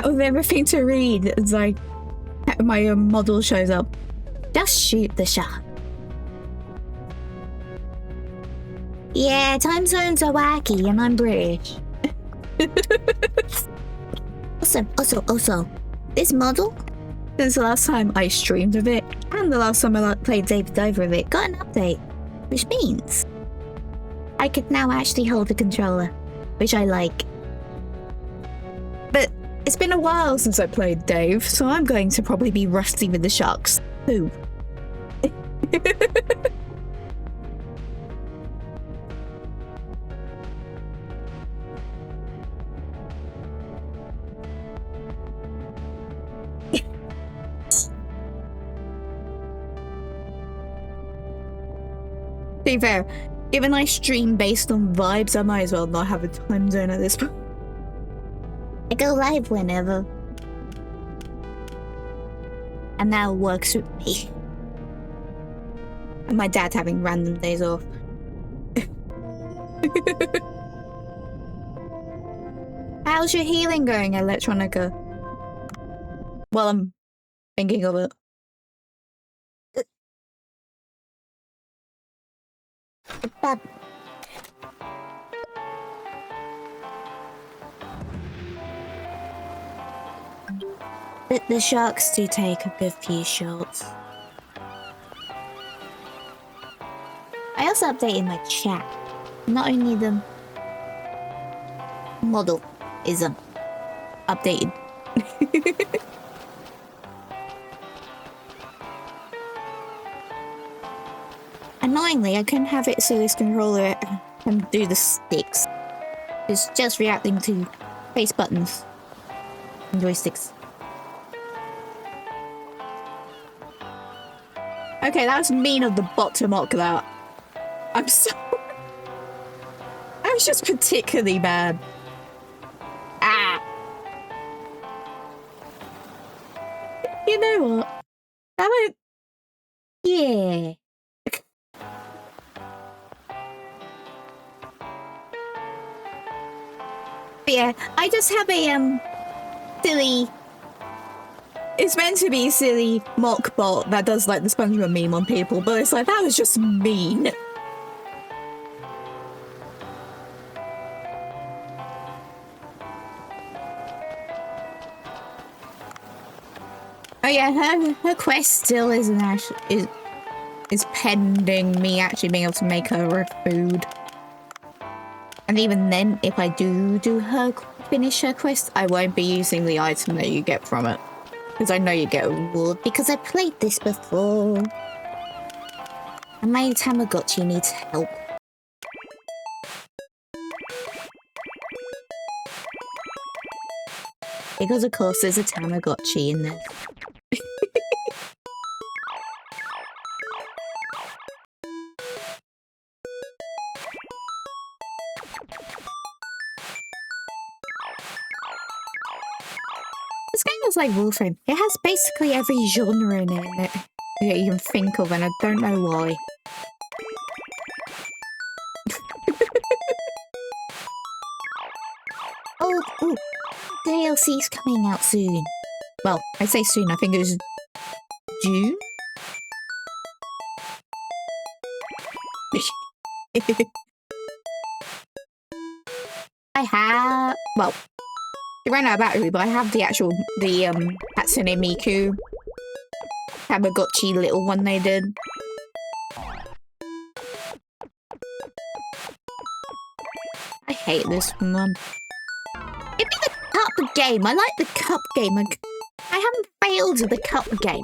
out of everything to read. It's like my model shows up. Just shoot the shark. Yeah, time zones are wacky and I'm British. Also, this model, since the last time I streamed of it, and the last time I played Diver of it, got an update, which means I could now actually hold the controller, which I like. But it's been a while since I played Dave, so I'm going to probably be rusty with the sharks too. To be fair, given I stream based on vibes, I might as well not have a time zone at this point. I go live whenever. And that works with me. And my dad having random days off. How's your healing going, Electronica? Well, I'm thinking of it. The sharks do take a good few shots. I also updated my chat. Not only the model is updated. Annoyingly, I couldn't have it so this controller can do the sticks. It's just reacting to face buttons and joysticks. Okay, that was mean of the bot to mock that. I'm sorry. I was just particularly bad. Ah! You know what? Yeah. But yeah, I just have a silly. It's meant to be a silly mock bot that does like the SpongeBob meme on people, but it's like that was just mean. Oh yeah, her quest still isn't actually is pending me actually being able to make her food. And even then, if I do finish her quest, I won't be using the item that you get from it. Because I know you get a reward, because I played this before. And my Tamagotchi needs help. Because of course there's a Tamagotchi in there. This game is like Wolfenstein. It has basically every genre in it that you can think of, and I don't know why. Oh, DLC's coming out soon. Well, I say soon, I think it was June? Well, it ran out of battery, but I have the Hatsune Miku Tamagotchi little one they did. I hate this one. Give me the cup game. I like the cup game. I haven't failed the cup game.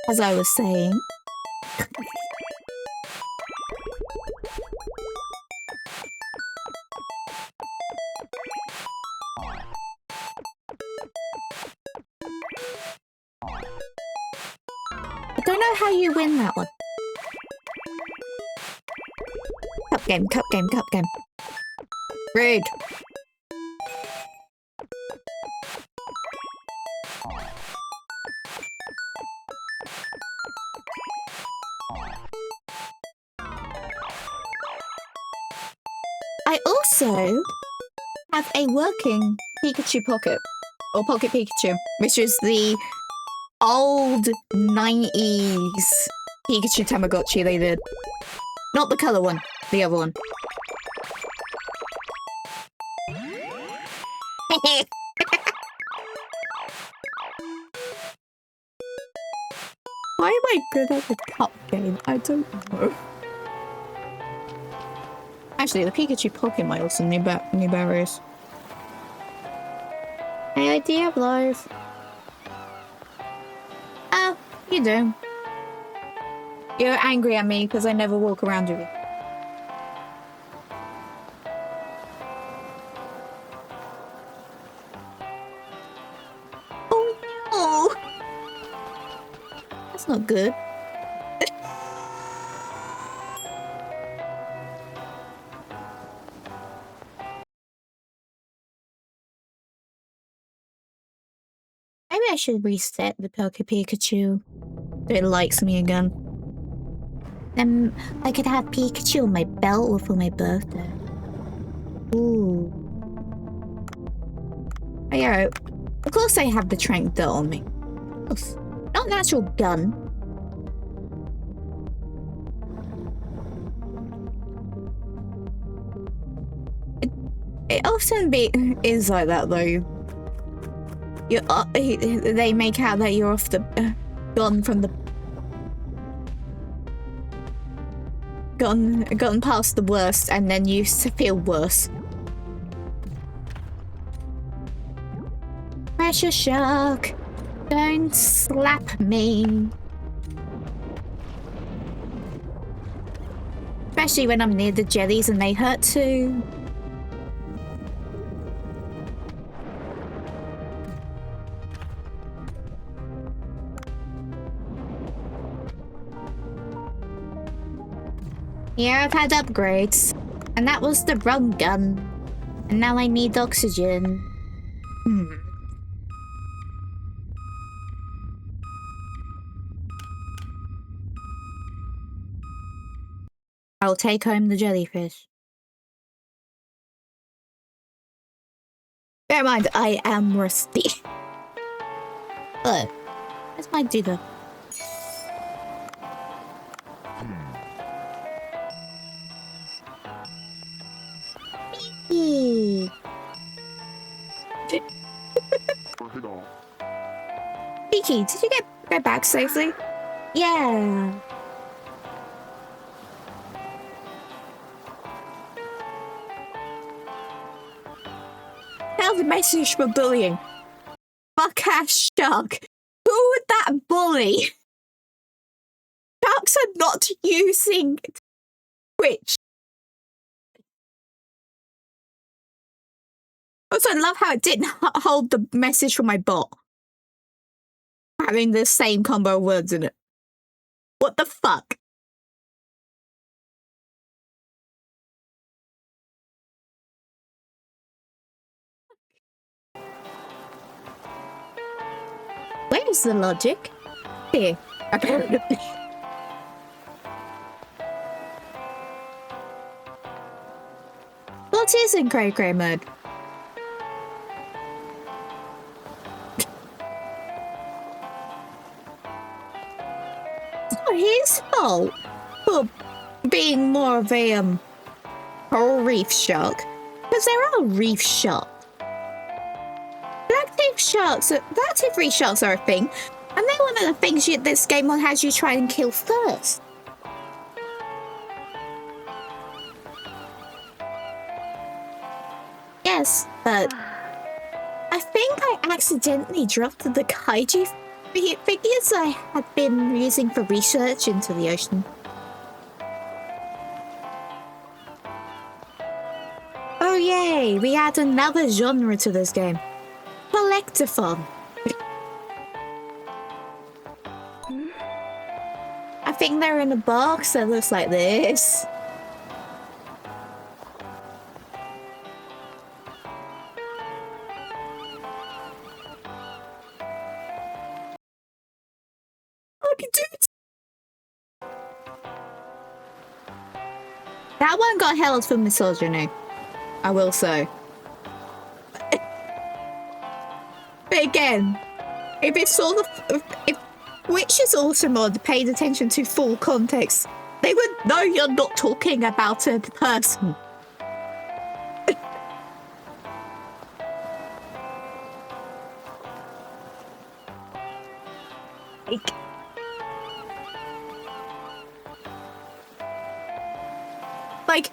As I was saying. I don't know how you win that one. Cup game, cup game, cup game. Rude. I also have a working Pikachu Pocket, or Pocket Pikachu, which is the old 90s Pikachu Tamagotchi they did. Not the colour one, the other one. Why am I good at the cup game? I don't know. Actually, the Pikachu Pocket might also new berries. Hey, idea of life. Oh, you do. You're angry at me because I never walk around with you. Oh no! That's not good. Maybe I should reset the Poke Pikachu so it likes me again. Then I could have Pikachu on my belt for my birthday. Ooh. Oh, yeah, of course I have the Trank Dirt on me. Of course. Not an actual gun. It often is like that though. They make out that you're off the gone past the worst, and then you feel worse. Pressure Shark, don't slap me. Especially when I'm near the jellies and they hurt too. Yeah, I've had upgrades. And that was the wrong gun. And now I need oxygen. I'll take home the jellyfish. Bear in mind, I am rusty. Look, let's might do the... Peaky, did you get back safely? Yeah. Hell, the message for bullying. Fuck ass shark. Who would that bully? Sharks are not using Twitch. Also, I love how it didn't hold the message from my bot. Having the same combo of words in it. What the fuck? Where's the logic? Here, apparently. What is in Cray Cray mode? It's not his fault for being more of a reef shark. Because there are reef sharks. Active reef sharks are a thing. And they're one of the things this game has you try and kill first. Yes, but I think I accidentally dropped the kaiju figures I had been using for research into the ocean. Oh yay, we add another genre to this game. Collectathon. I think they're in a box that looks like this. I can do it. That one got held for misogyny. I will say. But again, if it's sort of... If Witch's Automod paid attention to full context, they would know you're not talking about a person. Like,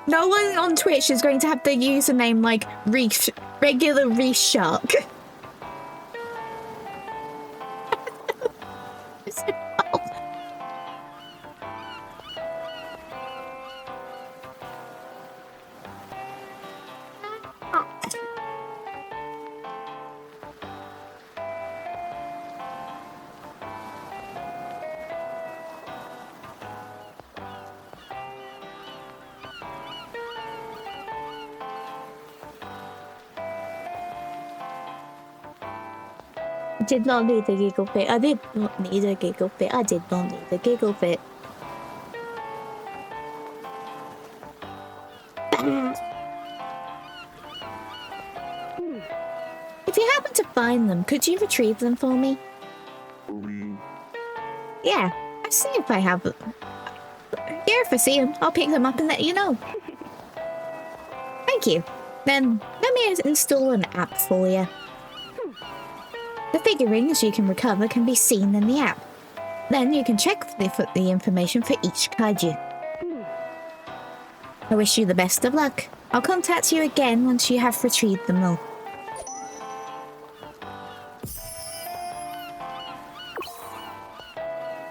no one on Twitch is going to have the username like regular Reef Shark. Did not need a giggle fit. I did not need a giggle fit. I did not need a giggle fit. If you happen to find them, could you retrieve them for me? Yeah, I see if I have them. Yeah, if I see them, I'll pick them up and let you know. Thank you. Then let me install an app for you. The figurines you can recover can be seen in the app. Then you can check the information for each kaiju. I wish you the best of luck. I'll contact you again once you have retrieved them all.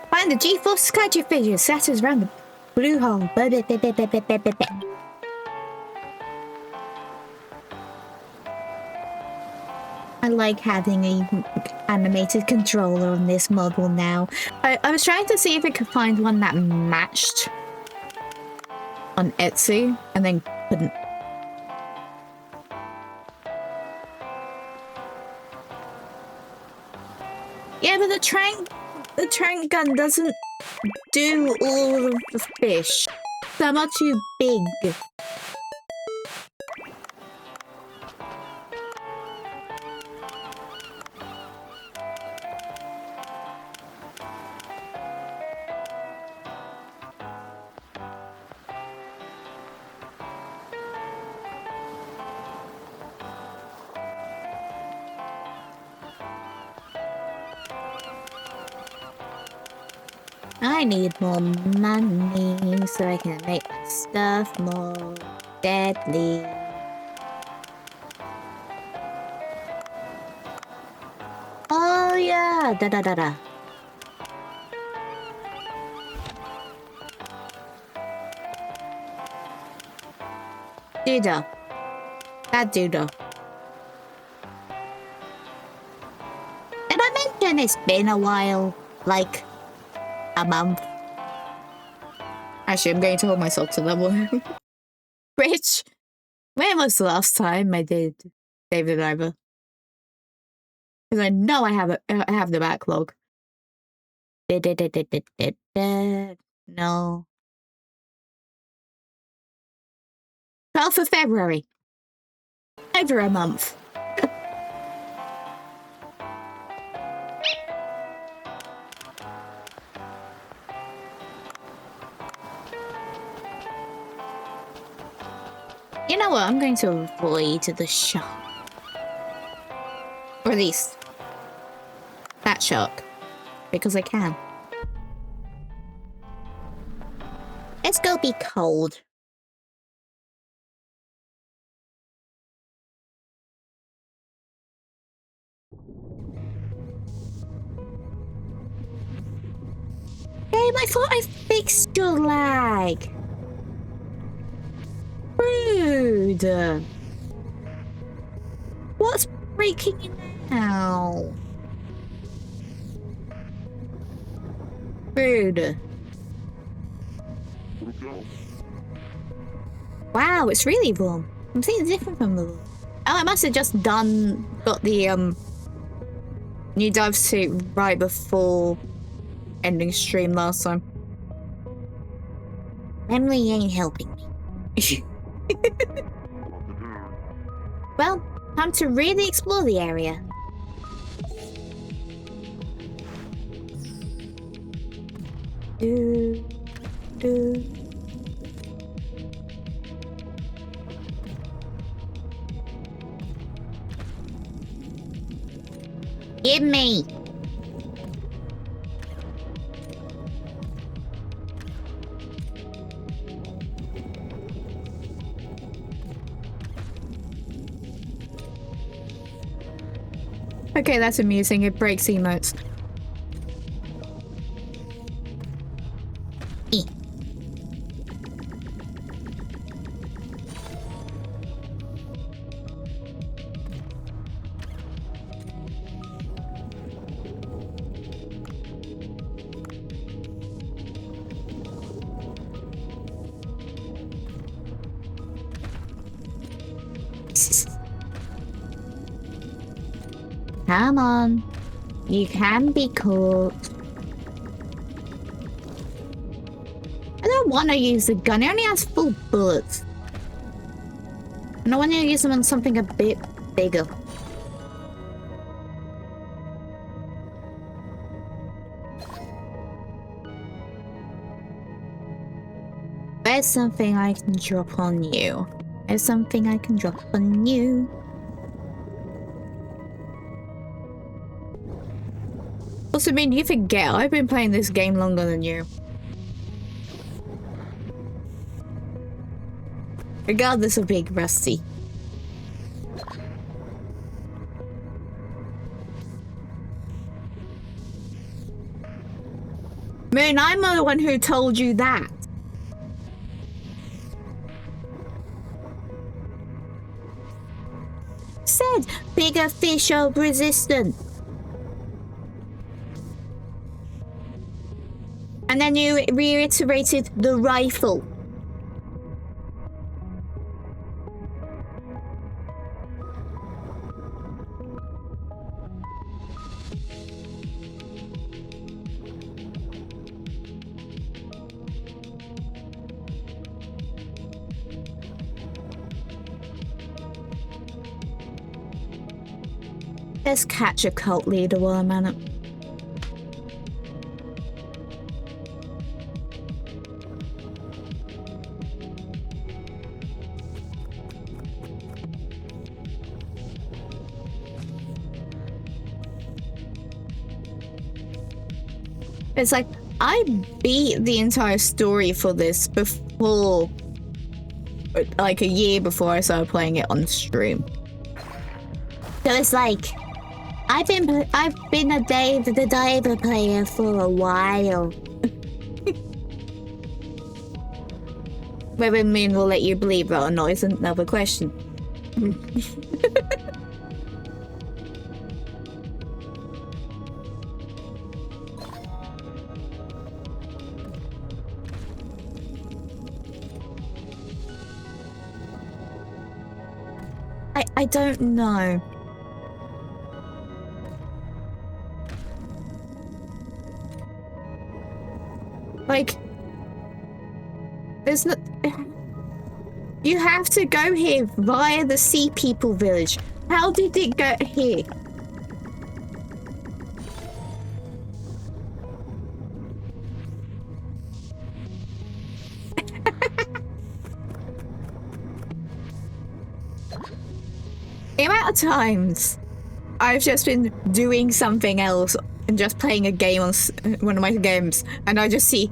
Find the G-Force kaiju figure scatters around the blue hole. I like having an animated controller on this model now. I was trying to see if I could find one that matched on Etsy, and then couldn't. Yeah, but the trank gun doesn't do all of the fish. Some are too big. I need more money so I can make my stuff more deadly. Oh yeah, da. Doodle. That doodle. Did I mention it's been a while? Like a month. Actually, I'm going to hold myself to that one. Rich, when was the last time I did David Diver? Because I know I have the backlog. No. 12th of February. Over a month. You know what? I'm going to avoid the shark. Or at least that shark. Because I can. Let's go be cold. Babe, I thought I fixed your lag. Rude. What's breaking you now? Rude. Wow, it's really warm. I'm seeing different from the... Oh, I must have just got the new dive suit right before ending stream last time. Emily ain't helping me. Well, time to really explore the area. Do, do. Give me. Okay, that's amusing. It breaks emotes. Come on. You can be caught. I don't want to use the gun. It only has 4 bullets. And I want to use them on something a bit bigger. There's something I can drop on you. There's something I can drop on you. Also, I mean, you forget, I've been playing this game longer than you. Regardless of being rusty. Moon, I'm the one who told you that. Said bigger fish are resistant. And then you reiterated the rifle. Let's catch a cult leader while I'm at it. It's like, I beat the entire story for this before, like a year before I started playing it on stream. So it's like, I've been a Dave the Diver player for a while. Whether Moon will let you believe that or not is another question. I don't know. Like, there's no... You have to go here via the Sea People village. How did it get here? The amount of times I've just been doing something else and just playing a game on one of my games, and I just see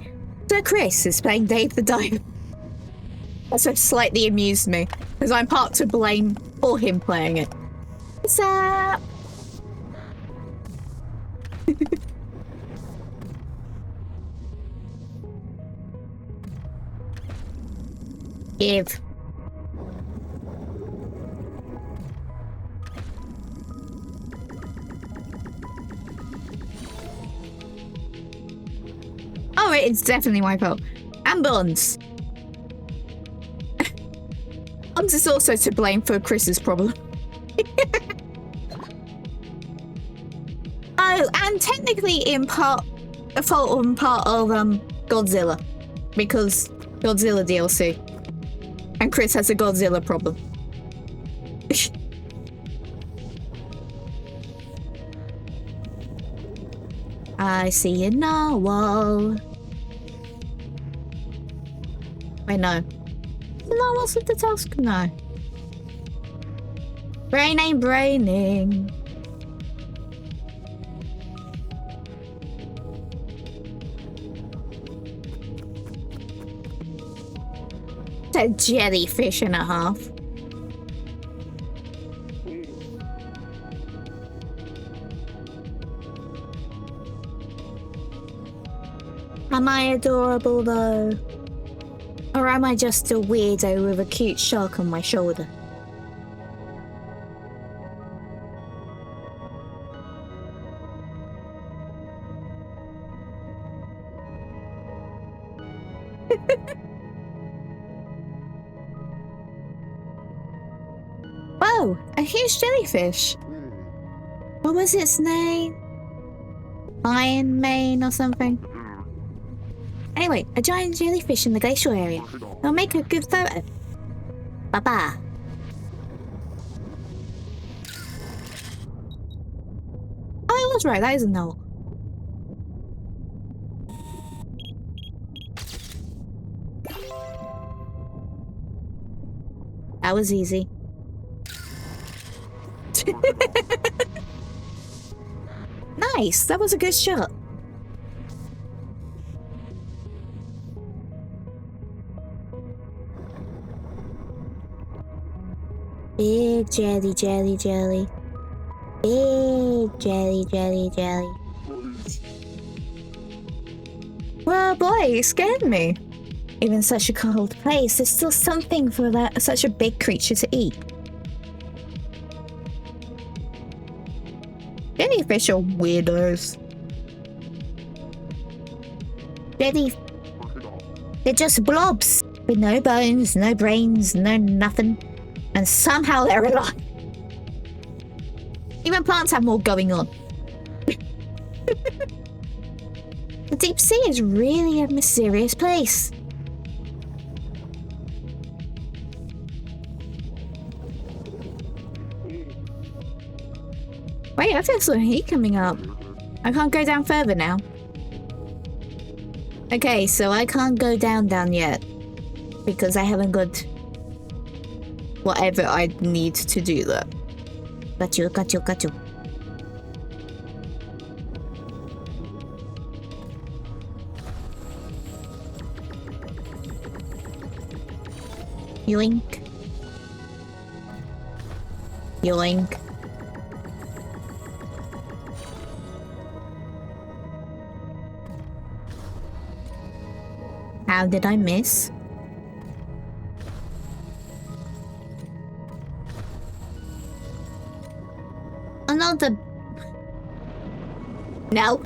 Sir Chris is playing Dave the Diver. Also slightly amused me, because I'm part to blame for him playing it. What's up? Give. Oh, it's definitely my fault. And Buns. Buns is also to blame for Chris's problem. Oh, and technically in part, a fault on part of Godzilla, because Godzilla DLC, and Chris has a Godzilla problem. I see a narwhal. Wait, no. The narwhal's with the task? No. Brain ain't braining. A jellyfish and a half. Am I adorable though? Or am I just a weirdo with a cute shark on my shoulder? Whoa, a huge jellyfish. What was its name? Iron Mane or something? Anyway, a giant jellyfish in the glacial area. It'll make a good photo. Bye-bye. Oh, I was right. That is a no. That was easy. Nice. That was a good shot. Big jelly, jelly, jelly. Big jelly, jelly, jelly. Well, boy, you scared me. Even such a cold place, there's still something for that such a big creature to eat. Jellyfish are weirdos. They're just blobs with no bones, no brains, no nothing. And somehow they're alive. Even plants have more going on. The deep sea is really a mysterious place. Wait, I feel some heat coming up. I can't go down further now. Okay, so I can't go down yet. Because I haven't got whatever I need to do that. Got you. Yoink. Yoink. How did I miss? Another... No.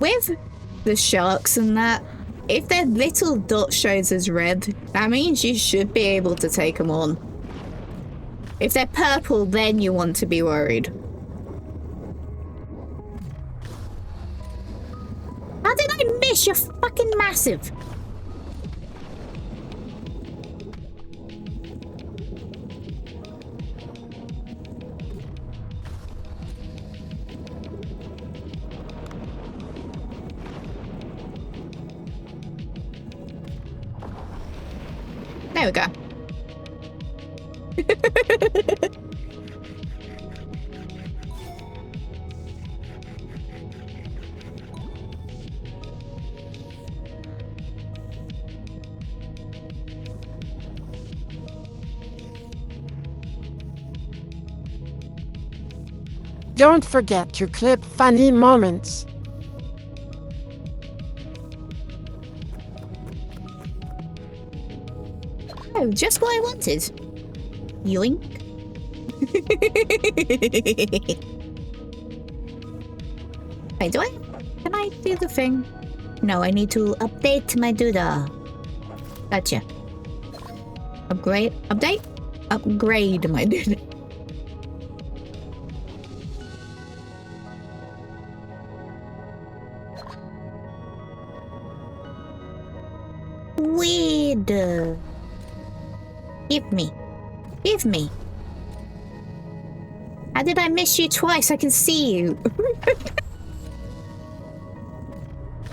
With the sharks and that, if their little dot shows as red, that means you should be able to take them on. If they're purple, then you want to be worried. How did I miss? You're fucking massive. There we go. Don't forget to clip funny moments. Oh, just what I wanted. Yoink. Wait, can I do the thing? No, I need to update my doodle. Gotcha. Upgrade my doodle. Weed. Give me. How did I miss you twice? I can see you.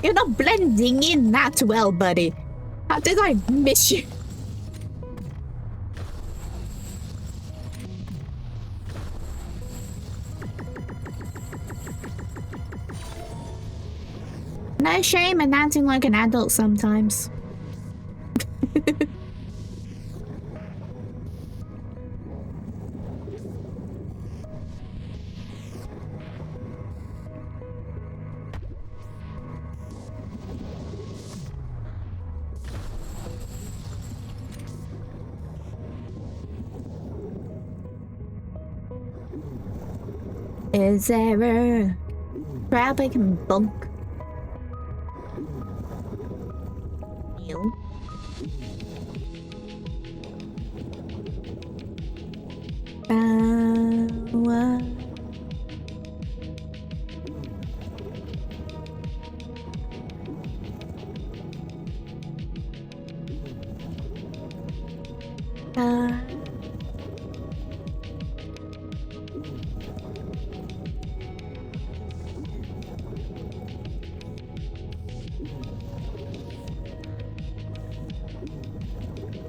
You're not blending in that well, buddy. How did I miss you? No shame in acting like an adult sometimes. Is there a crab I can bunk? You? What?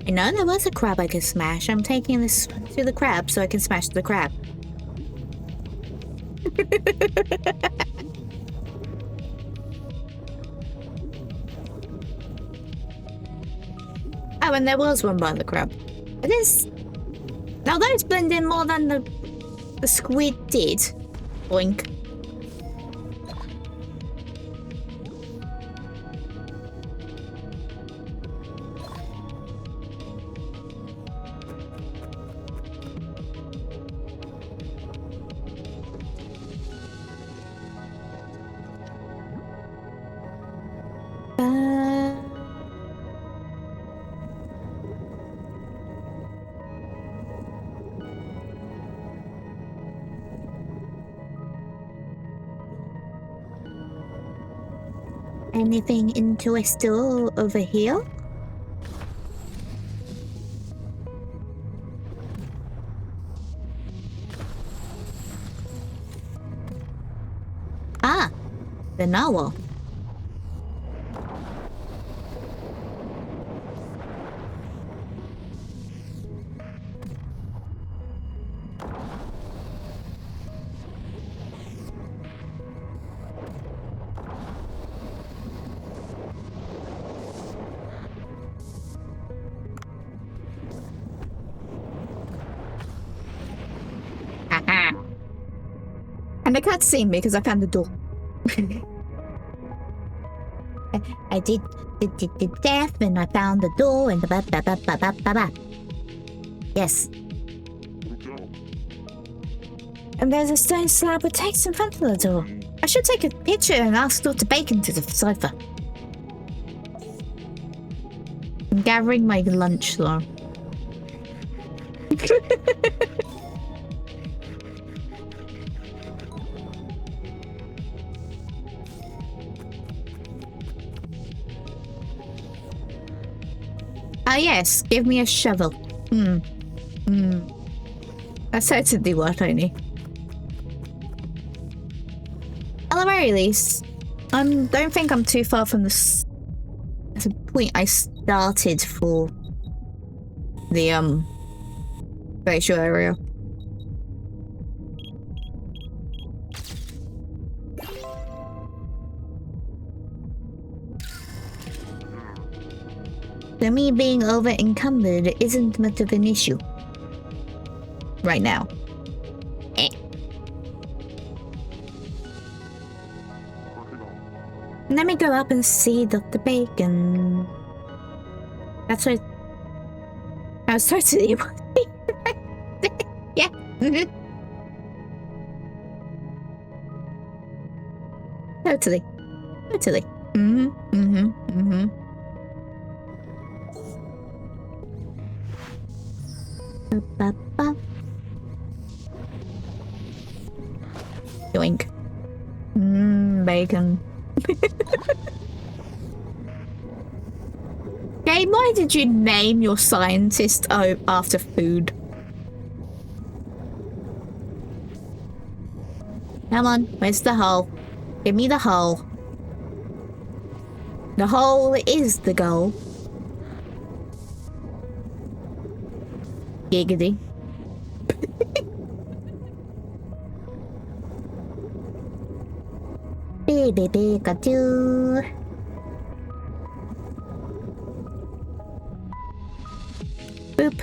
You know, there was a crab I could smash. I'm taking this to the crab so I can smash the crab. Oh, and there was one by the crab. It is... Now those blend in more than the squid did. Boink. Anything interesting over here? Ah, the novel. And they can't see me because I found the door. I did death and I found the door and ba. Yes. And there's a stone slab with text in front of the door. I should take a picture and ask Dr. Bacon to decipher. I'm gathering my lunch though. Ah yes, give me a shovel. That's certainly what I need. At the very least, I don't think I'm too far from the point I started for the glacial area. So me being over encumbered isn't much of an issue right now. Let me go up and see Dr. Bacon. That's what I was totally. Yeah. Totally. Ba-ba-ba. Yoink. Bacon. Game, why did you name your scientist after food? Come on, where's the hole? Give me the hole. The hole is the goal. Giggity. Baby Pikachu. Boop.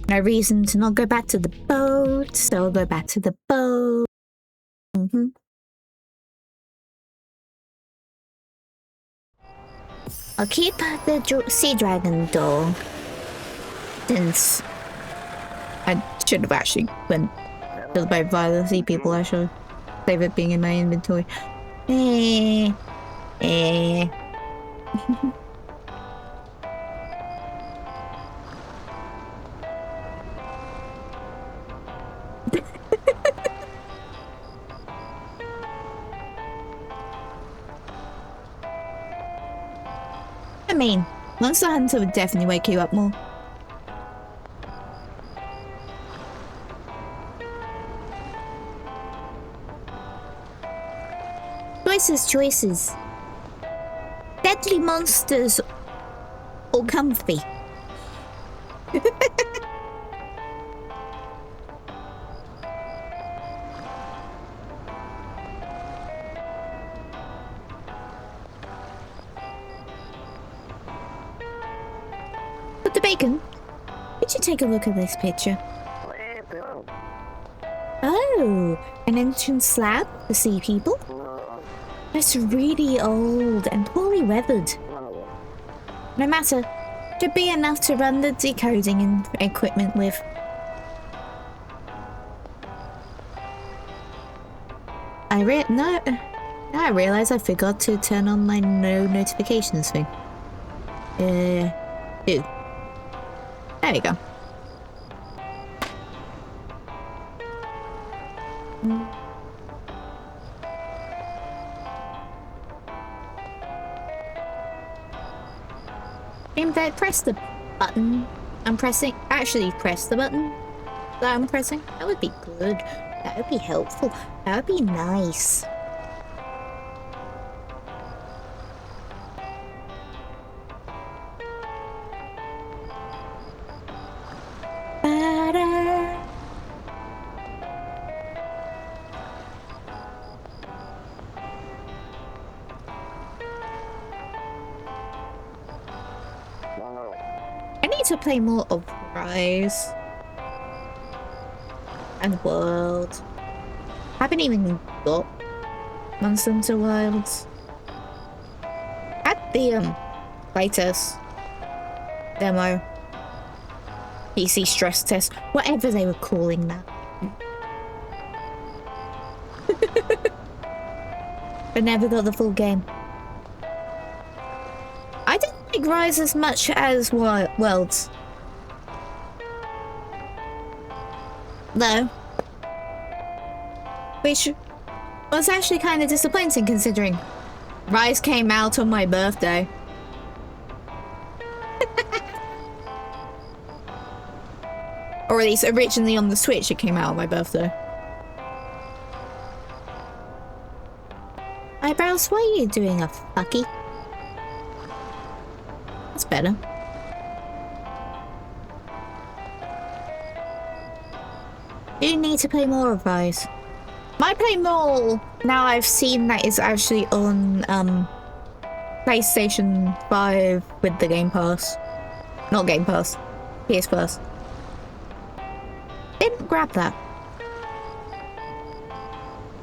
No reason to not go back to the boat, so I'll go back to the boat. I'll keep the sea dragon doll, since I should have actually went to the boat via the sea people. I should save it being in my inventory. I mean, Monster Hunter would definitely wake you up more. Choices. Deadly monsters or comfy. But the bacon, could you take a look at this picture? Oh, an ancient slab for sea people? It's really old and poorly weathered. No matter, should be enough to run the decoding and equipment with. I realized I forgot to turn on my no notifications thing. There we go. If I press the button actually press the button that I'm pressing, that would be good. That would be helpful. That would be nice. To play more of Rise and World. I haven't even got Monster Hunter Wilds. At the playtest demo, PC stress test, whatever they were calling that. But never got the full game. I didn't like Rise as much as Worlds. No. Which was actually kind of disappointing considering Rise came out on my birthday. Or at least originally on the Switch it came out on my birthday. Eyebrows, why are you doing a fucky? That's better. You need to play more of Rise. Might play more now I've seen that it's actually on PlayStation 5 with the Game Pass. Not Game Pass. PS Plus. Didn't grab that.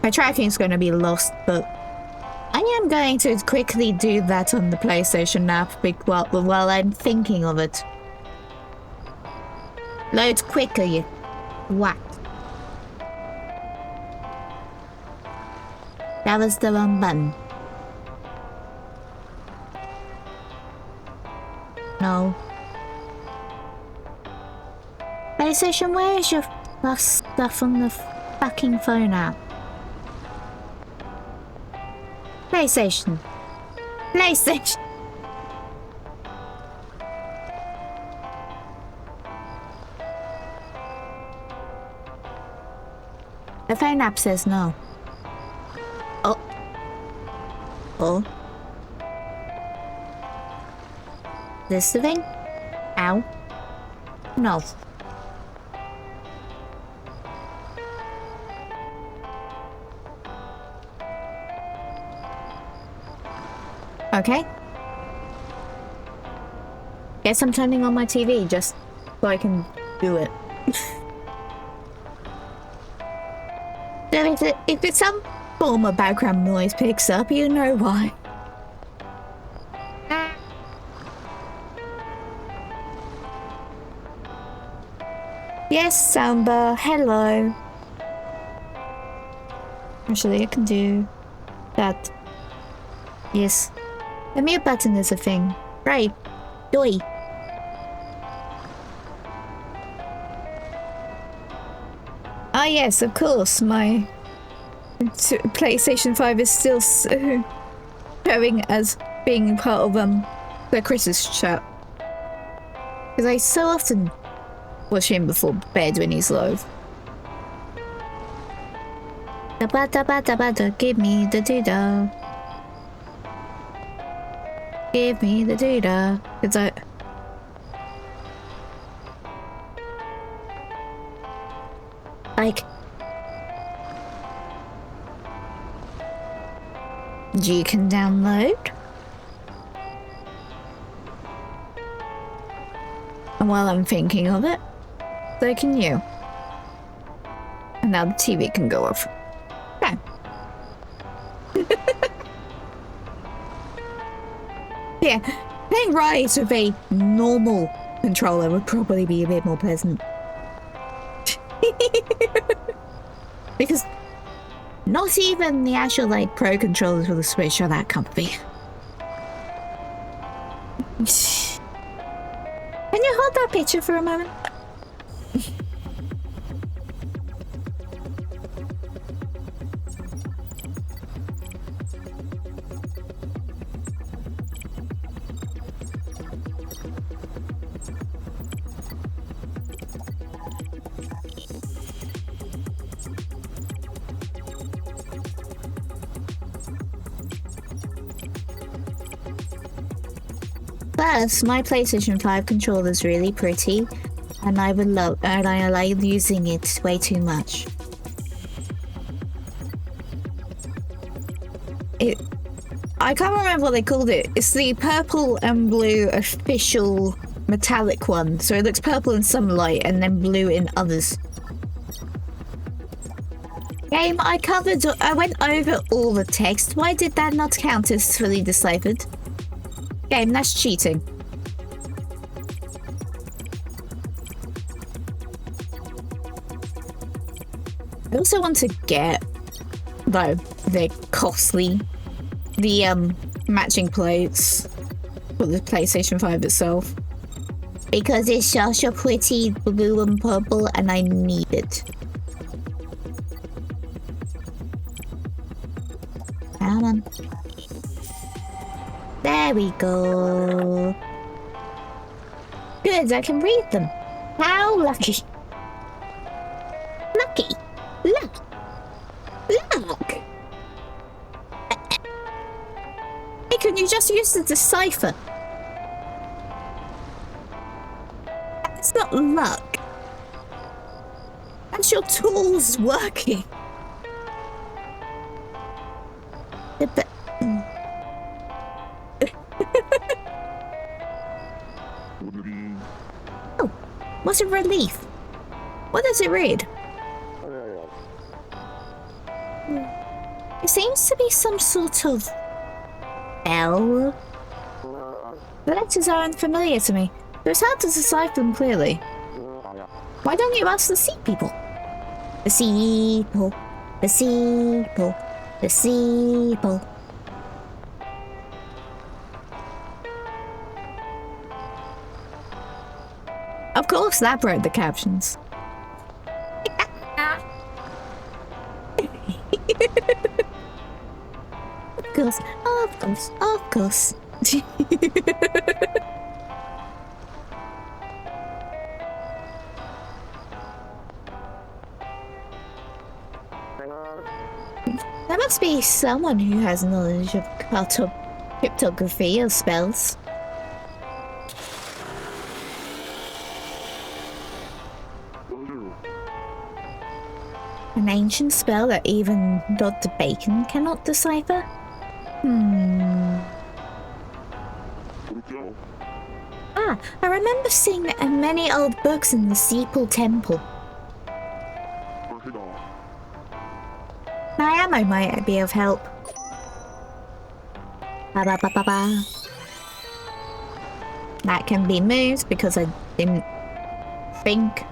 My tracking's going to be lost, but I am going to quickly do that on the PlayStation app while I'm thinking of it. Load quicker, you whack. That was the wrong button. No. PlayStation, where is your stuff on the fucking phone app? PlayStation. PlayStation. The phone app says no. Oh. Oh. This the thing? Ow. No. Okay. Guess I'm turning on my TV just so I can do it. So if it's some form of background noise picks up, you know why. Yes, Samba, hello. Actually, I can do that. Yes. The mute button is a thing. Right. Doi. Ah yes, of course, my PlayStation 5 is still showing as being part of the Chris's chat. Because I so often watch him before bed when he's live. Da-ba-da-ba-da-ba-da, give me the doodah. Give me the doodah. It's like you can download. And while I'm thinking of it, so can you. And now the TV can go off. Okay. Yeah, playing Rise with a normal controller would probably be a bit more pleasant. Because not even the actual like pro controllers for the Switch are that comfy. Can you hold that picture for a moment? Plus, my PlayStation 5 controller is really pretty, and I like using it way too much. I can't remember what they called it. It's the purple and blue official metallic one, so it looks purple in some light and then blue in others. Game, I went over all the text. Why did that not count as fully deciphered? Game, that's cheating. I also want to get, though they're costly, the matching plates for the PlayStation 5 itself. Because it's such a pretty blue and purple and I need it. Come on. There we go. Good, I can read them. How lucky. Lucky. Look. Look. Hey, can you just use the decipher? That's not luck. That's your tools working. Oh, what's a relief? What does it read? It seems to be some sort of L. The letters are unfamiliar to me, so it's hard to decipher them clearly. Why don't you ask the sea people? The sea people, the sea people, the sea people. course that wrote the captions. Of course, of course, of course. There must be someone who has knowledge of cryptography or spells. An ancient spell that even Dr. Bacon cannot decipher? Ah, I remember seeing many old books in the Steeple Temple. My ammo might be of help. Ba ba ba ba ba. That can be moved because I didn't think.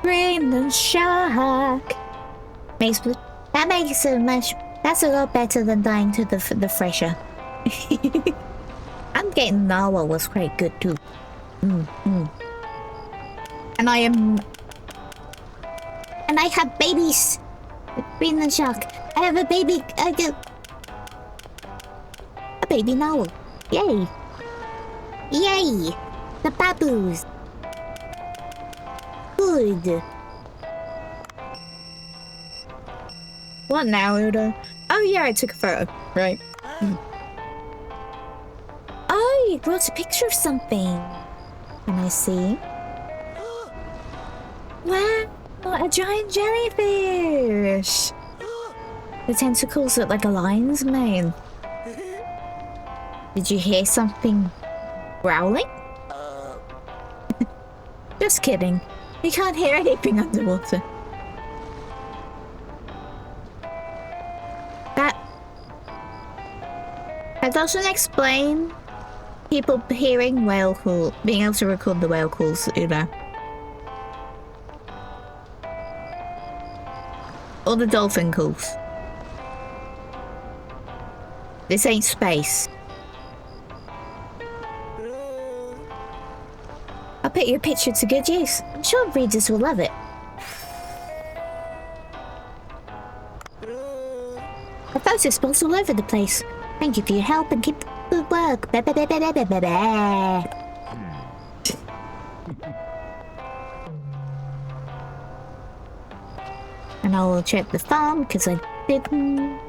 Greenland shark. That makes so much. That's a lot better than dying to the fresher. I'm getting narwhal was quite good too. And I have babies. Greenland shark. I have a baby. A baby narwhal. Yay! Yay! The baboos. Good. What now, Udo? Oh yeah, I took a photo. Right. Oh, you brought a picture of something. Can I see? Wow, a giant jellyfish. The tentacles look like a lion's mane. Did you hear something growling? Just kidding. You can't hear anything underwater. That doesn't explain people hearing whale call, being able to record the whale calls, you know. Or the dolphin calls. This ain't space. I'll put your picture to good use. I'm sure readers will love it. I photo spots all over the place. Thank you for your help and keep good work. And I will check the farm because I didn't.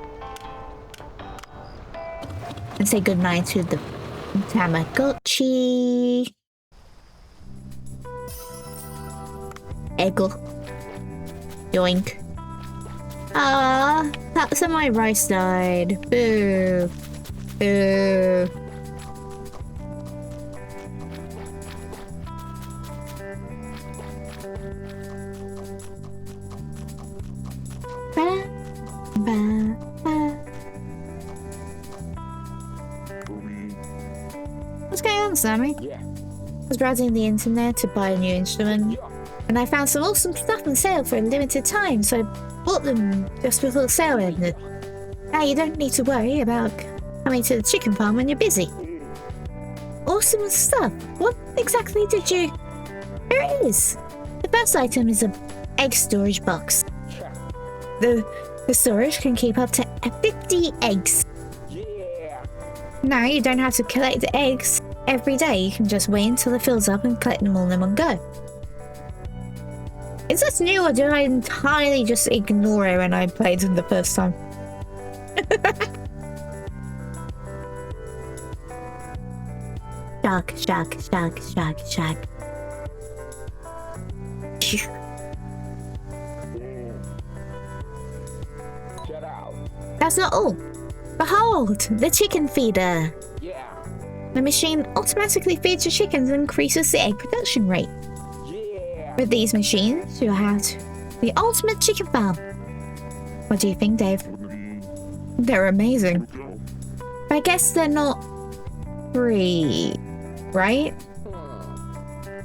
And say goodnight to the Tamagotchi. Eggle. Yoink. Ah, some of my rice died. Boo. Boo. Ba, ba, ba. What's going on, Sammy? I was browsing the internet to buy a new instrument, and I found some awesome stuff on sale for a limited time, so I bought them just before the sale ended. Now you don't need to worry about coming to the chicken farm when you're busy. Awesome stuff. What exactly did you... Here it is. The first item is an egg storage box. The storage can keep up to 50 eggs. Now you don't have to collect the eggs every day. You can just wait until it fills up and collect them all in one go. Is this new, or did I entirely just ignore it when I played it the first time? Shark, shark, shark, shark, shark. That's not all. Behold, the chicken feeder. The machine automatically feeds your chickens and increases the egg production rate. With these machines, you'll have the ultimate chicken farm. What do you think, Dave? They're amazing. But I guess they're not free, right?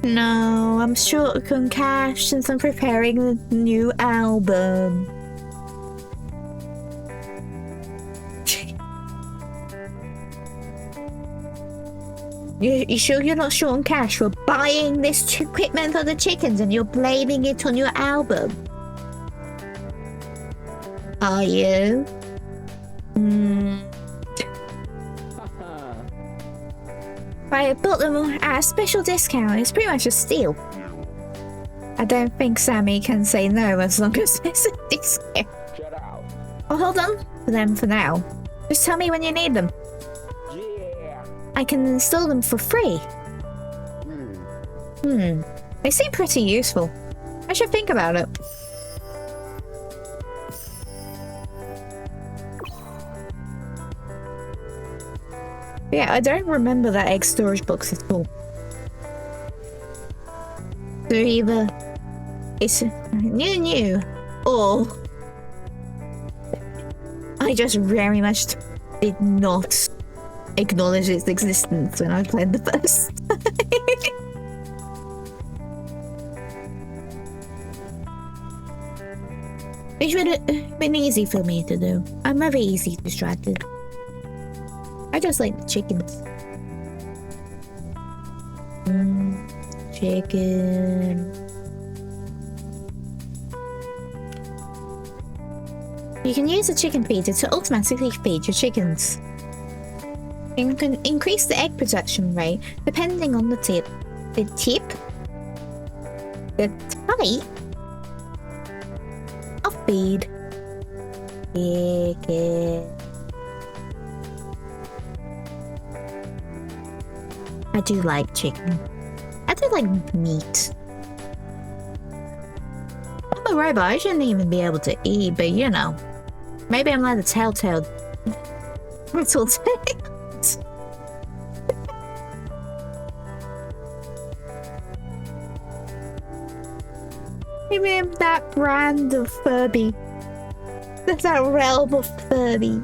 No, I'm short on cash since I'm preparing the new album. You sure you're not short on cash for buying this equipment for the chickens and you're blaming it on your album? Are you? I bought them at a special discount. It's pretty much a steal. I don't think Sammy can say no as long as it's a discount. Shut up. Well, hold on for them for now. Just tell me when you need them. Yeah. I can install them for free. They seem pretty useful. I should think about it. Yeah, I don't remember that egg storage box at all. So either it's new, or I just very much did not acknowledge its existence when I played the first time. Which would have been easy for me to do. I'm very easy distracted. I just like the chickens. Chicken. You can use the chicken feeder to automatically feed your chickens. You can increase the egg production rate depending on the type, the type of feed. Chicken. I do like chicken. I do like meat. I'm a robot, I shouldn't even be able to eat, but you know. Maybe I'm like the telltale. Little tales. Maybe I'm that brand of Furby. That's that realm of Furby.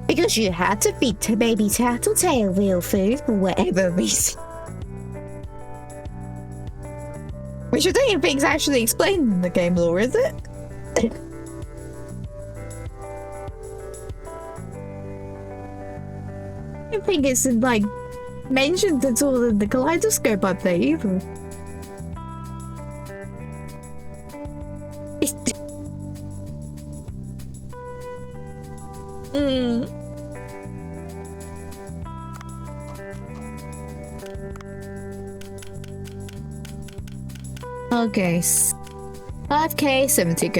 Because you had to feed to baby Tattletale real food for whatever reason. Which I don't even think is actually explained in the game lore, is it? I don't think it's like mentioned at all in the Kaleidoscope update either. Okay, 5k, 70k.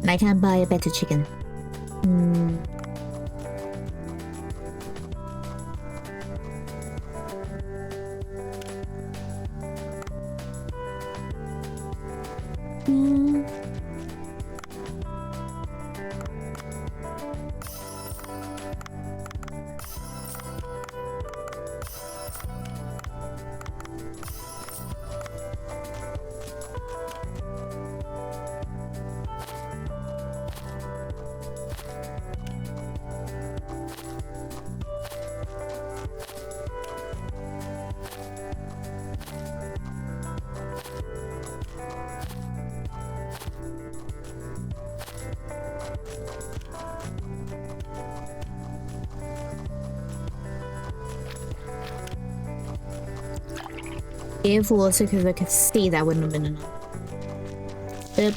And I can buy a better chicken. Give water because I could see that wouldn't have been enough. Boop.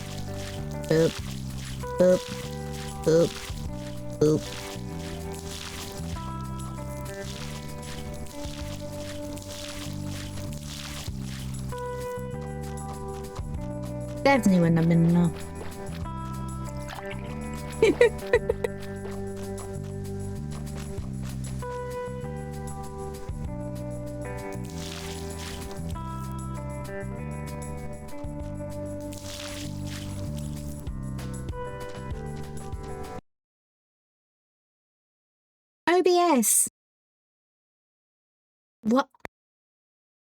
Boop. Boop. Boop. Boop. Definitely wouldn't have been enough. OBS. What?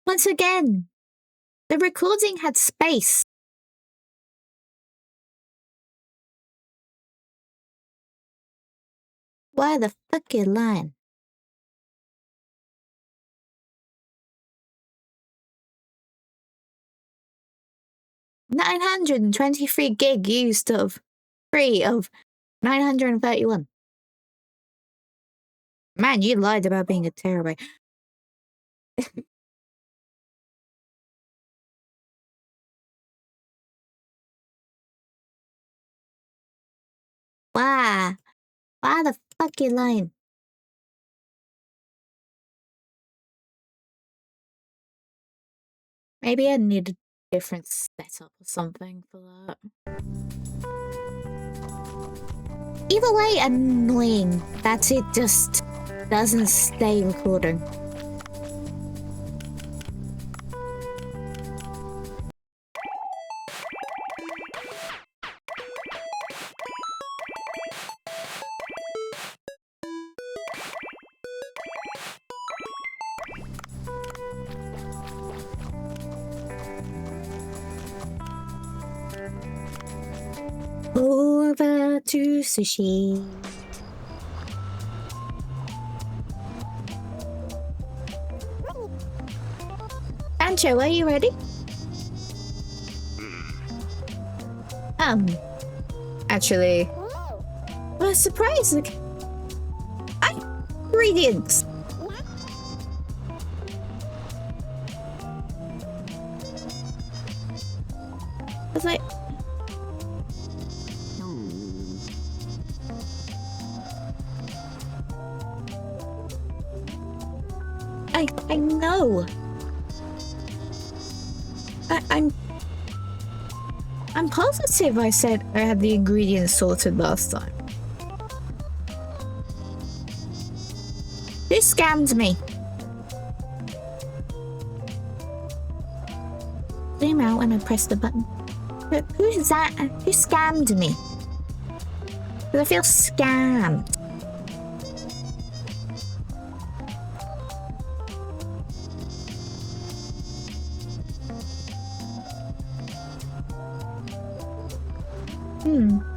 Once again, the recording had space. Why the fuck you lying? $923 gig used of 3 of 931. Man, you lied about being a terabyte. Why? Why the fuck you lying? Maybe I need a different setup or something for that. Either way, annoying that it just doesn't stay recording. Over to sushi. Ancho, are you ready? Actually, a surprise. Ingredients. I was like, I know. I'm positive I said I had the ingredients sorted last time. Who scammed me? Zoom out when I press the button. Who is that? Who scammed me? Because I feel scammed.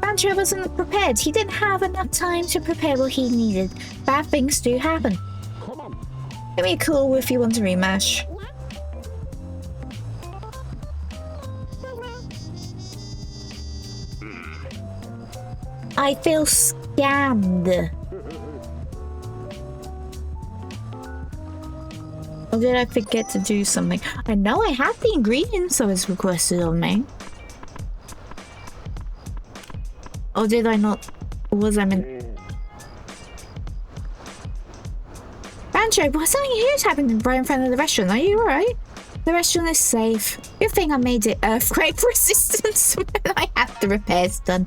Banjo wasn't prepared. He didn't have enough time to prepare what he needed. Bad things do happen. Give me a call if you want to rematch. I feel scammed. Or did I forget to do something? I know I have the ingredients that was requested of me. Or did I not? Or was I meant? Banjo, something huge happened right in front of the restaurant. Are you alright? The restaurant is safe. Good thing I made it earthquake resistant when I had the repairs done.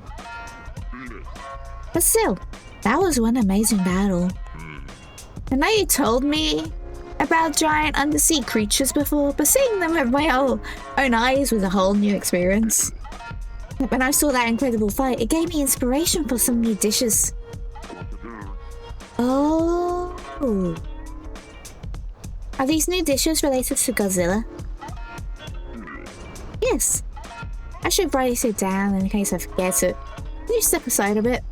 But still, that was one amazing battle. I know you told me about giant undersea creatures before, but seeing them with my own eyes was a whole new experience. When I saw that incredible fight, it gave me inspiration for some new dishes. Oh. Are these new dishes related to Godzilla? Yes. I should write it down in case I forget it. Can you step aside a bit?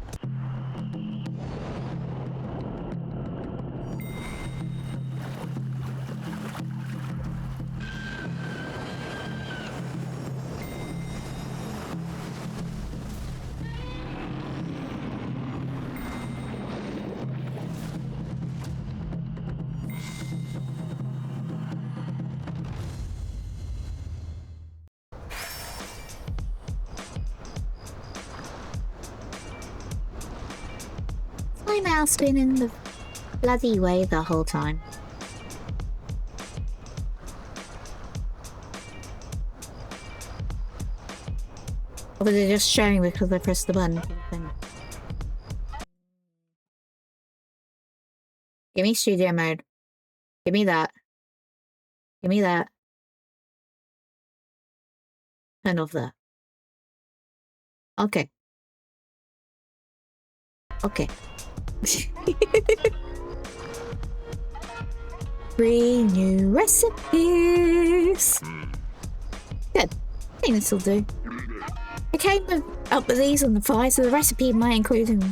My mouse been in the bloody way the whole time. Or was it just showing because I pressed the button? Give me studio mode. Give me that. Give me that. Turn off that. Okay. Okay. 3 new recipes. Good. I think this will do. I came up with these on the fly, so the recipe might include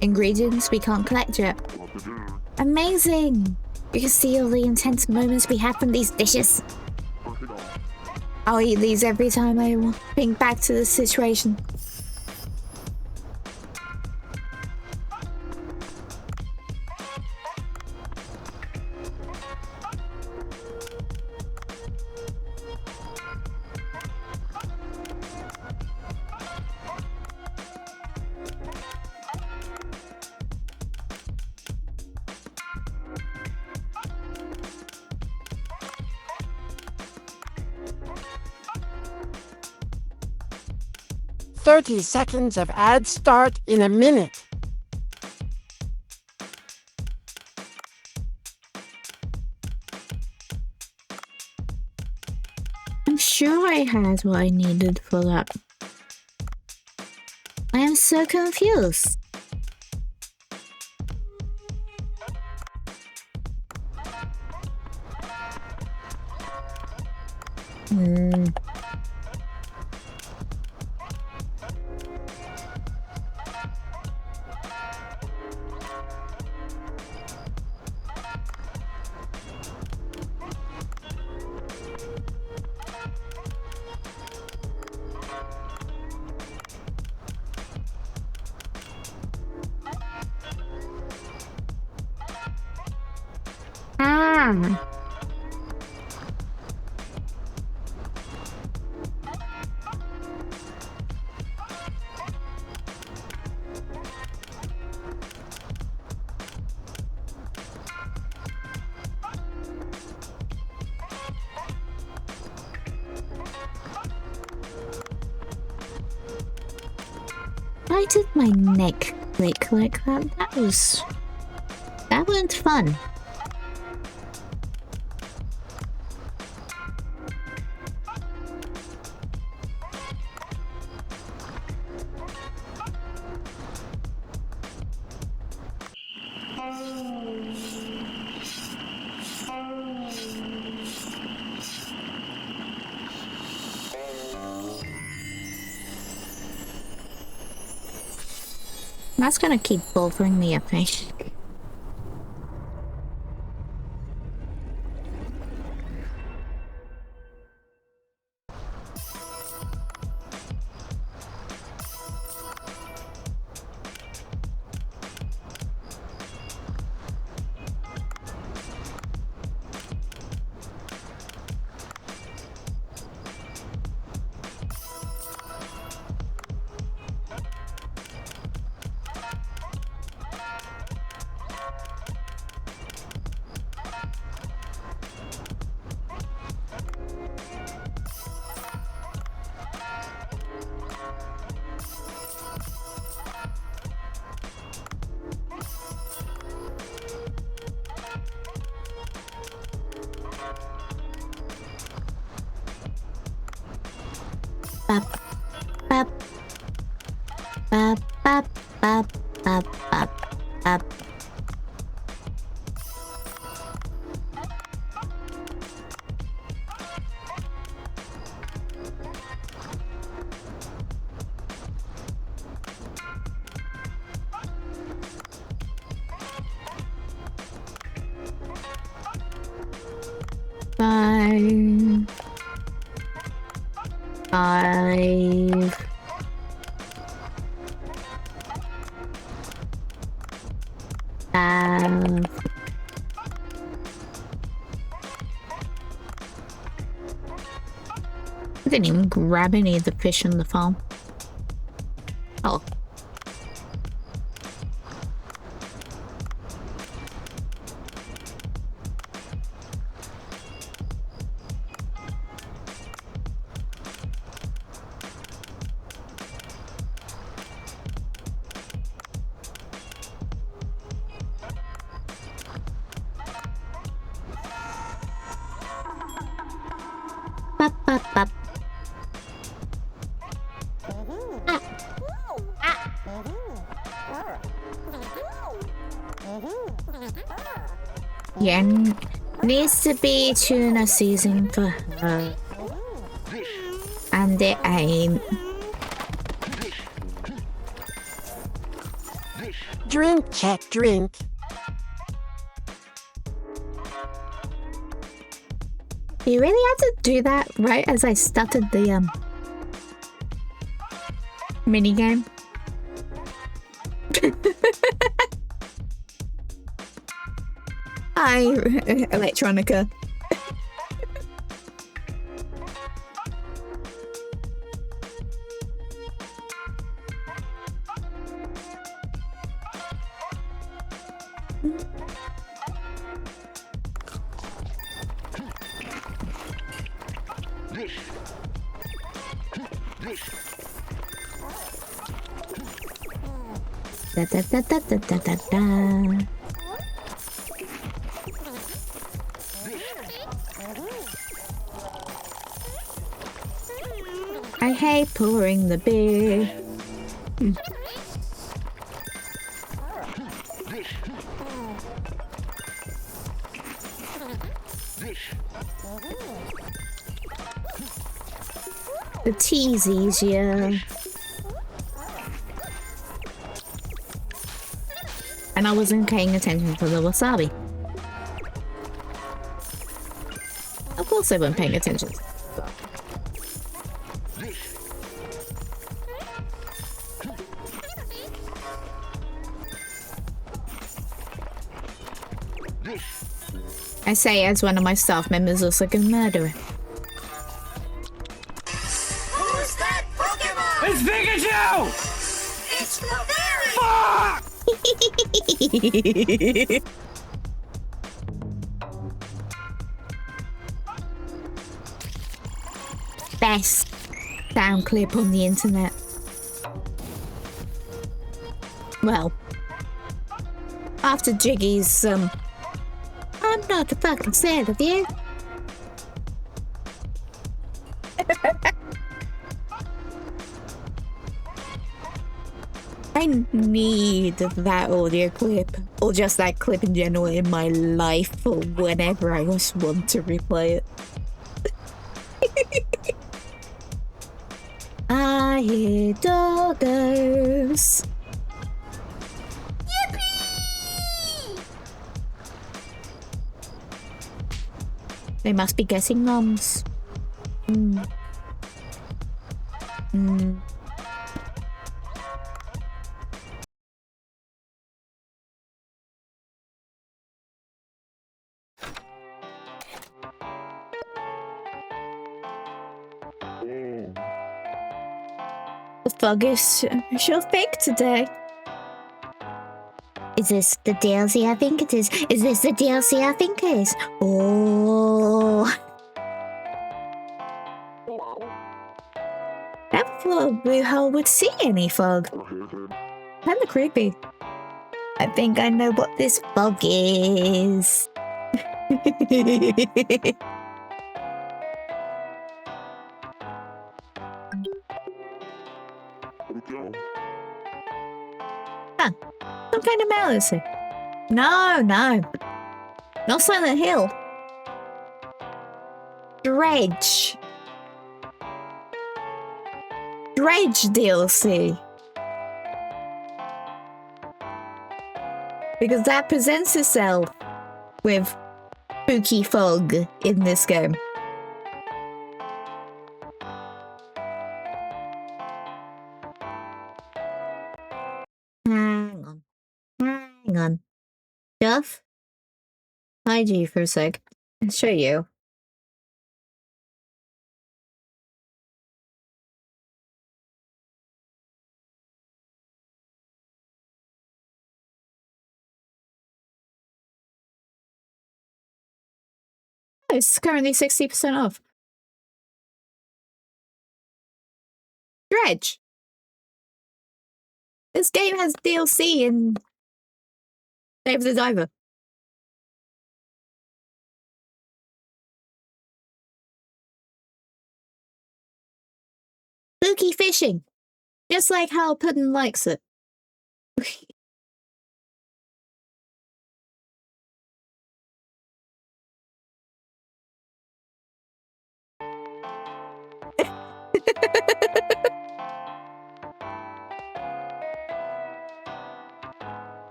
ingredients we can't collect yet. Amazing! You can see all the intense moments we have from these dishes. I'll eat these every time I think back to this situation. 30 seconds of ads start in a minute. I'm sure I had what I needed for that. I am so confused. Why did my neck click like that? That wasn't fun. That's gonna keep bothering me, I think. Bap, bap, bap, bap, bap, bap, bap, bap. Five. I didn't even grab any of the fish on the farm. Oh. Bop, bop, bop. Yeah, needs to be tuna season for her. And it ain't. Drink, check, drink. You really had to do that right as I started the minigame. Hi, Electronica. Da, da, da, da, da, da, da, da. I hate pouring the beer. The tea's easier. And I wasn't paying attention to the wasabi. Of course I wasn't paying attention. I say as one of my staff members also can murder it. Who's that Pokemon? It's Pikachu! It's Clefairy! Fuck! Best sound clip on the internet. Well, after Jiggy's, I'm not fucking sad of you. I need that audio clip, or just that clip in general in my life for whenever I just want to replay it. I hear doggos. Yippee! They must be getting noms. The fog is sure fake today. Is this the DLC I think it is? Is this the DLC I think it is? Oh. Never thought Blue Hole would see any fog. Kinda creepy. I think I know what this fog is. Huh. Some kind of malice here. No. Not Silent Hill. Dredge DLC. Because that presents itself with spooky fog in this game. Hang on. Duff? Hide you for a sec. I'll show you. Oh, it's currently 60% off. Dredge. This game has DLC in Diver the Diver. Spooky fishing. Just like how Puddin likes it.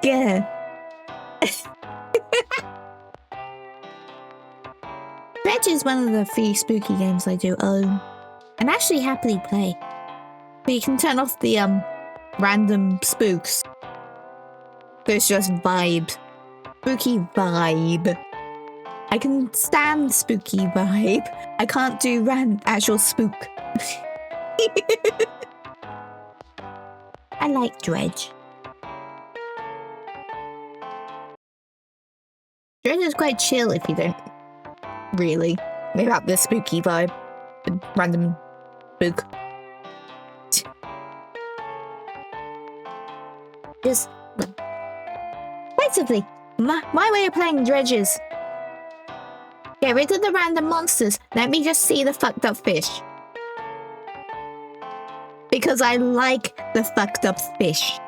Yeah. Dredge is one of the few spooky games I do own and actually happily play. But you can turn off the random spooks. So it's just vibe. Spooky vibe. I can stand spooky vibe. I can't do actual spook. I like Dredge. Dredge is quite chill if you don't really without the spooky vibe. The random spook. Just basically, my way of playing Dredge is get rid of the random monsters. Let me just see the fucked up fish. Because I like the fucked up fish.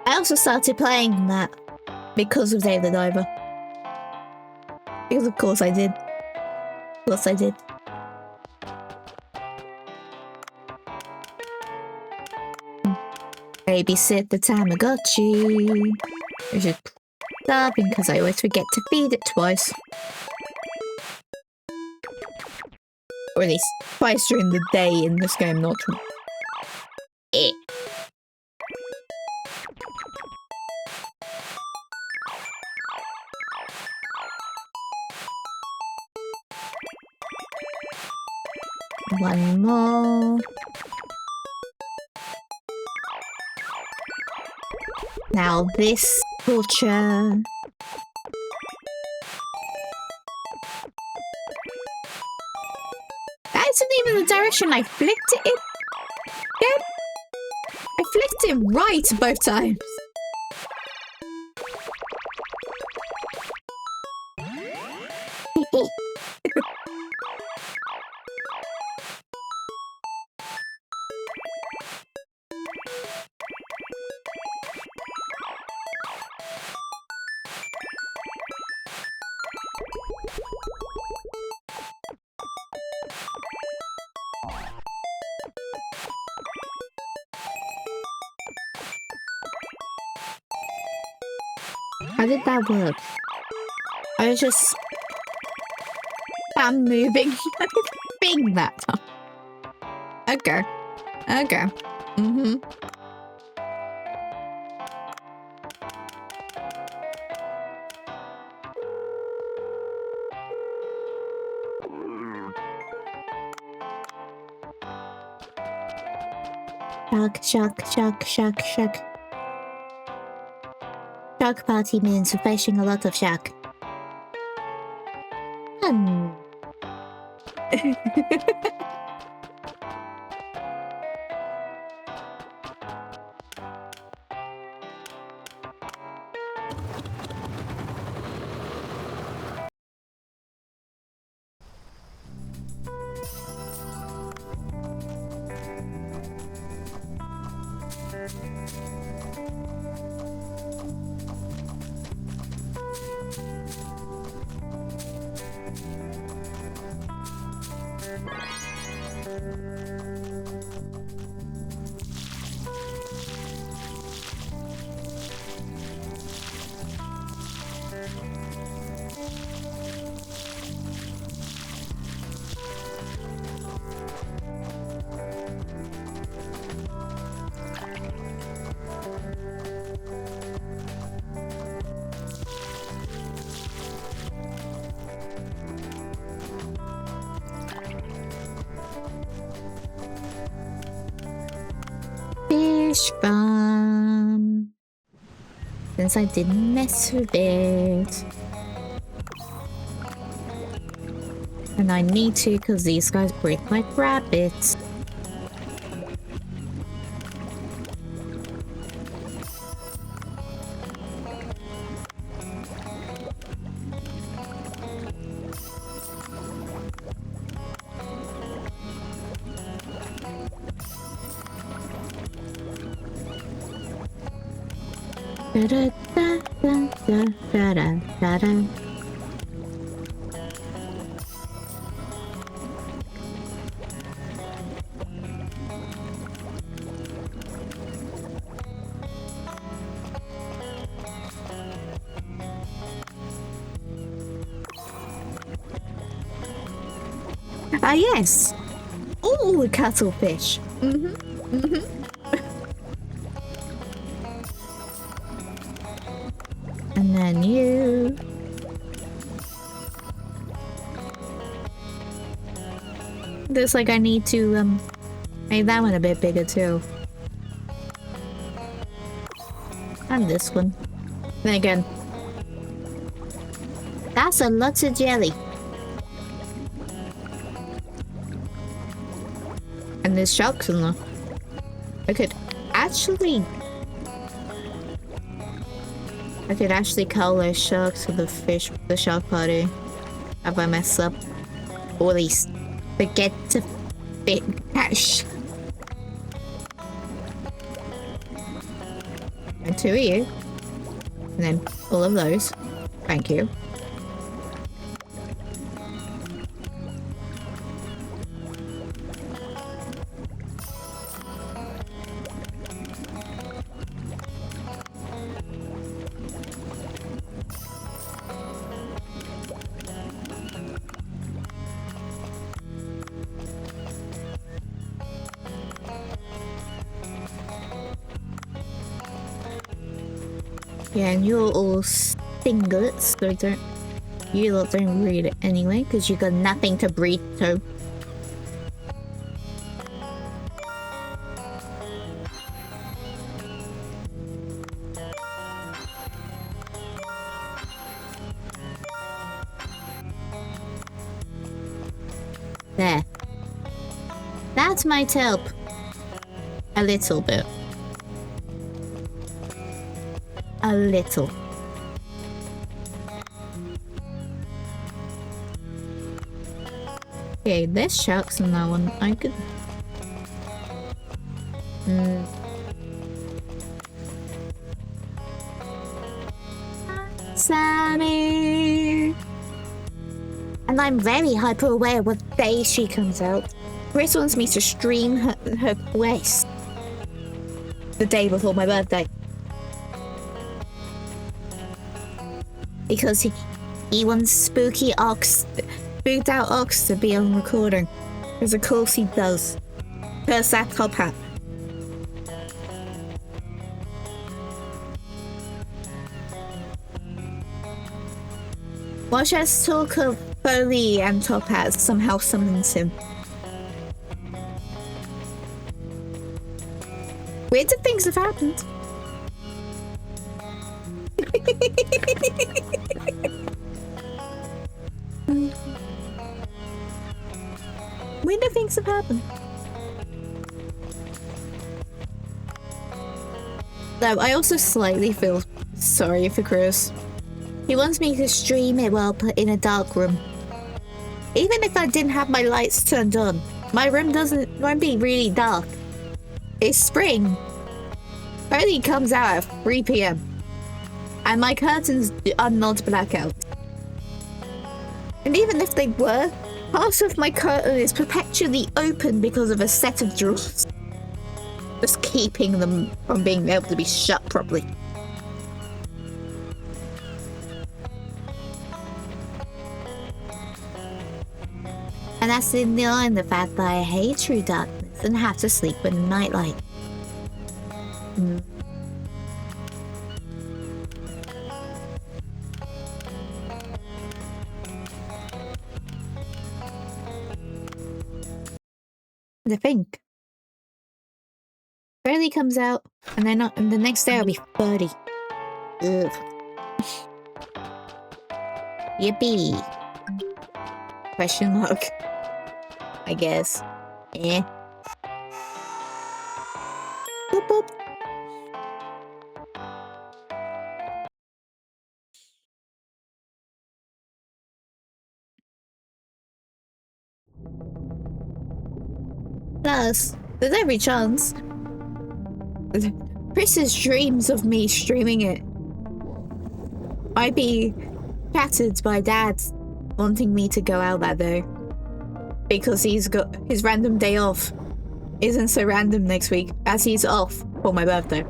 I also started playing that because of Day the Diver. Because of course I did. Of course I did. Babysit the Tamagotchi. Which is starving because I always forget to feed it twice. Or at least twice during the day in this game, not eh. One more. Now this culture. That isn't even the direction I flicked it in. Yeah. I flicked it right both times. How did that work? I was just moving thing that time. Okay. Okay. Mm-hmm. Shark. Shark party means fishing a lot of shark. Fish farm. Since I didn't mess with it. And I need to because these guys breathe like rabbits. Da-da-da-da-da-da-da. Ah, yes. All the cuttlefish. And then you. Looks like I need to make that one a bit bigger too. And this one. Then again. That's a lot of jelly. And there's sharks in there. I could actually call those sharks for the shark party. If I mess up. Or at least forget to catch. And 2 of you. And then all of those. Thank you. Yeah, and you're all singlets, so you lot don't read it anyway, because you got nothing to breed to. There. That might help. A little bit. A little. Okay, there's sharks in that one. I could... Sammy! And I'm very hyper aware what day she comes out. Chris wants me to stream her quest the day before my birthday. Because he wants spooked out ox to be on recording. Because of course he does. Curse that top hat. Watch us talk of Foley and Top Hat somehow summons him. Weird things have happened. Weird things have happened. Though I also slightly feel sorry for Chris. He wants me to stream it while put in a dark room. Even if I didn't have my lights turned on, my room won't be really dark. It's spring. Only comes out at 3 PM. And my curtains are not blackout. And even if they were, part of my curtain is perpetually open because of a set of drawers. Just keeping them from being able to be shut properly. And that's ignoring the fact that I hate true darkness and have to sleep with nightlight. To think. Barely comes out, and then and the next day I'll be 30. Ugh. Yippee. Question mark. I guess. Eh. Boop boop. Plus, there's every chance Chris's dreams of me streaming it might be shattered by Dad wanting me to go out that day. Because he's got his random day off isn't so random next week as he's off for my birthday.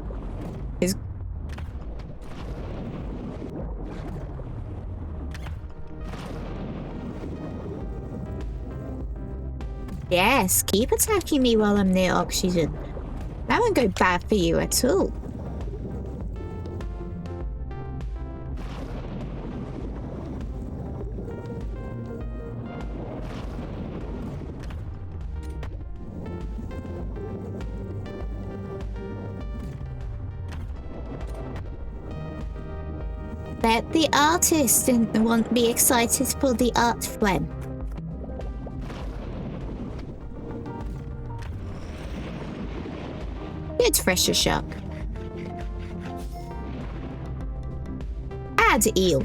Yes, keep attacking me while I'm near oxygen. That won't go bad for you at all. Bet the artist won't be excited for the art flame. It's fresher shark. Add eel.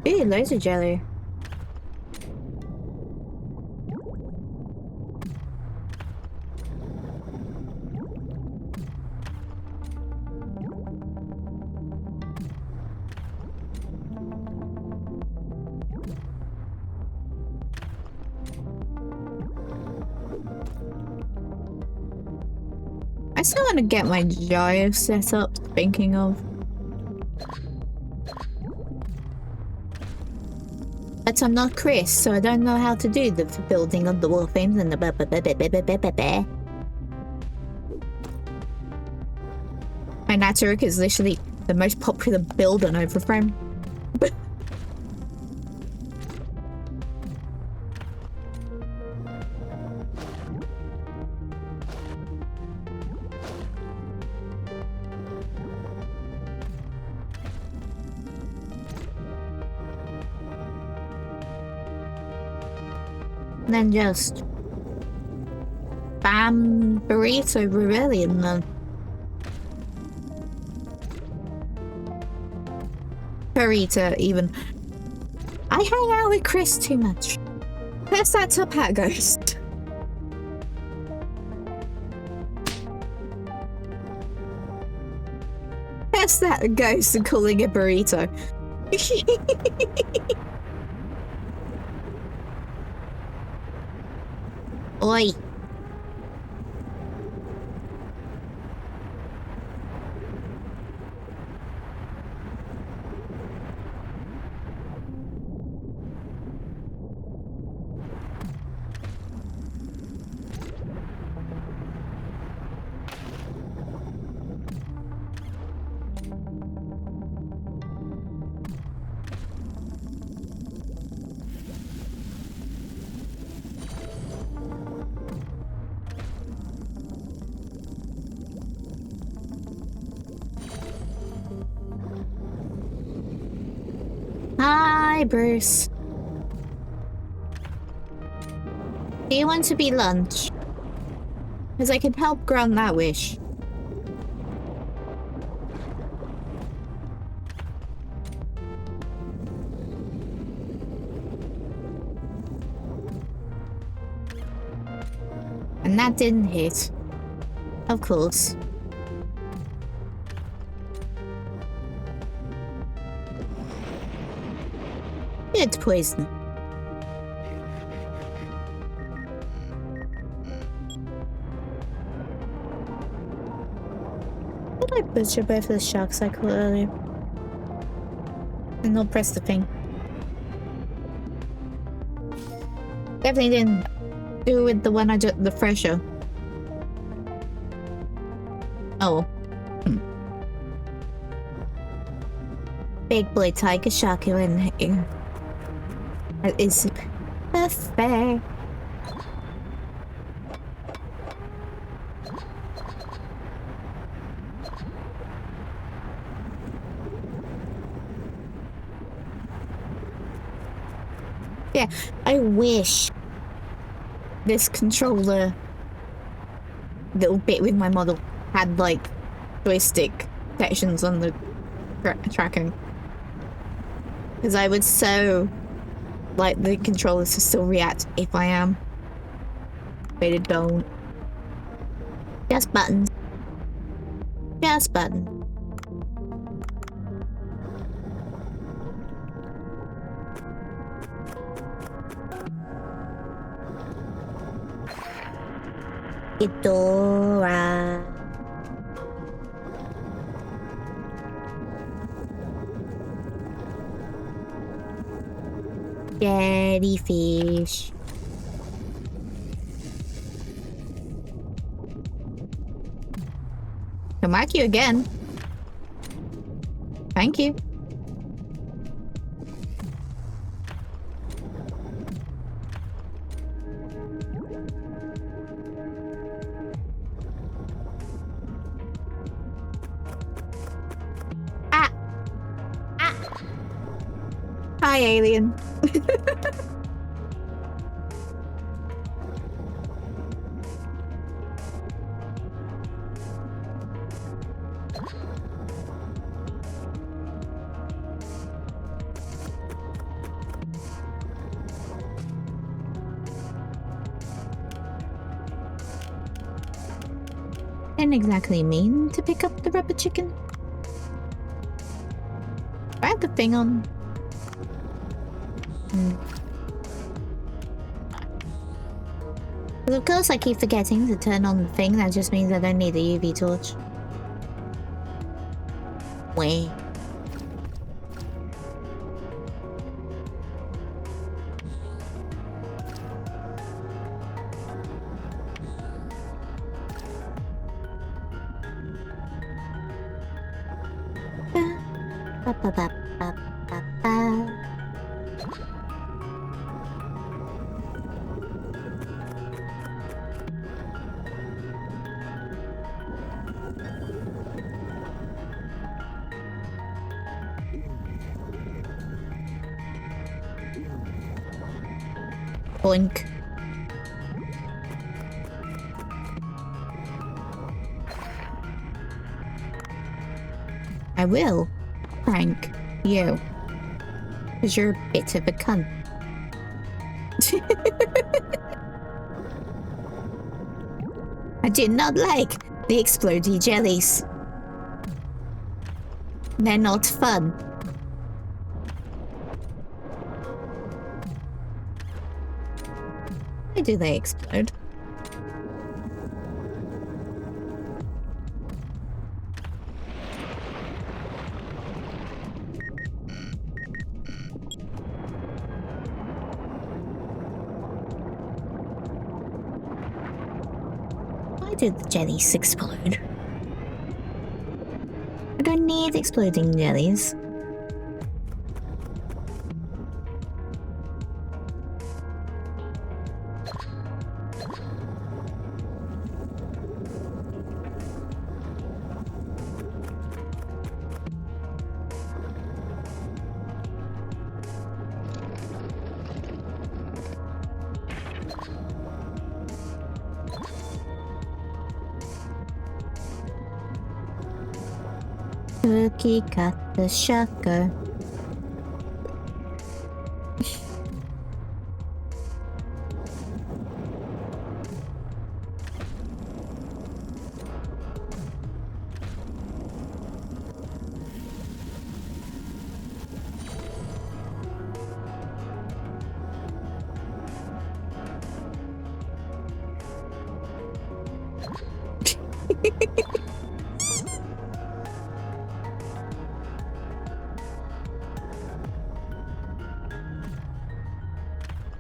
Ooh, loads of jelly. I still want to get my gyro set up, thinking of. But I'm not Chris, so I don't know how to do the building of the warframes and the My Naturuk is literally the most popular build on Overframe. Then just bam, burrito rebellion then. Burrito even. I hang out with Chris too much. Where's that top hat ghost? Where's that ghost calling it burrito? Oi. Hi, Bruce. Do you want to be lunch? Because I can help grant that wish. And that didn't hit. Of course. It's poison. Did I butcher both of the sharks I caught earlier? And not press the thing. Definitely didn't do it with the one I just the fresher. Oh. Big boy tiger shark in here. That is perfect. Yeah, I wish this controller little bit with my model had like joystick sections on the tracking. Because I would so like the controllers to still react if I am. But it don't. Just buttons. Just button. Ghidorah. Jellyfish. I'll mark you again. Thank you. Ah! Ah! Hi, alien. Didn't exactly mean to pick up the rubber chicken. I have the thing on. But of course I keep forgetting to turn on the thing, that just means I don't need the UV torch. Wait. Ba, ba, ba, ba, ba, ba. Boink. I will prank you. Because you're a bit of a cunt. I do not like the explodey jellies. They're not fun. Why do they explode? Why did the jellies explode? I don't need exploding jellies. Cookie cut the shocker.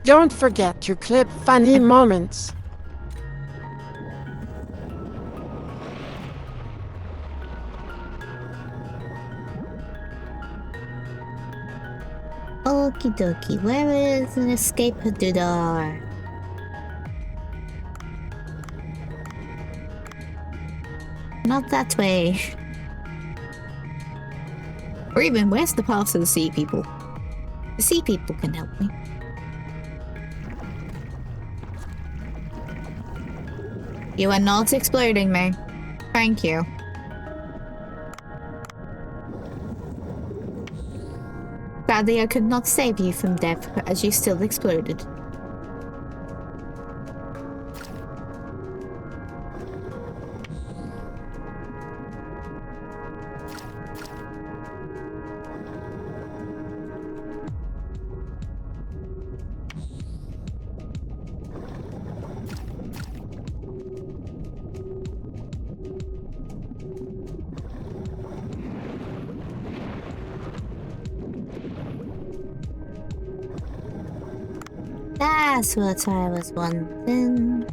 Don't forget to clip funny moments. Okie dokie, where is an escape door? Not that way. Or even, where's the path to the sea people? The sea people can help me. You are not exploding me. Thank you. Sadly, I could not save you from death as you still exploded. That's what I was wanting.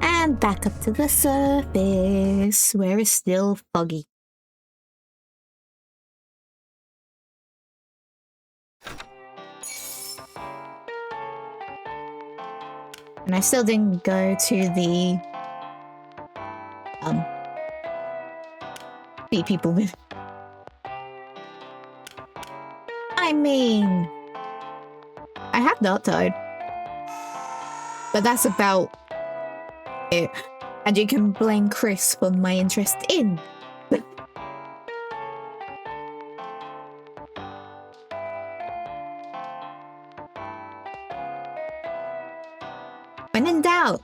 And back up to the surface, where it's still foggy. And I still didn't go to the meet people with. I mean, I have not died, but that's about it. And you can blame Chris for my interest in. When in doubt,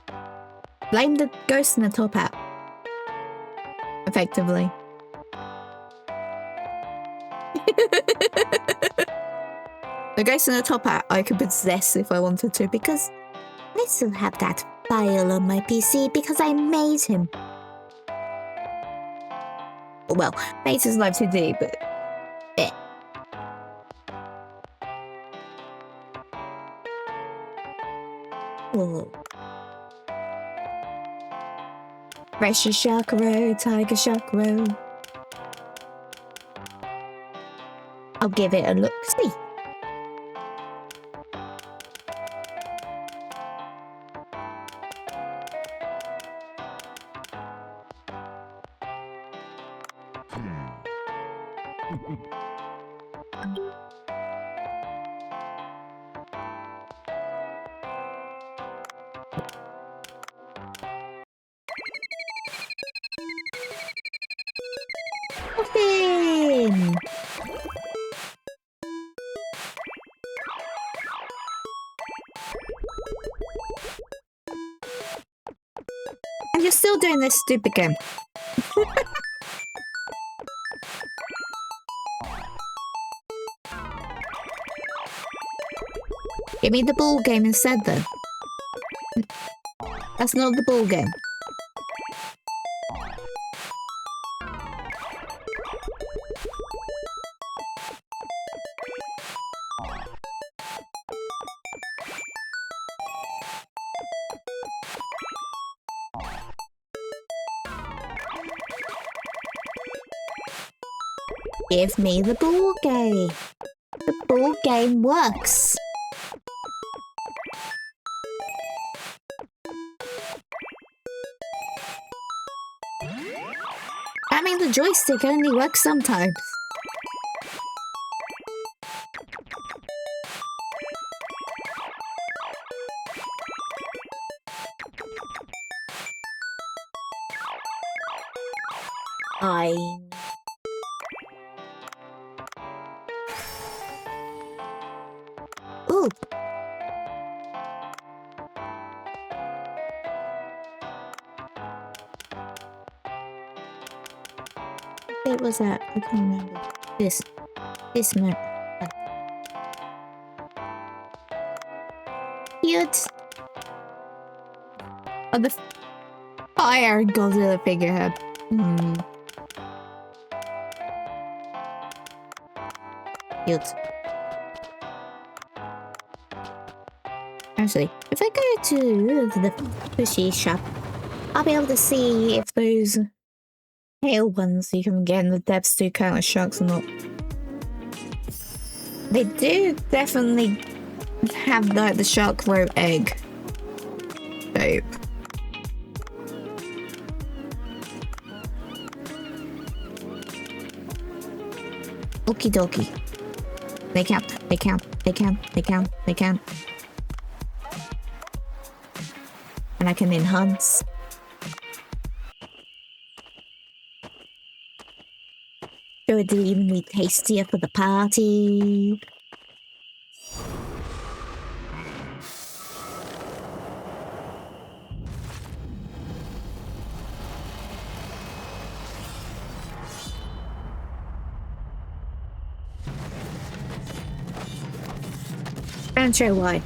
blame the ghost in the top hat. Effectively. The ghost in the top hat I could possess if I wanted to, because I still have that file on my PC because I made him. Well, made his life too deep, but Whoa. Precious Shark Road, Tiger Shark Road. I'll give it a look. See. Nothing. And you're still doing this stupid game. Give me the ball game instead, then. That's not the ball game. Give me the ball game. The ball game works. I mean, the joystick only works sometimes. Ooh. What was that? I can't remember. This map. Cute. Oh, the fire Godzilla figurehead. Cute. Actually, if I go to the sushi shop, I'll be able to see if those pale ones you can get in the depths do count as sharks or not. They do definitely have like the shark roe egg shape. Okie dokie. They count, they count, they count, they count, they count. And I can enhance. So it'll even be tastier for the party. Rancho, why?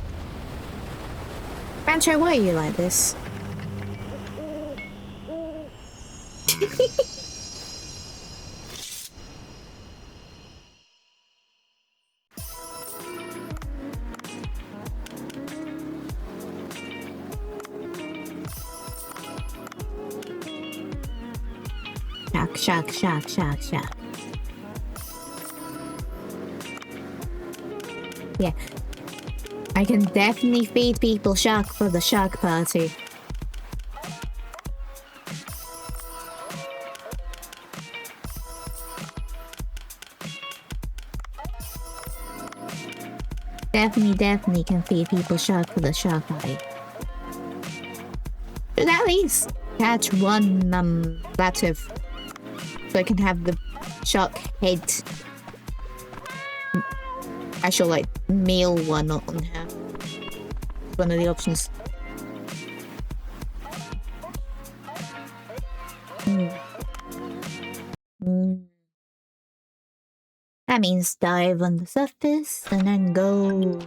Rancho, why are you like this? shark, shark, shark, shark, shark. Yeah. I can definitely feed people shark for the shark party. Definitely can feed people shark for the shark party. But at least catch one plative so I can have the shark head. Actual like meal one on her. One of the options. That means dive on the surface and then go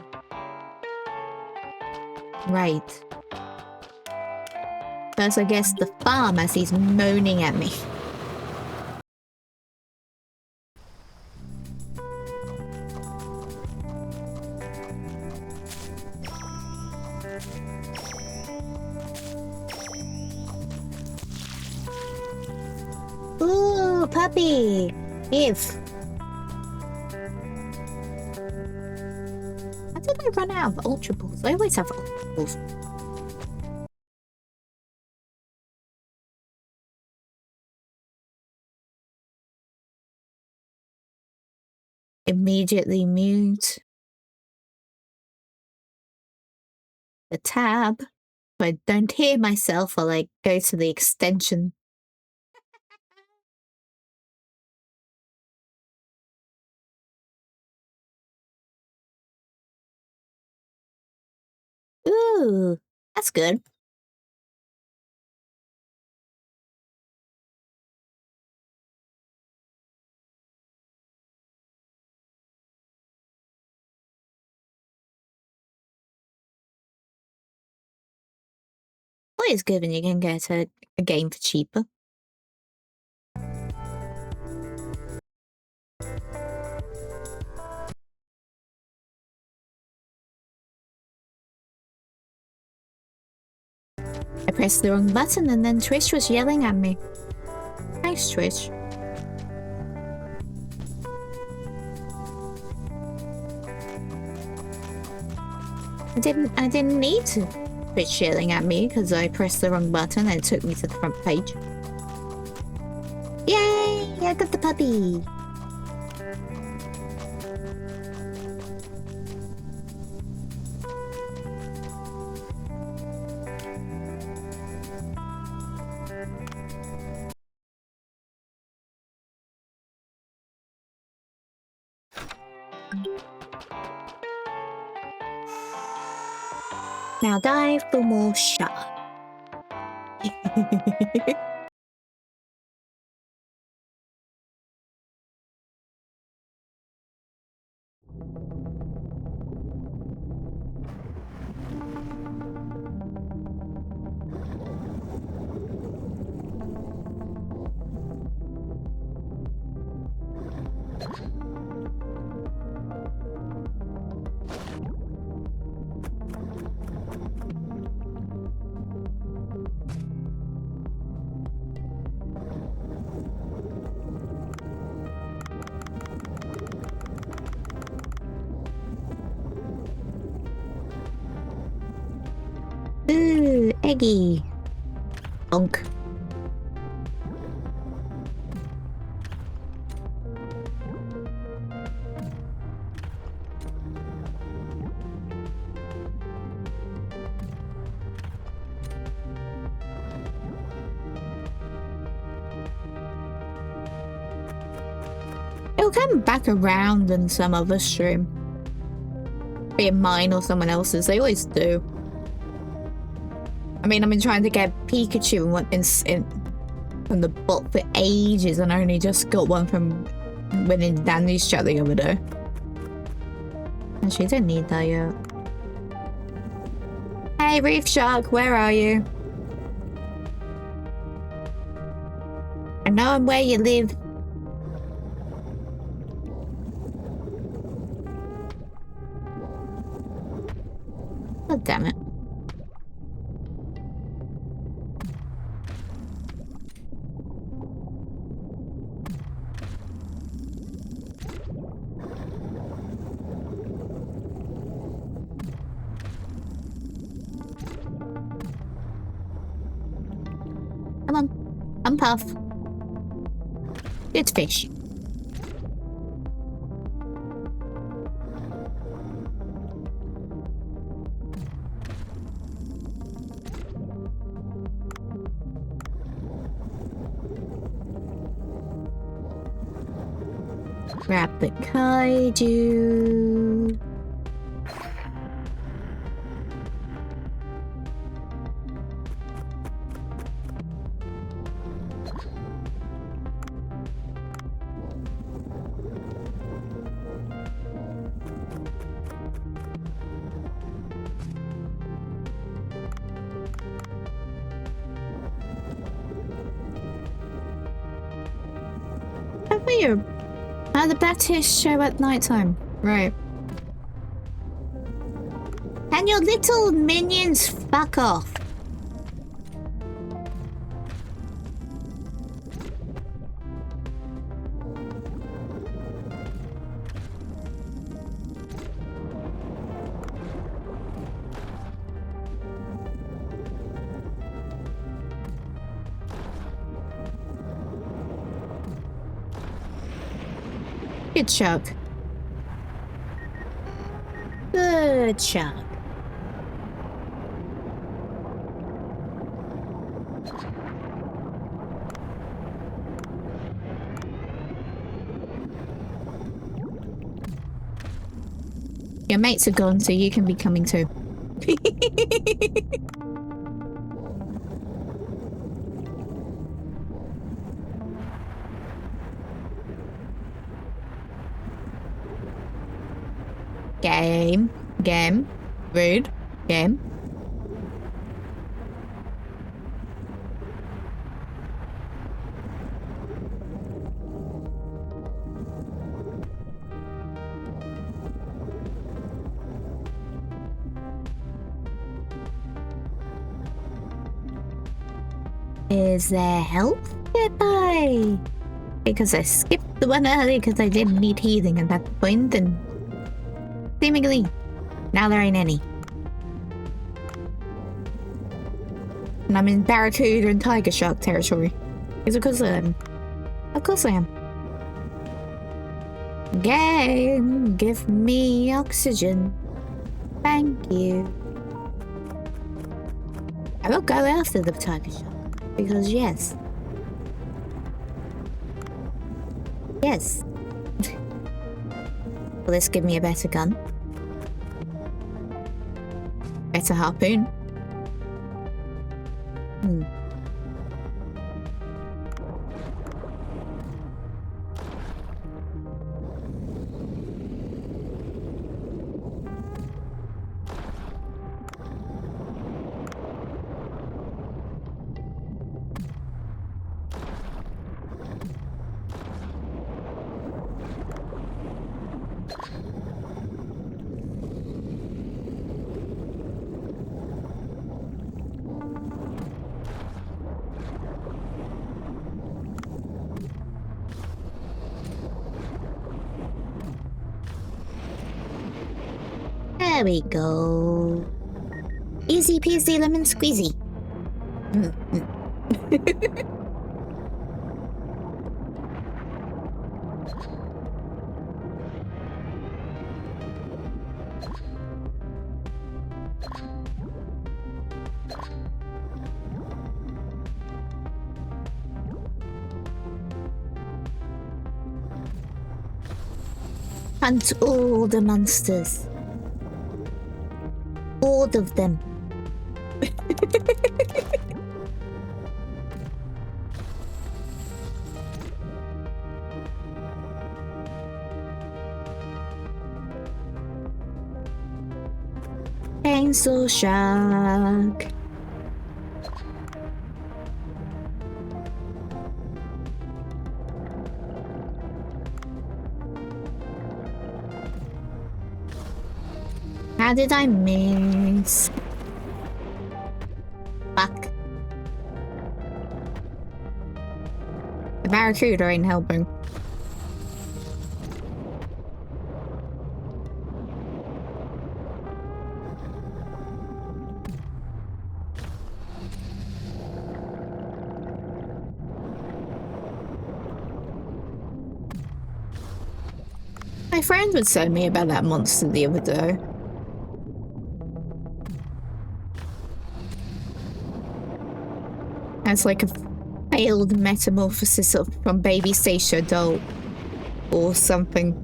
right. First, I guess the farm as he's moaning at me. Ooh, puppy! If. How did I run out of Ultra Balls? I always have Ultra Balls. Immediately mute the tab so I don't hear myself or like go to the extension. Ooh, that's good. What is good when you can get a game for cheaper? I pressed the wrong button and then Trish was yelling at me. Thanks, Trish. I didn't need to. Trish yelling at me because I pressed the wrong button and it took me to the front page. Yay! I got the puppy! Now dive for more shark. Ooh, eggy. Bonk. It'll come back around in some other stream. Be it mine or someone else's, they always do. I mean, I've been trying to get Pikachu from the bot for ages and I only just got one from winning Danny's chat the other day. And she didn't need that yet. Hey, Reef Shark, where are you? I know I'm where you live. God damn it. Unpuff. It's fish. Grab the kaiju. How are you? The Baptist show at nighttime. Right. Can your little minions fuck off? Good chug. Good chug. Your mates are gone, so you can be coming too. Game. Game. Rude. Game. Is there help nearby? Because I skipped the one earlier because I didn't need healing at that point, and seemingly now there ain't any. And I'm in barracuda and tiger shark territory. Is it because I am? Of course I am. Game, give me oxygen. Thank you. I will go after the tiger shark. Because yes. Yes. Will this give me a better gun? Better harpoon? There we go. Easy peasy lemon squeezy. Hunt all the monsters. All of them. Chainsaw shark. How did I miss? Fuck. The barracuda ain't helping. My friend would tell me about that monster the other day. It's like a failed metamorphosis from baby stage to adult or something.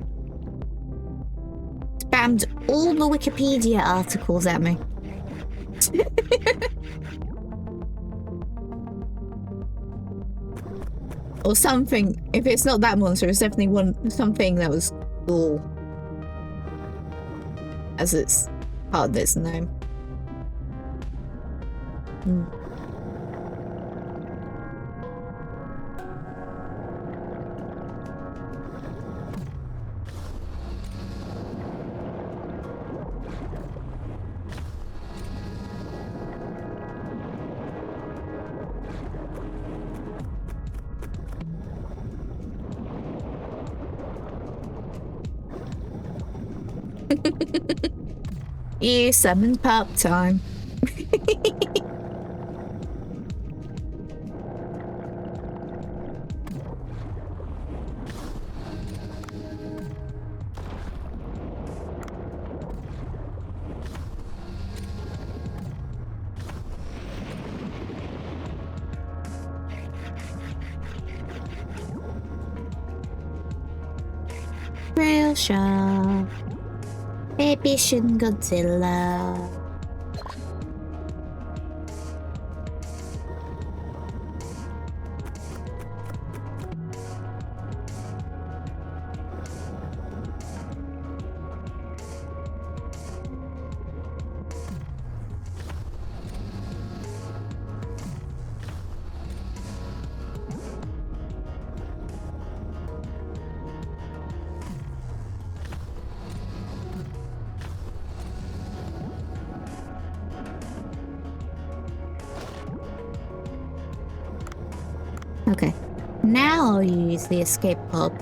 Spammed all the Wikipedia articles at me. Or something. If it's not that monster, it's definitely something that was cool. As it's part of its name. You summoned pop time. Real shark. Baby Shin Godzilla. Okay, now I'll use the escape pod.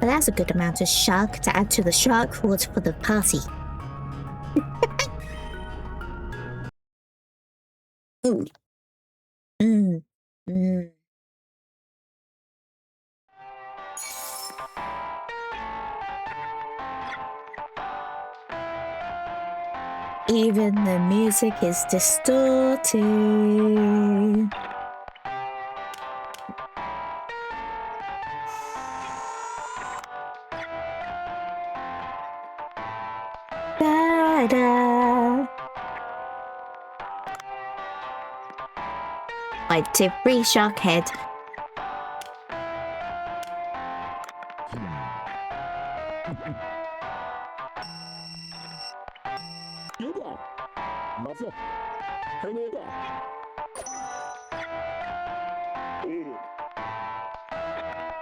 But that's a good amount of shark to add to the shark horde for the party. Ooh. Even the music is distorted. Da-da. My tip-free shark head.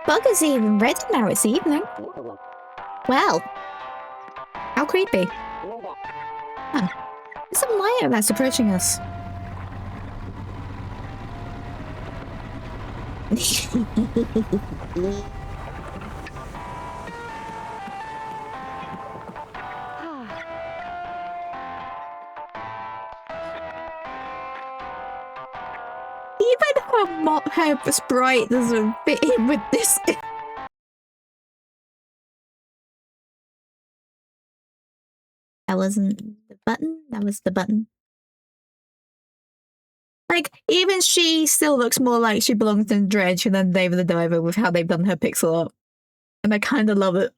Bugger's even ready now, it's evening. Well, how creepy. Huh. There's some light that's approaching us. Even her sprite doesn't fit in with this. That wasn't the button, that was the button. Like, even she still looks more like she belongs in Dredge than Diver the Diver with how they've done her pixel art. And I kinda love it.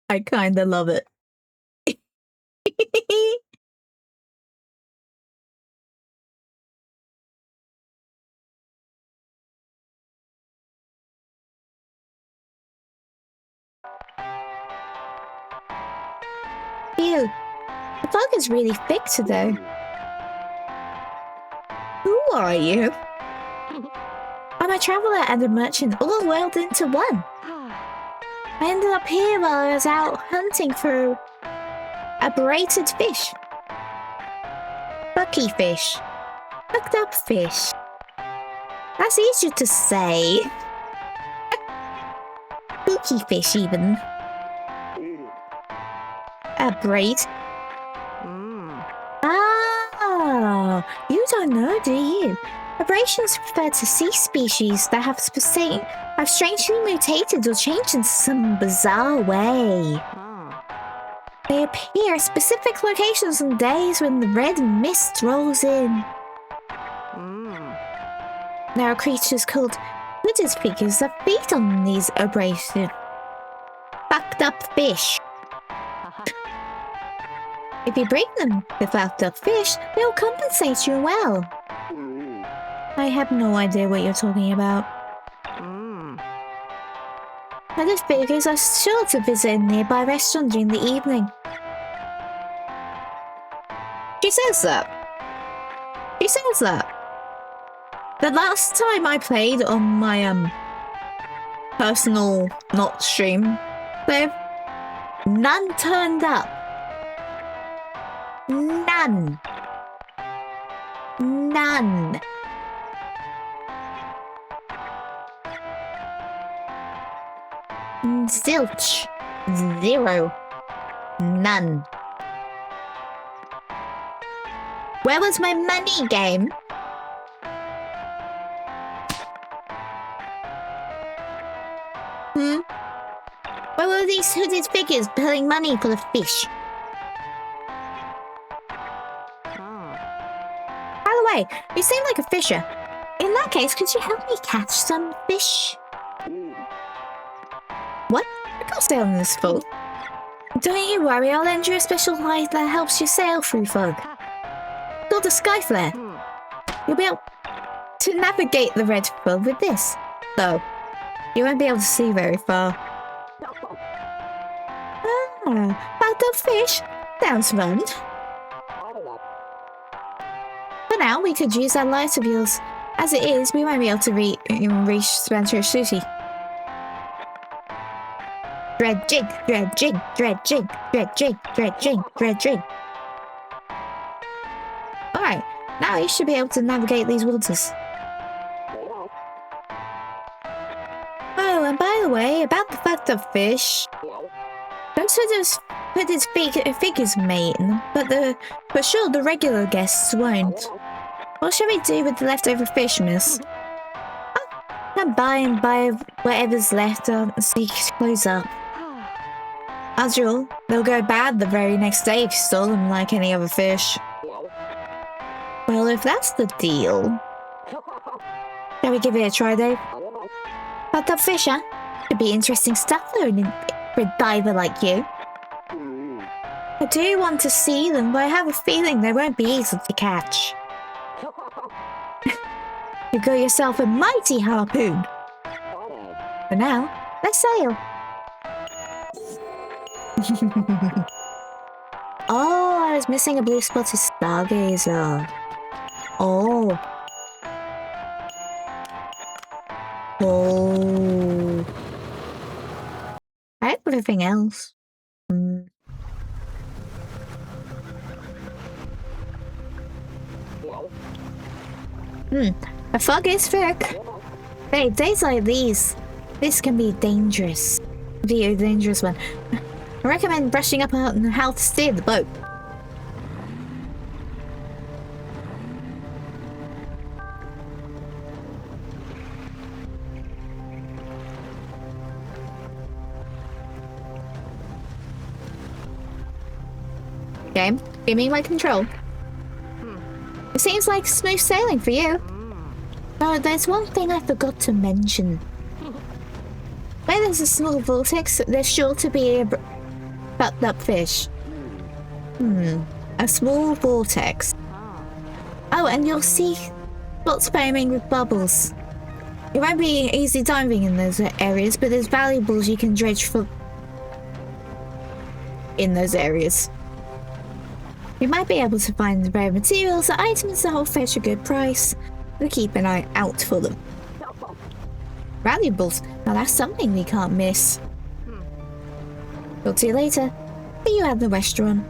I kinda love it. Ew, the fog is really thick today. Who are you? I'm a traveler and a merchant, all rolled into one. I ended up here while I was out hunting for a braided fish. Bucky fish. Fucked up fish. That's easier to say. Spooky fish, even. A braid. Ah, you don't know, do you? Abrasions refer to sea species that have strangely mutated or changed in some bizarre way. They appear at specific locations on days when the red mist rolls in. There are creatures called hooded figures that feed on these abrasive, fucked up fish. If you bring them the fucked up fish, they'll compensate you well. I have no idea what you're talking about. Hooded figures are sure to visit a nearby restaurant during the evening. She says that. The last time I played on my personal not stream, none turned up. None. Zilch. Zero. None. Where was my money game? Where were these hooded figures pulling money for the fish? By the way, you seem like a fisher. In that case, could you help me catch some fish? What? I can't sail in this fog. Don't you worry, I'll lend you a special light that helps you sail through fog. It's called a sky flare. You'll be able to navigate the red fog with this, though. You won't be able to see very far. Backed up fish? Sounds fun. For now, we could use that light of yours. As it is, we won't be able to reach Spencer Sushi. Dredging. Alright, now you should be able to navigate these waters. Oh, and by the way, about the fucked up fish. Those hooded figures may eat them, but for sure the regular guests won't. What shall we do with the leftover fish, miss? Come by and buy whatever's left so you can close up. After all, they'll go bad the very next day if you stole them like any other fish. Well, if that's the deal... Shall we give it a try, Dave? Fucked up fish, huh? Could be interesting stuff though for a diver like you. I do want to see them, but I have a feeling they won't be easy to catch. You got yourself a mighty harpoon. For now, let's sail. Oh, I was missing a blue spotted stargazer. Oh. I have everything else. A fog is thick. Hey, days like these, this can be dangerous. Be a dangerous one. I recommend brushing up on how to steer the boat. Game, give me my control. It seems like smooth sailing for you. Oh, there's one thing I forgot to mention. Where there's a small vortex, there's sure to be a fucked up fish. A small vortex. Oh, and you'll see spots foaming with bubbles. It won't be easy diving in those areas, but there's valuables you can dredge for in those areas. You might be able to find rare materials or items that will fetch a good price, but keep an eye out for them. Valuables, now that's something we can't miss. Talk to you later. See you at the restaurant.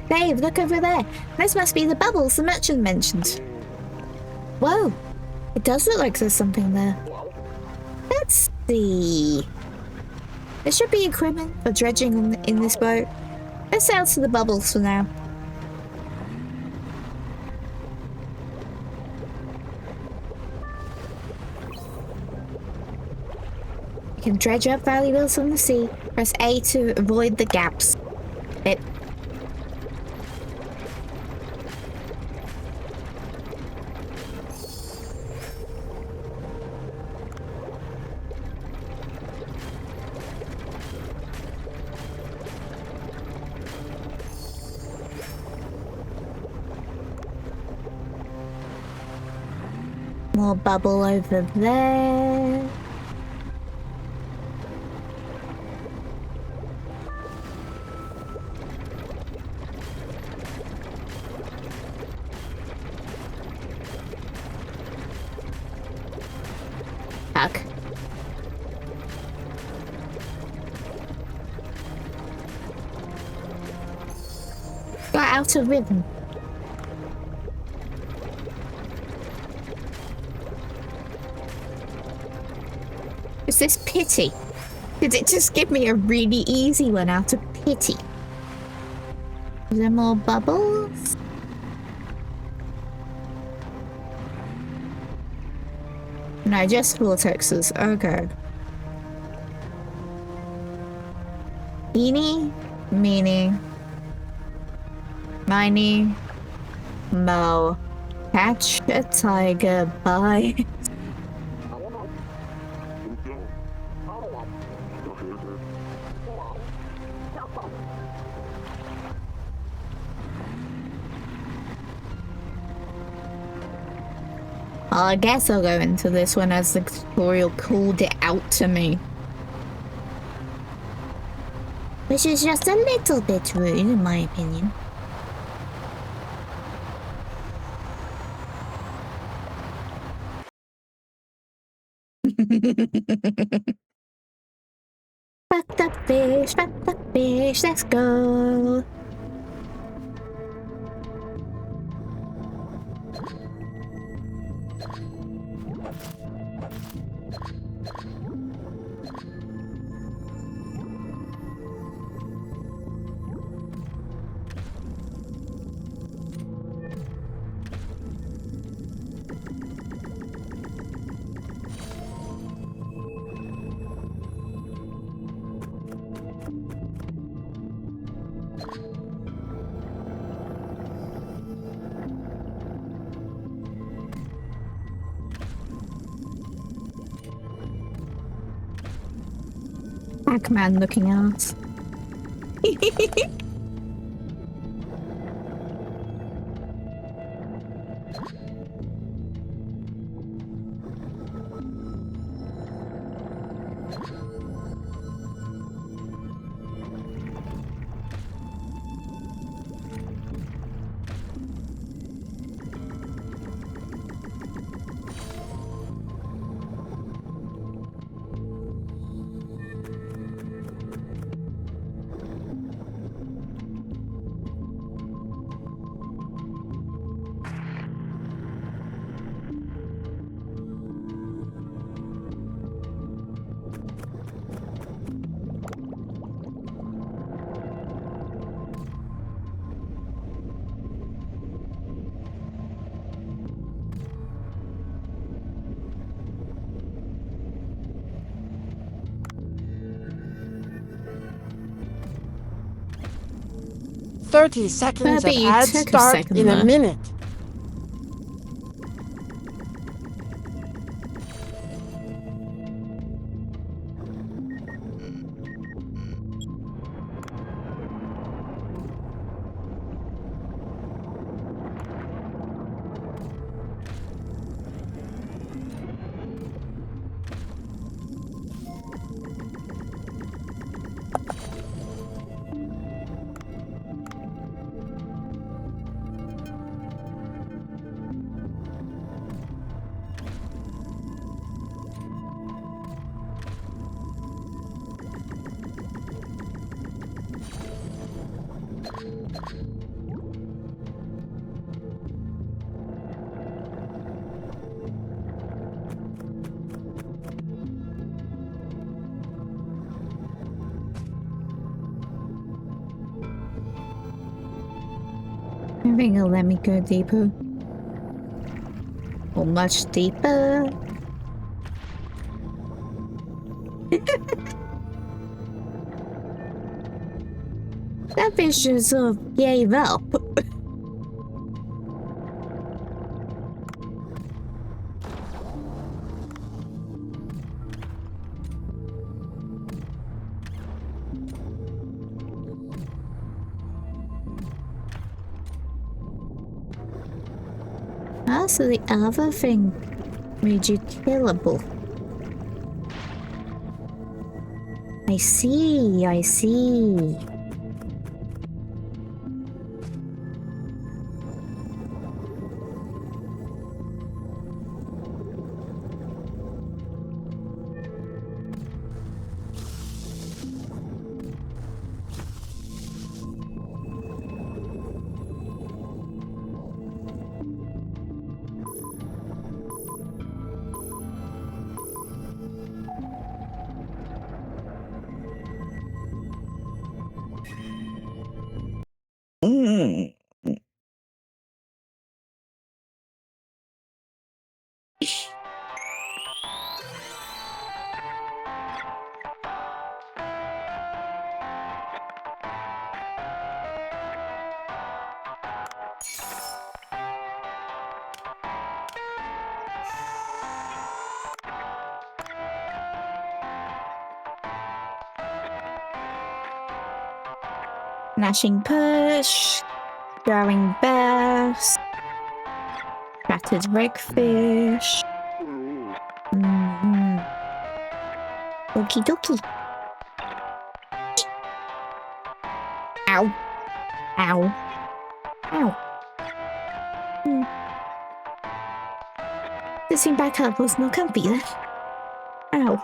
Dave, look over there. This must be the bubbles the merchant mentioned. Whoa, it does look like there's something there. see. There should be equipment for dredging in this boat. Let's sail to the bubbles for now. You can dredge up valuables from the sea. Press A to avoid the gaps. It. More bubble over there. Fuck. Got out of rhythm. Is this pity? Did it just give me a really easy one out of pity? Is there more bubbles? No, just vortexes. Okay. Eeny, meeny, miny, mo. Catch a tiger by... I guess I'll go into this one as the tutorial called it out to me. Which is just a little bit rude in my opinion. Fuck the fish, let's go. Pac-Man looking ass. Thirty seconds But of you ads took a start second in there. a minute. don't think it'll let me go deeper. Or much deeper. That fish just sort of gave up. Ah, so the other thing made you killable. I see, I see. Gnashing push, growing burst, shattered wreckfish. Okie dokie. Ow. Ow. Ow. This thing back up was not comfy then. Ow.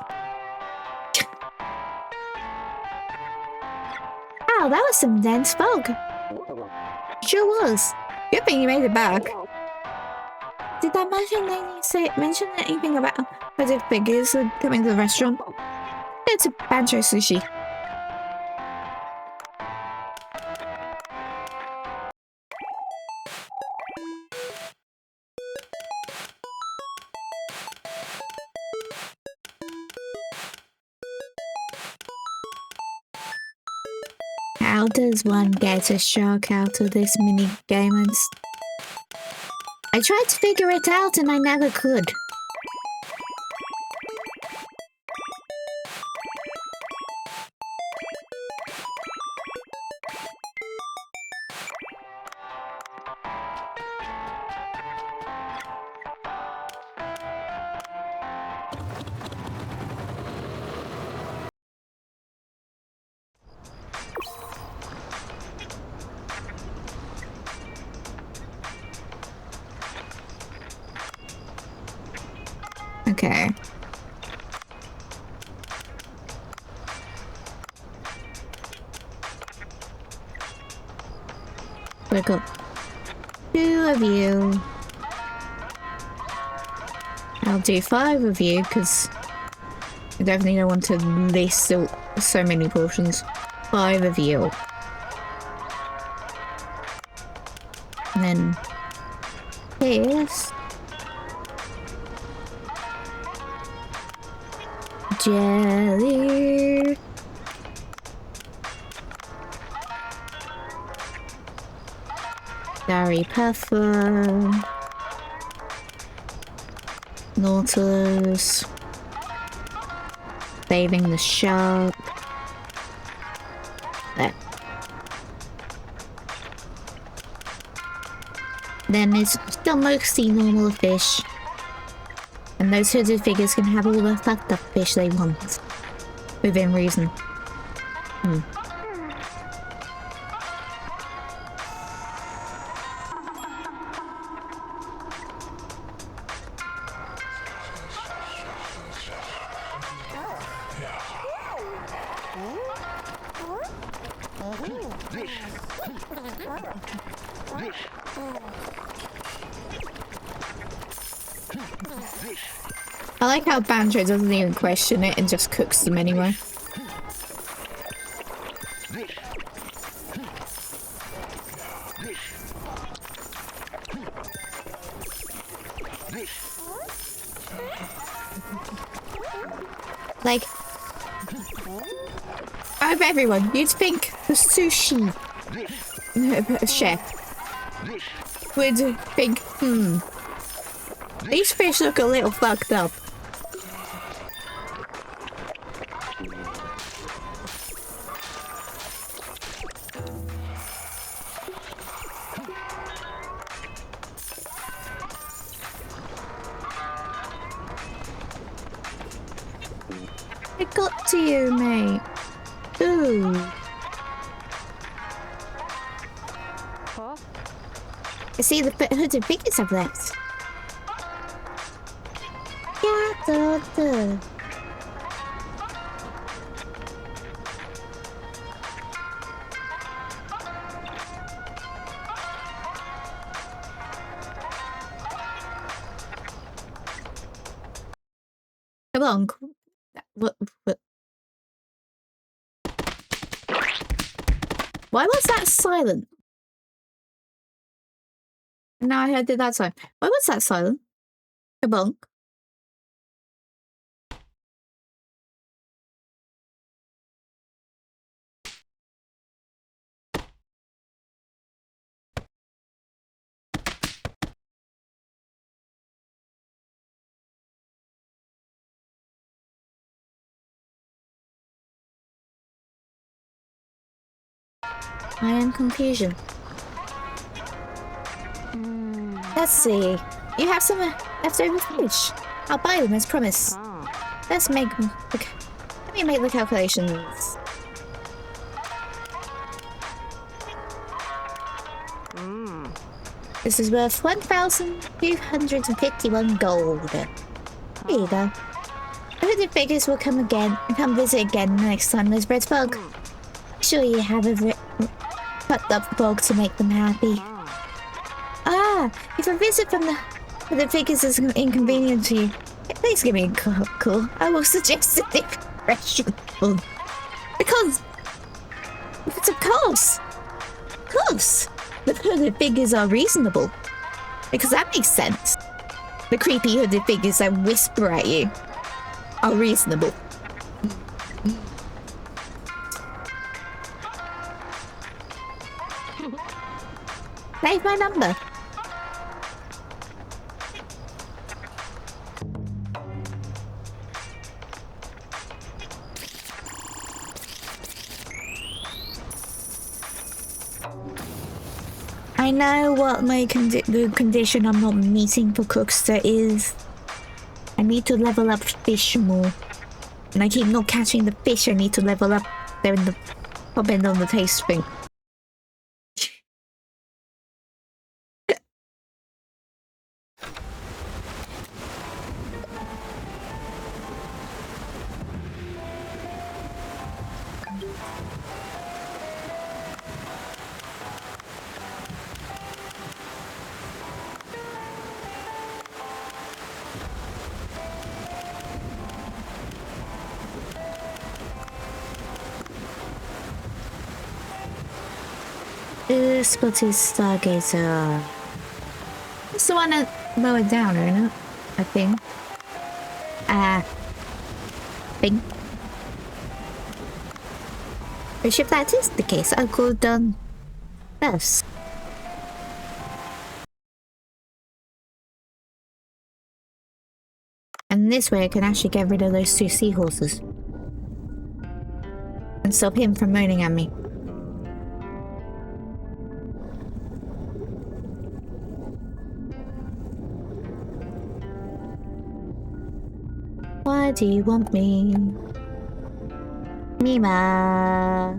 Wow, that was some dense fog. Sure was. Good thing you made it back. Did that mention anything about other figures coming to the restaurant? It's a banjo sushi. How does one get a shark out of this mini game? I tried to figure it out and I never could. Okay. We got 2 of you. I'll do 5 of you because I definitely don't want to list so many portions. 5 of you. And then this. Jelly. Gary Puffer. Nautilus. Saving the shark. There. Then it's still mostly normal fish. And those hooded figures can have all the fucked up fish they want. Within reason. I like how Banjo doesn't even question it and just cooks them anyway. Like, out of everyone, you'd think the sushi chef would think, these fish look a little fucked up. I got to you, mate. Ooh. I see the hooded figures I've left. Yeah, duh. Come on. What? Why was that silent? No, I heard it that time. Why was that silent? Come on. I am confusion. Let's see. You have some leftover fish. I'll buy them as promised. Let me make the calculations. This is worth 1,251 gold. Here you go. The hooded figures will come visit again next time there's red fog. Sure you have a cut up fog to make them happy. If a visit from the figures is inconvenient to you, please give me a call. I will suggest a different restaurant. Because of course, the hooded figures are reasonable. Because that makes sense. The creepy hooded figures that whisper at you are reasonable. Save my number. I know what the condition I'm not meeting for Cookster is. I need to level up fish more. And I keep not catching the fish I need to level up. They're in the top end on the taste thing. Spotted Stargazer. It's the one that lowered down, isn't it? I think. Which if that is the case, I'll go down first. And this way I can actually get rid of those two seahorses. And stop him from moaning at me. Why do you want me? Mima.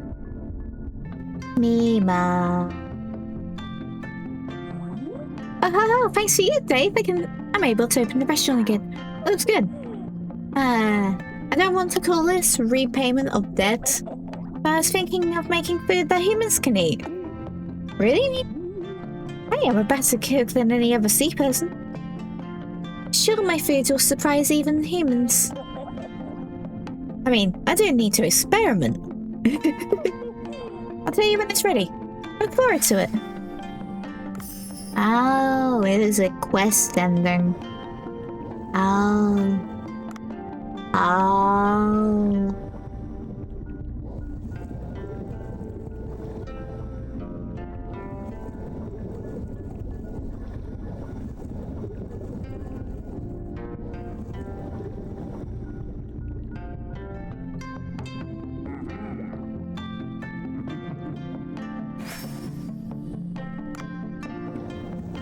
Oh, thanks to you, Dave. I'm able to open the restaurant again. Looks good. I don't want to call this repayment of debt, but I was thinking of making food that humans can eat. Really? I am a better cook than any other sea person. Sure, my food will surprise even humans. I mean, I don't need to experiment. I'll tell you when it's ready. Look forward to it. Oh, it is a quest ending. Oh. Oh.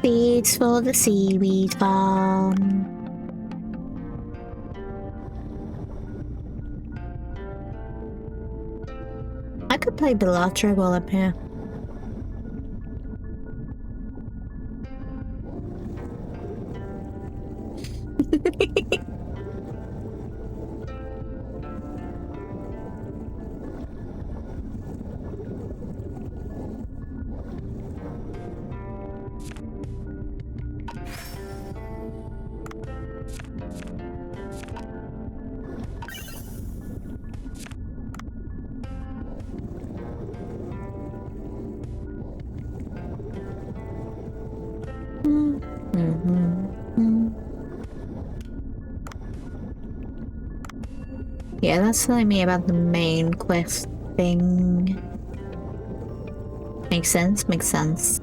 Seeds for the seaweed farm. I could play Balatro while I'm here. Yeah, that's telling me about the main quest thing. Makes sense, makes sense.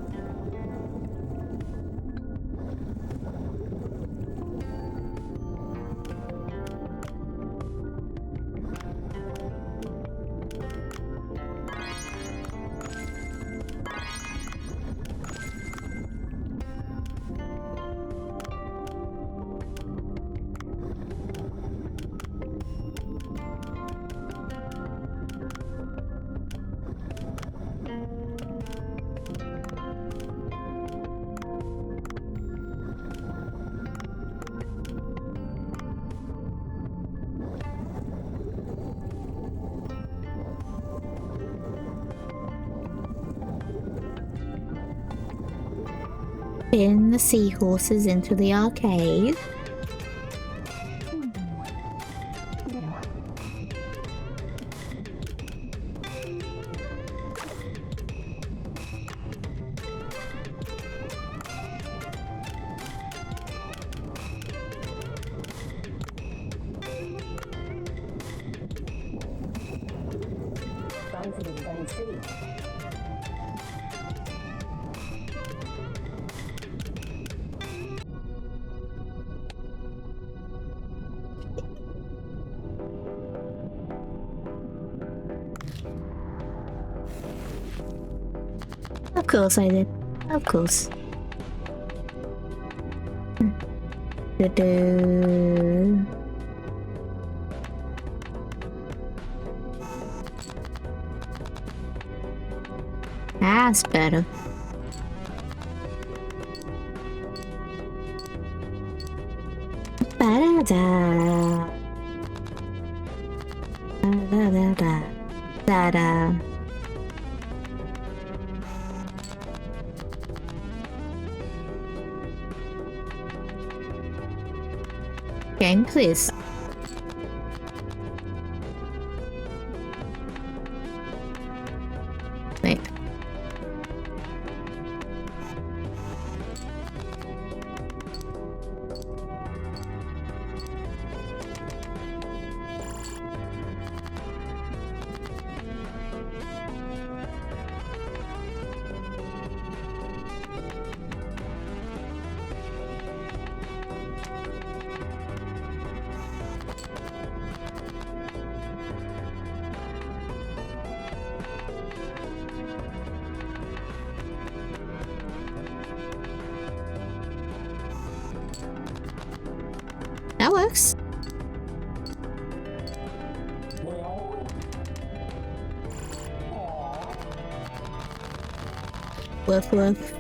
Spin the seahorses into the arcade. Time for the Divine City. Of course I did. Of course. Do-do. That's better. Ba-da-da. Da-da-da-da. Da-da. Game, please. Wait. That works. Woof woof.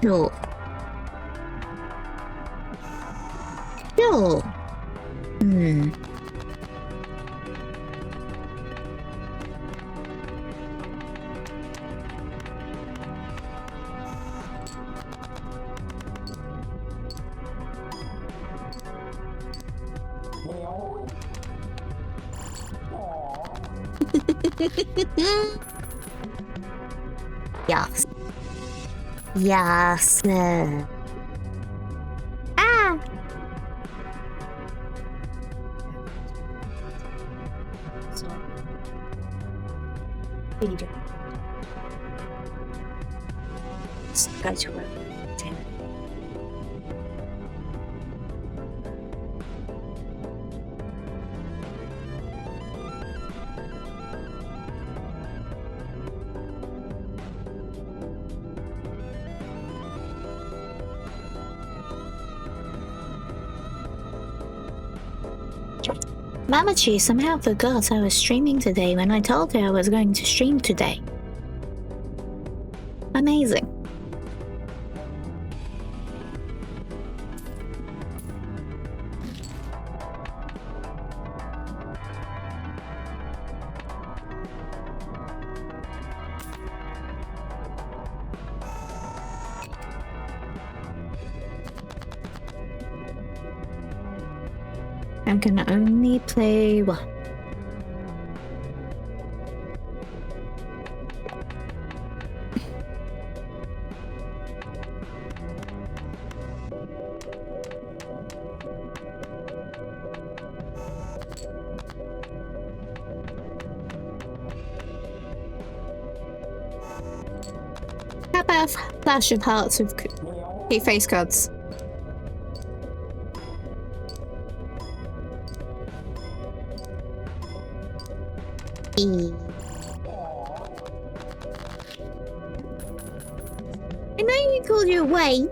Sure. Sure. Hmm. Yes. Yes. Ah! So, really do. Let's go to work. 10. Mamachi somehow forgot I was streaming today when I told her I was going to stream today. Amazing. I can only play one. How about a flash of hearts with face cards? I know you called you away,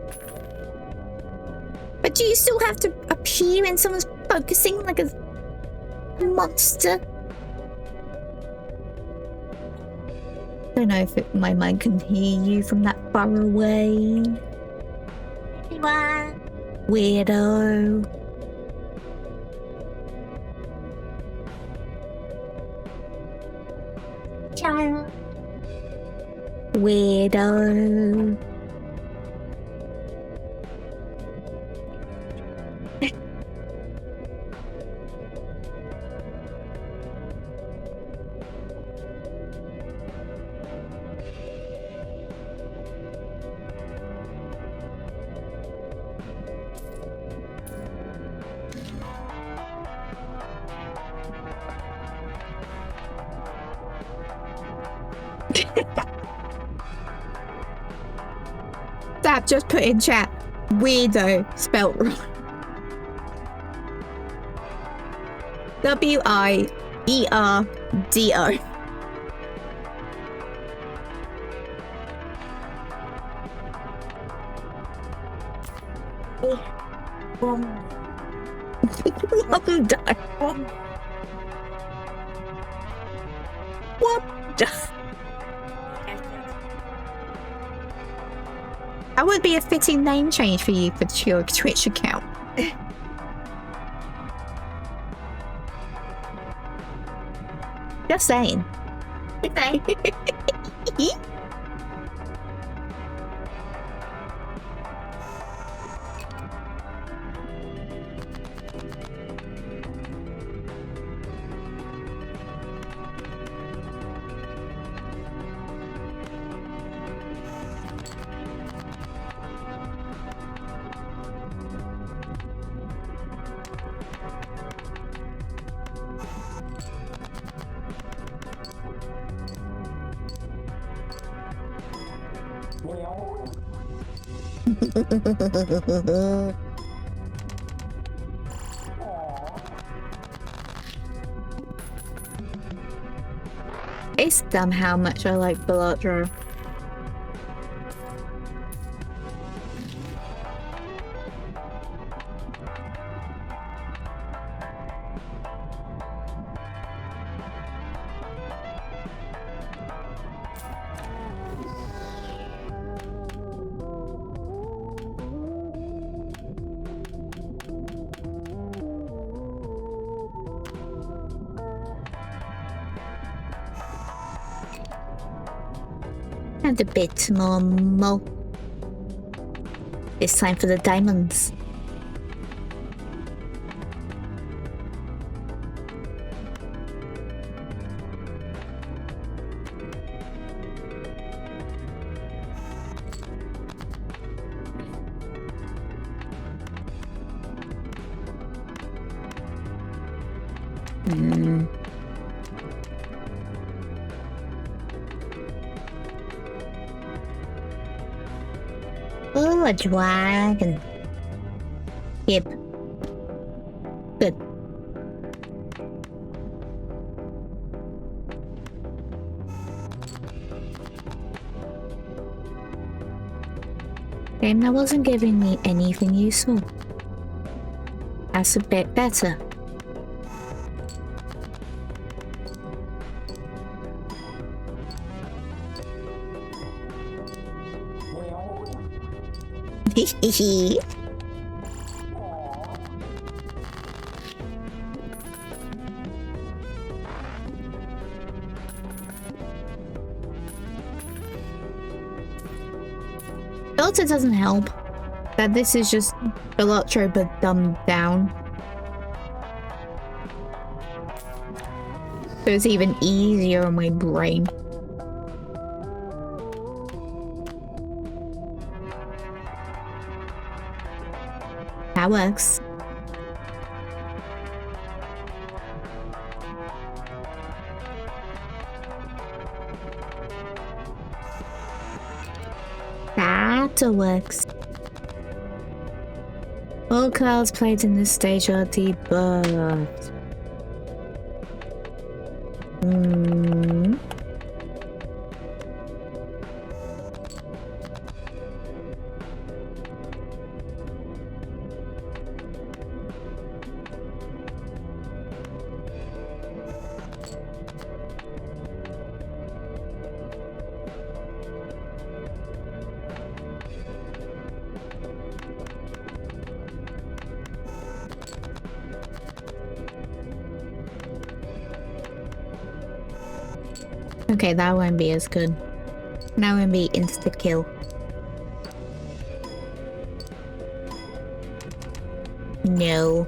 but do you still have to appear when someone's focusing like a monster? Don't know if my mind can hear you from that far away. Everyone. Weirdo. Child. Weirdo. Dad just put in chat, weirdo spelt wrong. W-I-E-R-D-O. Wonder. Wonder. That would be a fitting name change for you for your Twitch account. Just saying. Okay. It's dumb how much I like Balatro. And a bit more. It's time for the diamonds. Oh, a dragon. Yep. Good. Game that wasn't giving me anything useful. That's a bit better. Hehehe. Also doesn't help that this is just Electro but dumbed down. So it's even easier on my brain. That works. That works. All cards played in this stage are debuffed. Okay, that won't be as good. That won't be insta kill. No.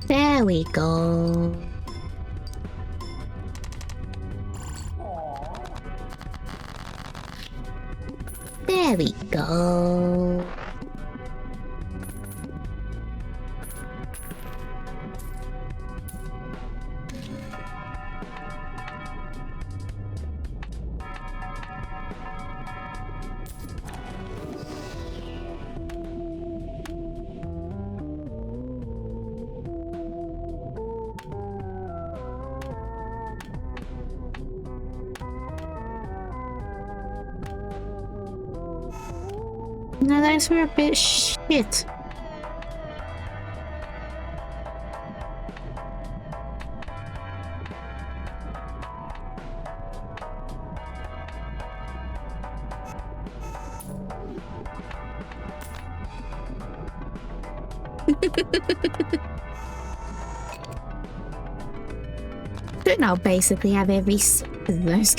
There we go. There we go. No, those were a bit shit. But now basically have every of those.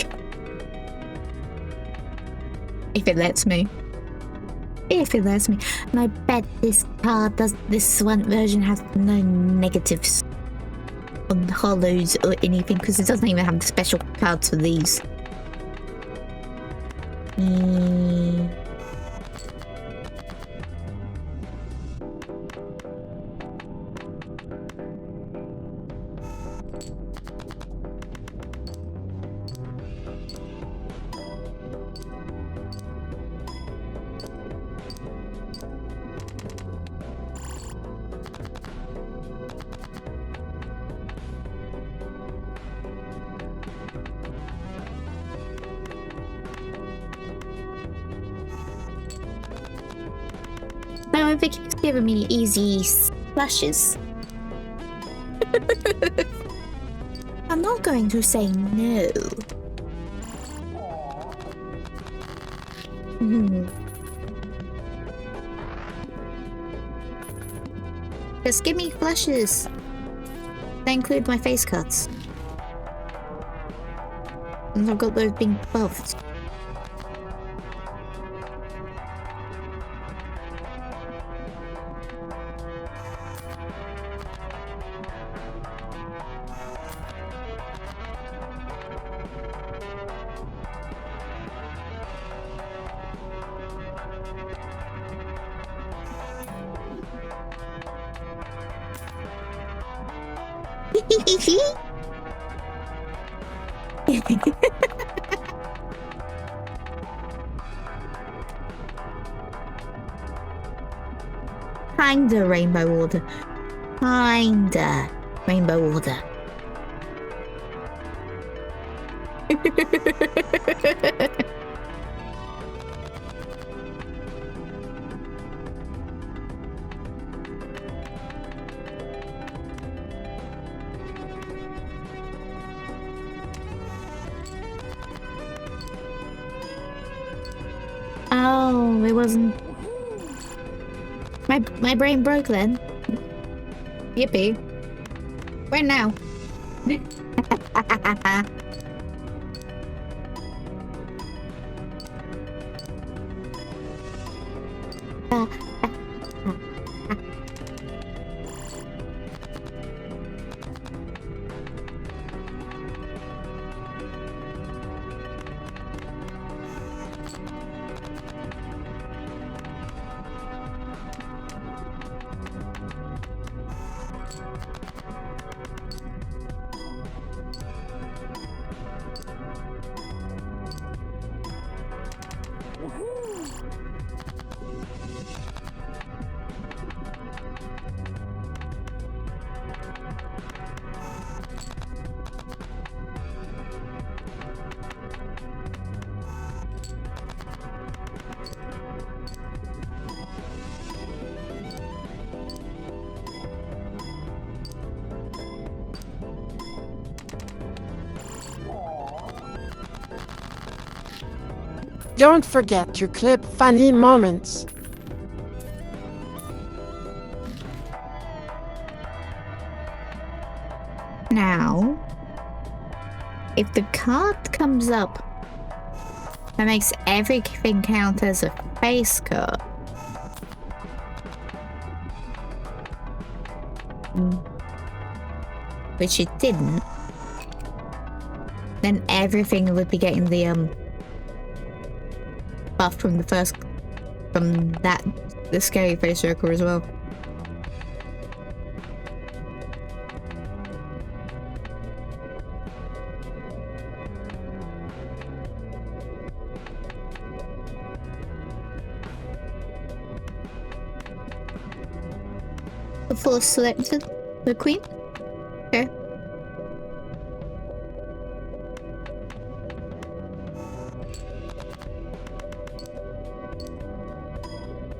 If it lets me. If it lets me. And I bet this card does. This one version has no negatives on hollows or anything because it doesn't even have the special cards for these. know, if it keeps giving me easy splashes, I'm not going to say no. Just give me flashes. They include my face cuts. And I've got those being buffed. Kinda rainbow water. Kinda rainbow water. Oh, it wasn't. My brain broke then. Yippee. Where now? Don't forget to clip funny moments. Now, if the card comes up that makes everything count as a face card, which it didn't, then everything would be getting the buff from the scary face circle as well. The force selected the queen. Okay.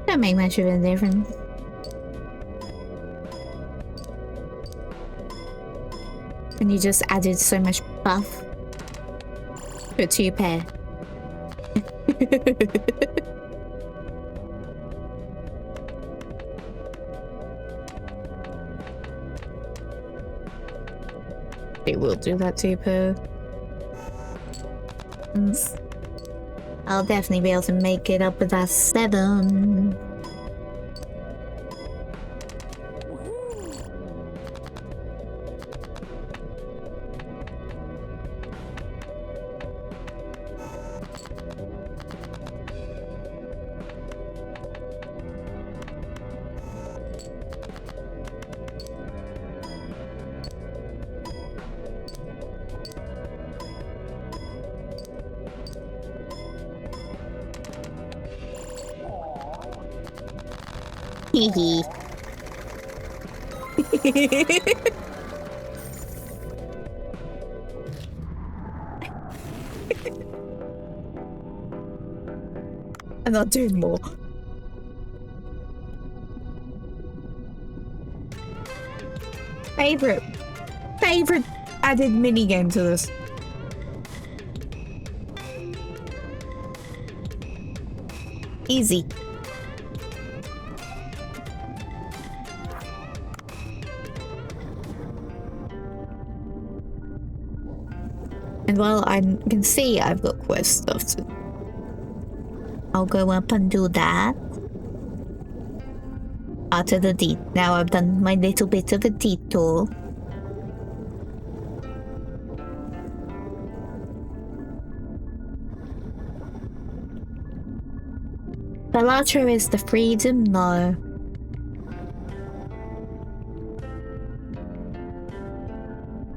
Don't make much of a difference. And you just added so much buff to a 2-pair. It will do that 2-pair. I'll definitely be able to make it up with that 7. Hee I'm not doing more. Favorite added minigame to this. Easy. And while I can see I've got quest stuff to... I'll go up and do that. After the now I've done my little bit of a detour. Balatro is the freedom? No.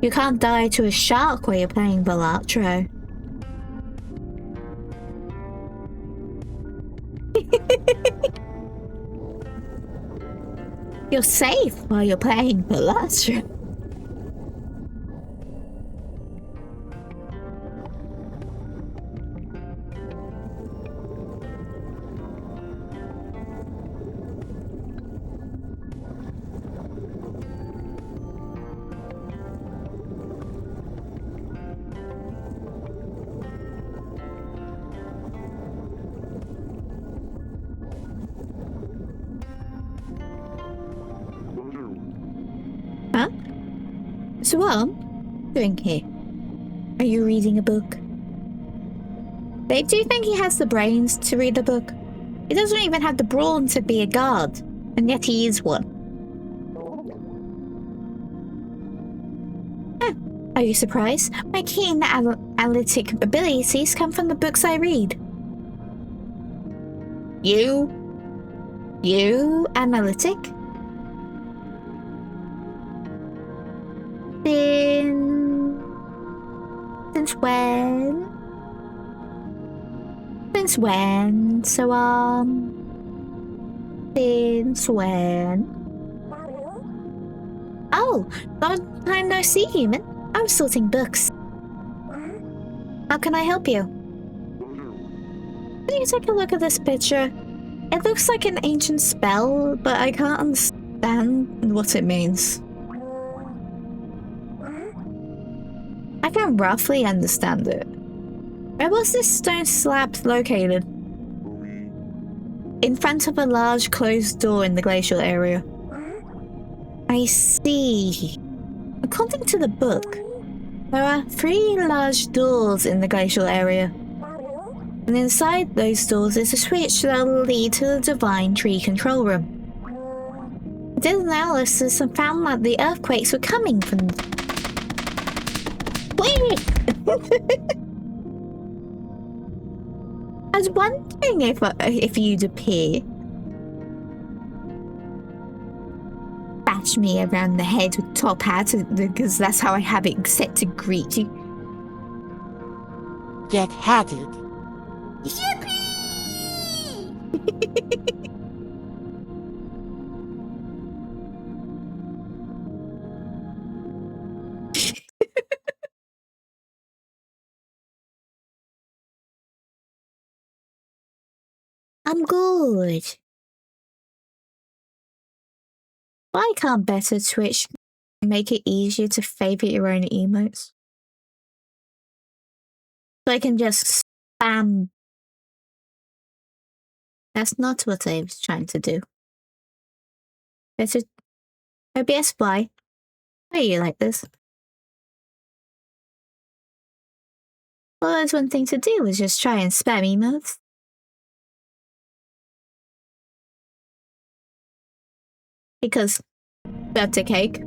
You can't die to a shark while you're playing Balatro. You're safe while you're playing Balatro. Huh? So what am I doing here? Are you reading a book? They do think he has the brains to read a book. He doesn't even have the brawn to be a guard, and yet he is one. Huh. Are you surprised? My keen analytic abilities come from the books I read. You analytic? Since when? Since when? So, since when? Oh, long time no see, human. I'm sorting books. How can I help you? Can you take a look at this picture? It looks like an ancient spell, but I can't understand what it means. I can roughly understand it. Where was this stone slab located? In front of a large closed door in the glacial area. I see. According to the book, there are 3 large doors in the glacial area. And inside those doors is a switch that will lead to the Divine Tree control room. I did analysis and found that the earthquakes were coming from... Wait! I was wondering if you'd appear. Bash me around the head with top hat, because that's how I have it set to greet you. Get hatted. Yippee! I'm good. Why can't better Twitch make it easier to favorite your own emotes? So I can just spam. That's not what I was trying to do. Better OBS, why? Why are you like this? Well, there's one thing to do is just try and spam emotes. Because birthday cake.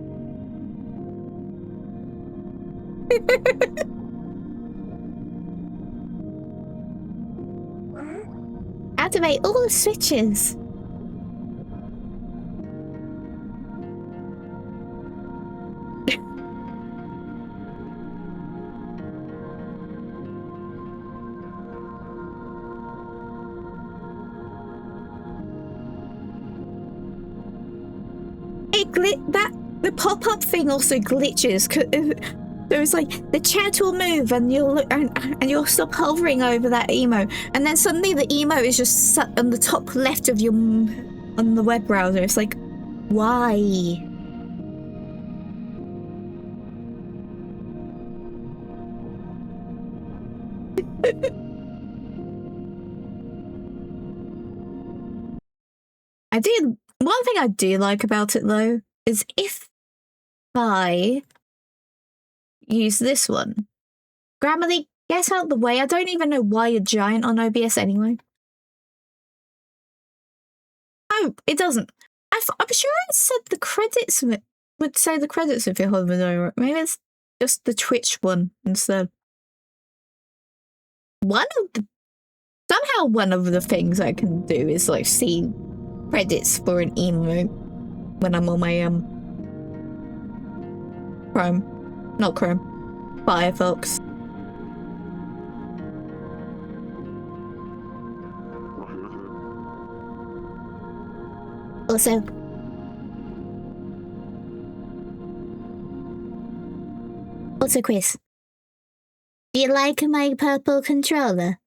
Activate all the switches. The pop-up thing also glitches. There's like the chat will move and you'll stop hovering over that emo, and then suddenly the emo is just sat on the top left of your on the web browser. It's like, why? One thing I do like about it though is if I use this one, Grammarly gets out the way. I don't even know why you're giant on OBS anyway. Oh, it doesn't. I'm sure it said the credits would say the credits if you're hovering over it. Maybe it's just the Twitch one instead. Somehow one of the things I can do is like see credits for an emote when I'm on my not Chrome, Firefox. Also, Chris, do you like my purple controller?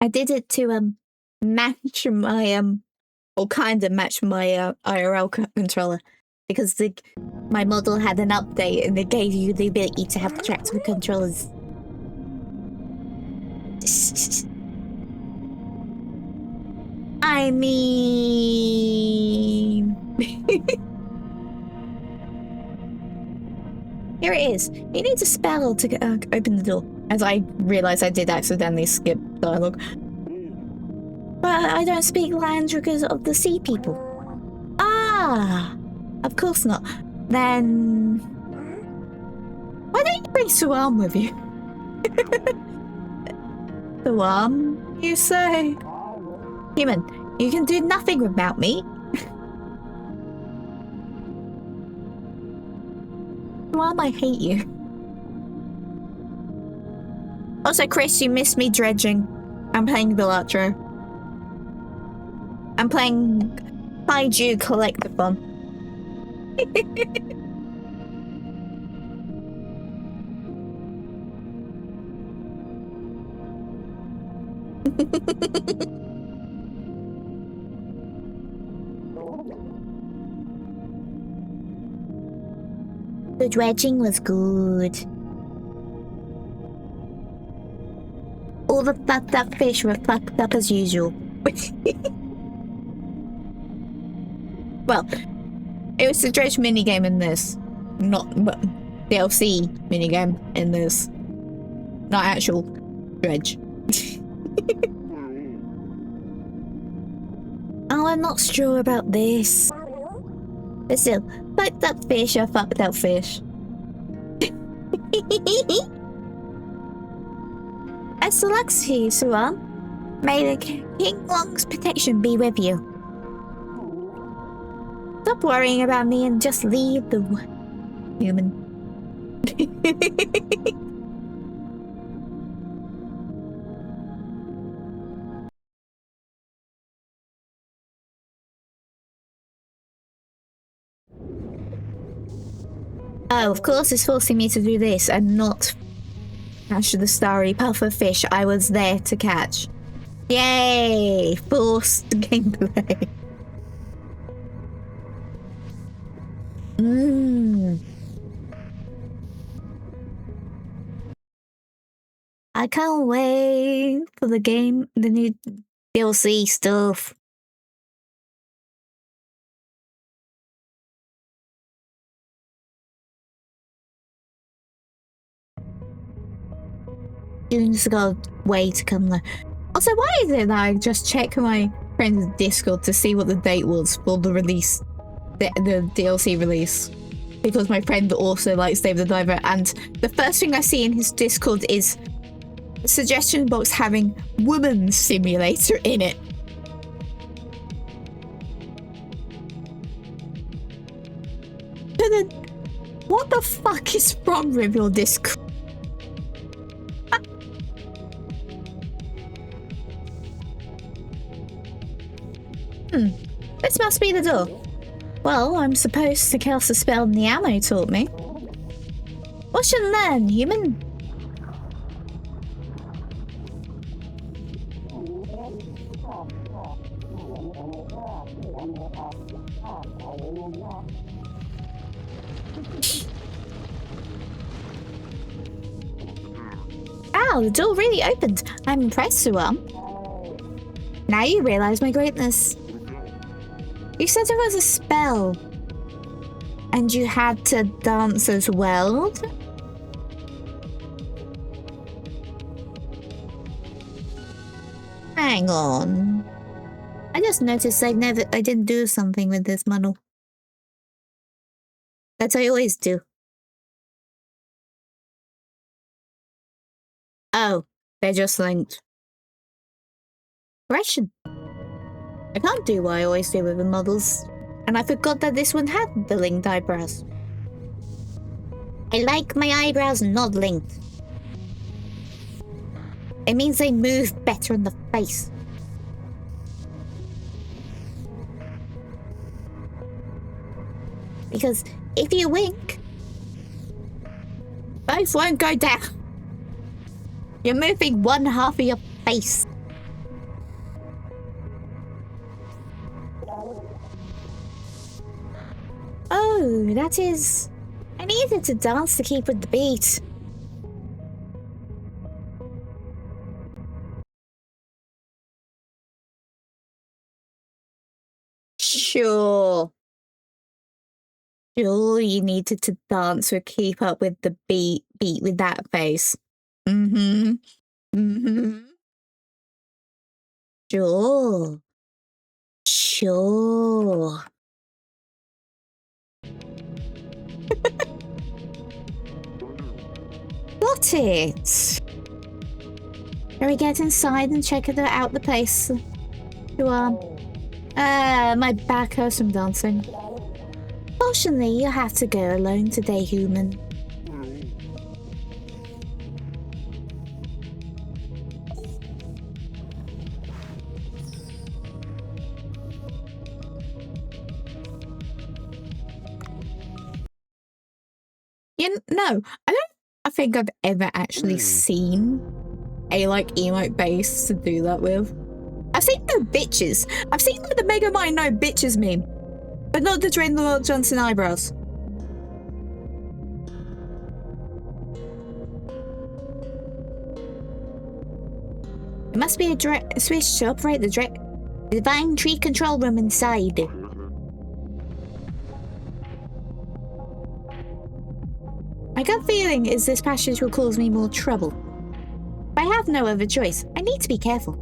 I did it to match my or kind of match my IRL controller because my model had an update and it gave you the ability to have retractable controllers. I mean, here it is. You need a spell to open the door. As I realised I did accidentally skip dialogue. But I don't speak languages of the sea people. Ah, of course not. Then why don't you bring Suam with you? Suam, you say? Human, you can do nothing without me. Suam, I hate you. Also, Chris, you missed me dredging. I'm playing Villatro. I'm playing Kaiju Collectathon. The dredging was good. All the fucked up fish were fucked up as usual. Well, it was the dredge minigame in this. Not DLC minigame in this. Not actual dredge. Oh, I'm not sure about this. But still, fucked up fish are fucked up fish. As the Luxy, Suam, may the King Long's protection be with you. Stop worrying about me and just leave the human. Oh, of course it's forcing me to do this and not catch the starry puffer fish I was there to catch. Yay! Forced gameplay. I can't wait for the new DLC stuff. June's got a way to come though. Also, why is it that I just check my friend's Discord to see what the date was for the release, the DLC release? Because my friend also likes Dave the Diver, and the first thing I see in his Discord is a suggestion box having Woman Simulator in it. So then, what the fuck is wrong with your Discord? This must be the door. Well, I'm supposed to cast a spell the ammo taught me. What should I learn, human? Wow, the door really opened. I'm impressed, Suam. Now you realize my greatness. You said it was a spell. And you had to dance as well? Hang on. I just noticed I didn't do something with this model. That's what I always do. Oh, they're just linked. Correction. I can't do what I always do with the models. And I forgot that this one had the linked eyebrows. I like my eyebrows not linked. It means they move better in the face. Because if you wink, both won't go down. You're moving one half of your face. Oh, that is... I needed to dance to keep with the beat. Sure. Sure, you needed to dance to keep up with the beat with that face. Mm-hmm. Mm-hmm. Sure. Sure. Got it. Shall we get inside and check out the place? My back hurts from dancing. Fortunately, you have to go alone today, human. I think I've ever actually seen a emote base to do that with. I've seen no bitches. I've seen the Mega Mind no bitches meme, but not the Drain the World Johnson eyebrows. It must be a switch to operate the Divine Tree control room inside. My gut feeling is this passage will cause me more trouble. But I have no other choice. I need to be careful.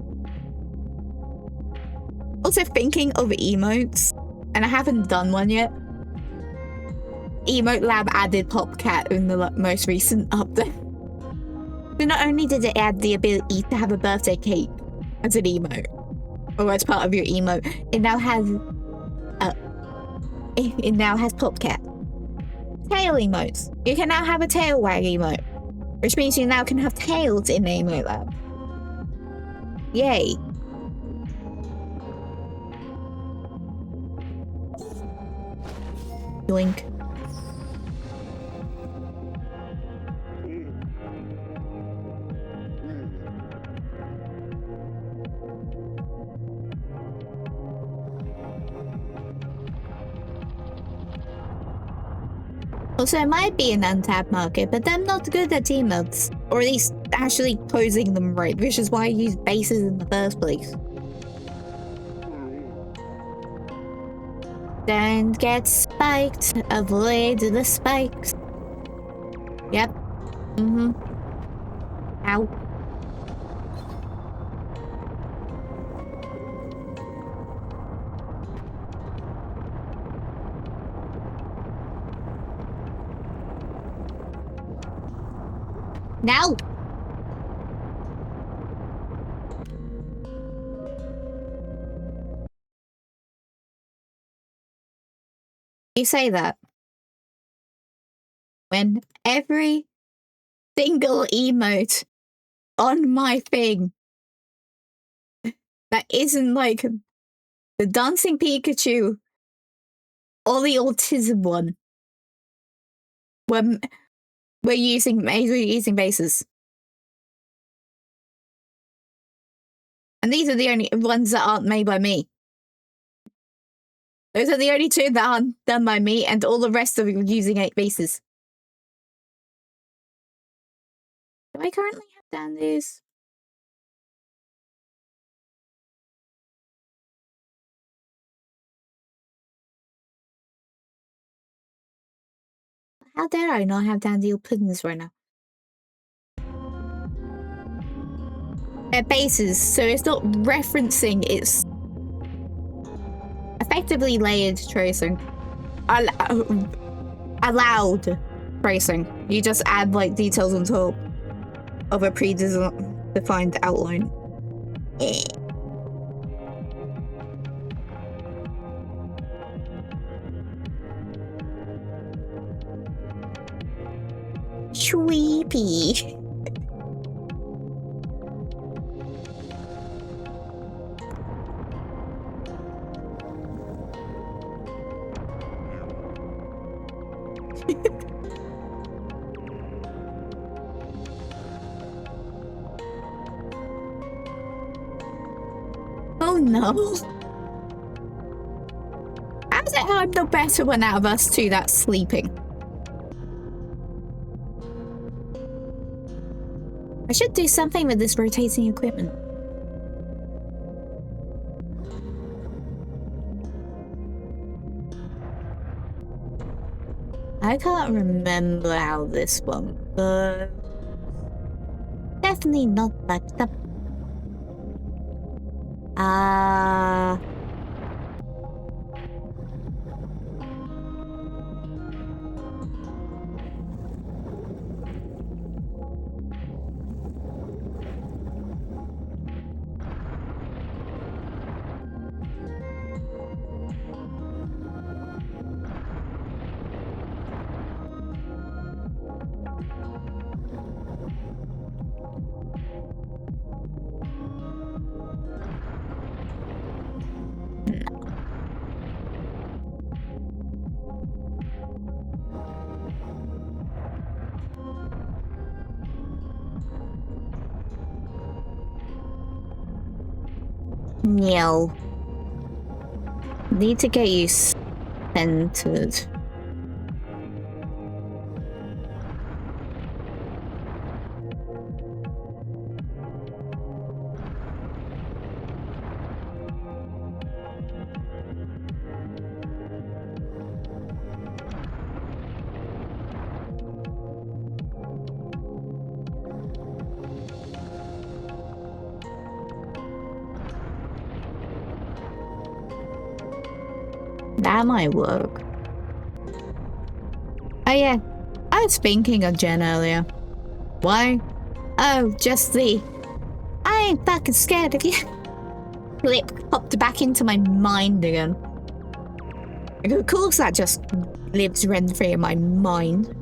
Also thinking of emotes, and I haven't done one yet. Emote Lab added Popcat in the most recent update. So not only did it add the ability to have a birthday cake as an emote, or as part of your emote, it now has Popcat. Tail emotes. You can now have a tail wag emote, which means you now can have tails in the Emote Lab. Yay. Yoink. Also, it might be an untapped market, but I'm not good at emotes. Or at least actually posing them right, which is why I use bases in the first place. Don't get spiked. Avoid the spikes. Yep. Mm-hmm. Ow. Now! You say that when every single emote on my thing that isn't like the dancing Pikachu or the autism one, when we're using bases. And these are the only ones that aren't made by me. Those are the only two that aren't done by me, and all the rest are using 8 bases. Do I currently have dandies? How dare I not have dandy puddings right now? They're bases, so it's not referencing, it's effectively layered tracing. Allowed tracing. You just add like details on top of a predefined outline. Sweepy. Oh no. How's it I'm the better one out of us two that's sleeping? I should do something with this rotating equipment. I can't remember how this one goes. Definitely not much up. No. Need to get you centered. That might work. Oh yeah, I was thinking of Jen earlier. Why? Oh, just the I ain't fucking scared of you. Flip popped back into my mind again. Of course that just lives rent-free in my mind.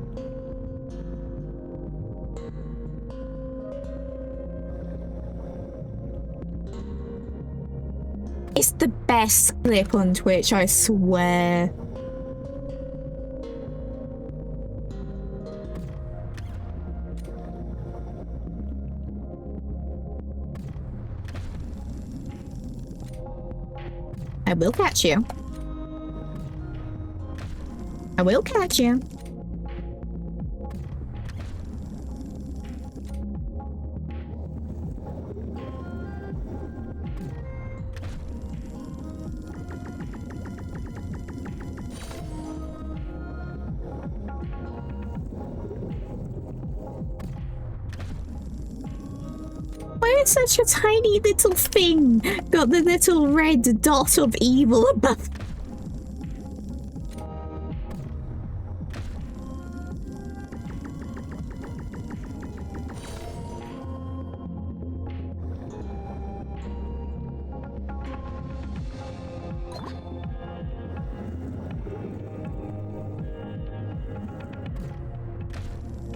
It's the best clip on Twitch, I swear. I will catch you. I will catch you. Why is such a tiny little thing got the little red dot of evil above?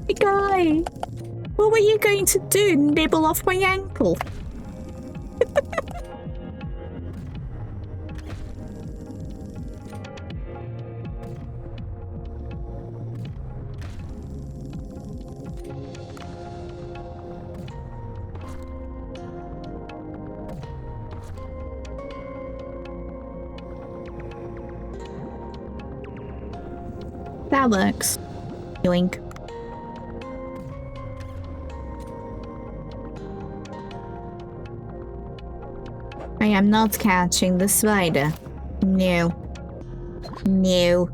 Hey guy, what were you going to do? Nibble off my ankle? That works. Yoink. I am not catching the spider. No. No.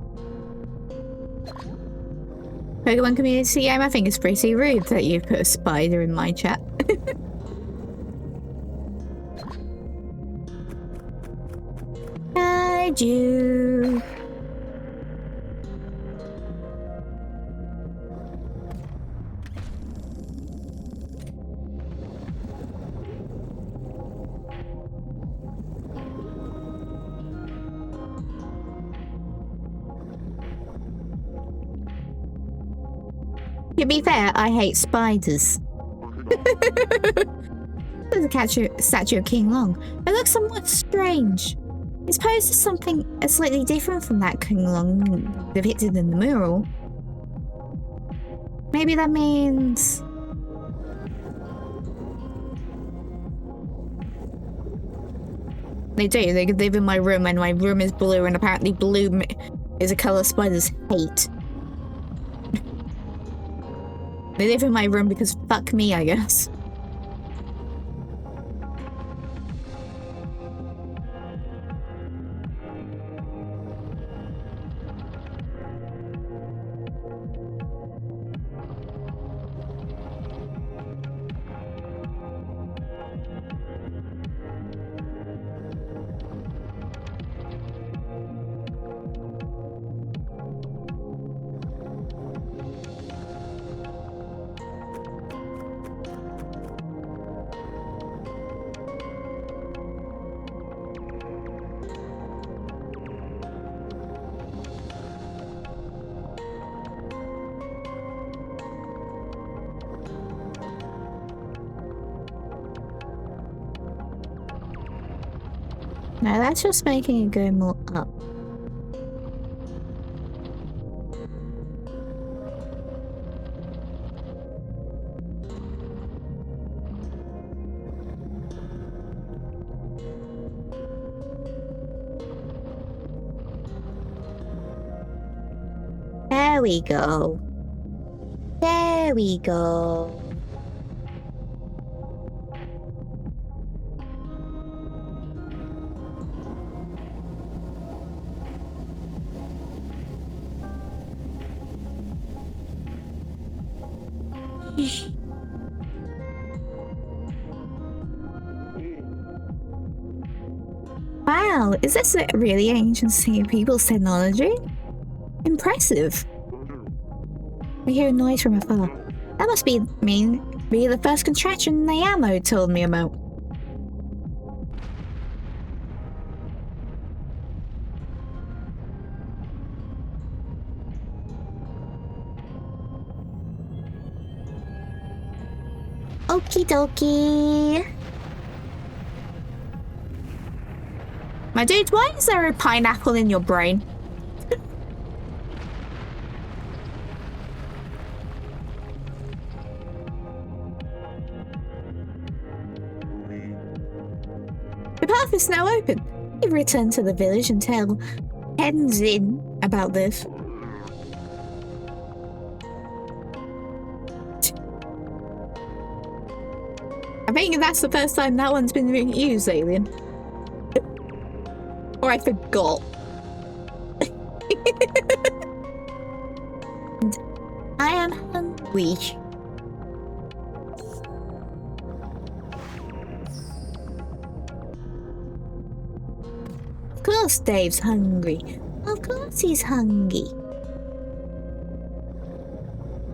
Pokemon community game, I think it's pretty rude that you put a spider in my chat. I do. To be fair, I hate spiders. There's a statue of King Long. It looks somewhat strange. It's posed as something slightly different from that King Long depicted in the mural. Maybe that means... They do. They live in my room and my room is blue and apparently blue is a colour spiders hate. They live in my room because fuck me, I guess. No, that's just making it go more up. There we go. There we go. Wow, is this a really ancient Sea of People's technology? Impressive. I hear a noise from afar. That must be the first contraction the ammo told me about. Okie dokie. My dude, why is there a pineapple in your brain? The path is now open. You return to the village and tell Tenzin about this. I think that's the first time that one's been being used, Alien. Or I forgot. And I am hungry. Of course Dave's hungry. Of course he's hungry.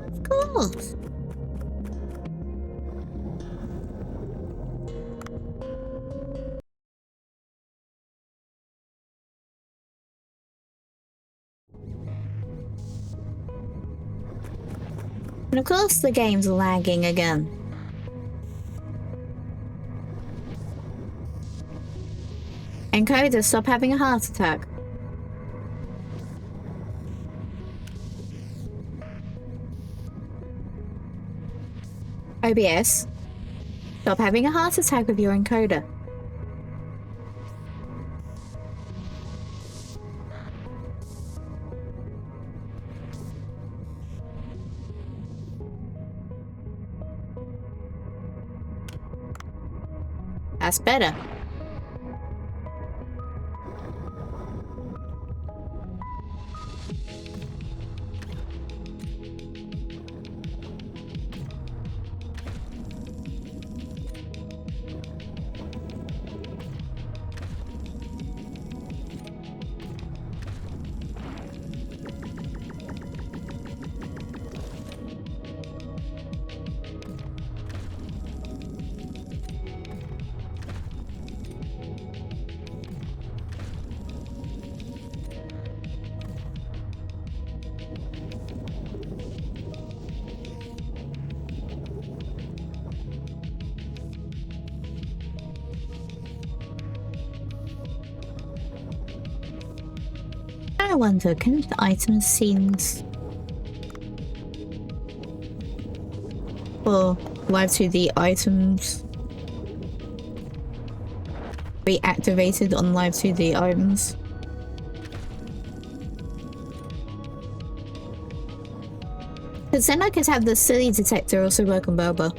Of course. And of course the game's lagging again. Encoder, stop having a heart attack. OBS, stop having a heart attack with your encoder. That's better. I wonder, can the item scenes for live 2D items be activated on live 2D items? Because then I could have the silly detector also work on Boba.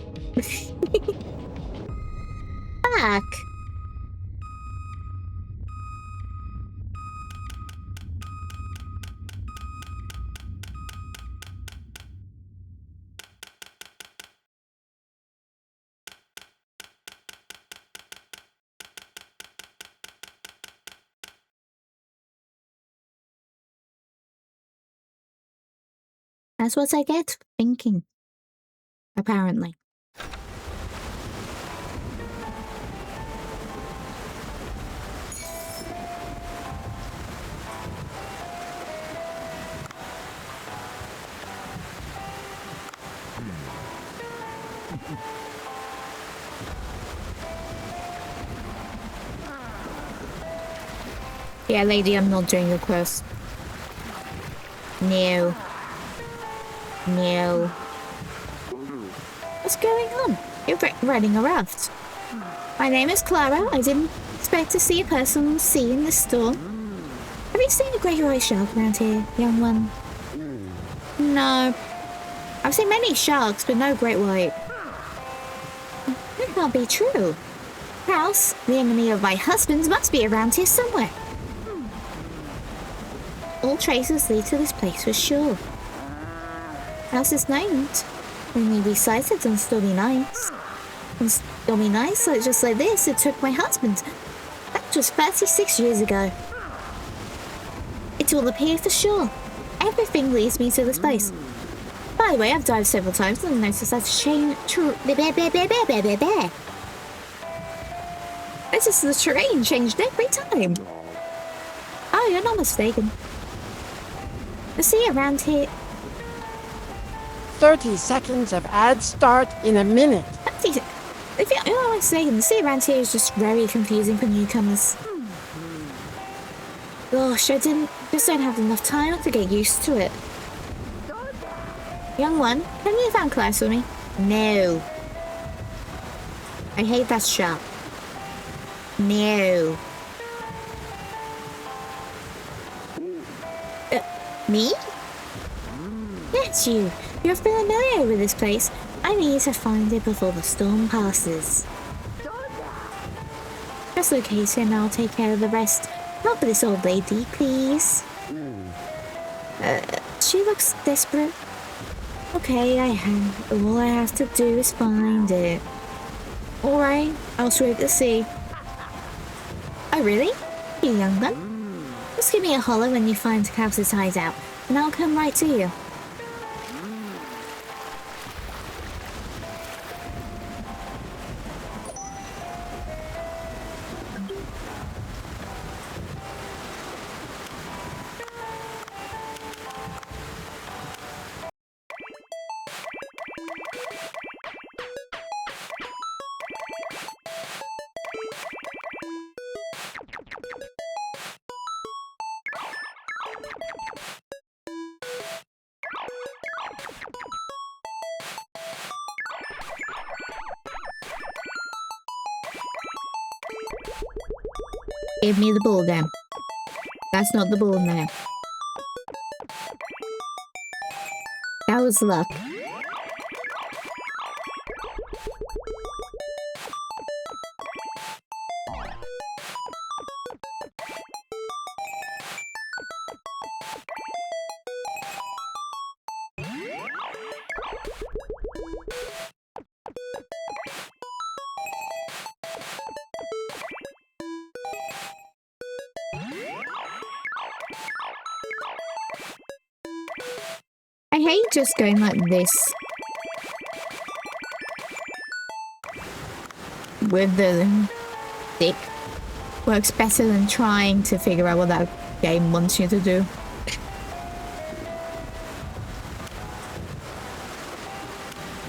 Fuck! That's what I get for thinking. Apparently. Yeah, lady, I'm not doing your quest. No. No. What's going on? You're riding a raft. My name is Clara. I didn't expect to see a person on the sea in this storm. Have you seen a great white shark around here, young one? No. I've seen many sharks, but no great white. That can't be true. House, the enemy of my husband's, must be around here somewhere. All traces lead to this place for sure. House is named when we sighted on stormy nights. On stormy nights, like just like this, it took my husband. That was 36 years ago. It will appear for sure. Everything leads me to this place. By the way, I've dived several times and noticed that this is the terrain changed every time. Oh, you're not mistaken. The sea around here. 30 seconds of ad start in a minute. If you're not mistaken, the sea around here is just very confusing for newcomers. Gosh, I just don't have enough time to get used to it. Young one, can you find class for me? No. I hate that shop. No. Me? Yes, you. You're familiar with this place. I need to find it before the storm passes. Just locate it and I'll take care of the rest. Help this old lady, please. She looks desperate. Okay, all I have to do is find it. Alright, I'll sweep the sea. Oh really? You young one? Just give me a holler when you find Klaus's hideout, and I'll come right to you. Give me the ball then. That's not the ball now. That was luck. just going like this with the stick works better than trying to figure out what that game wants you to do.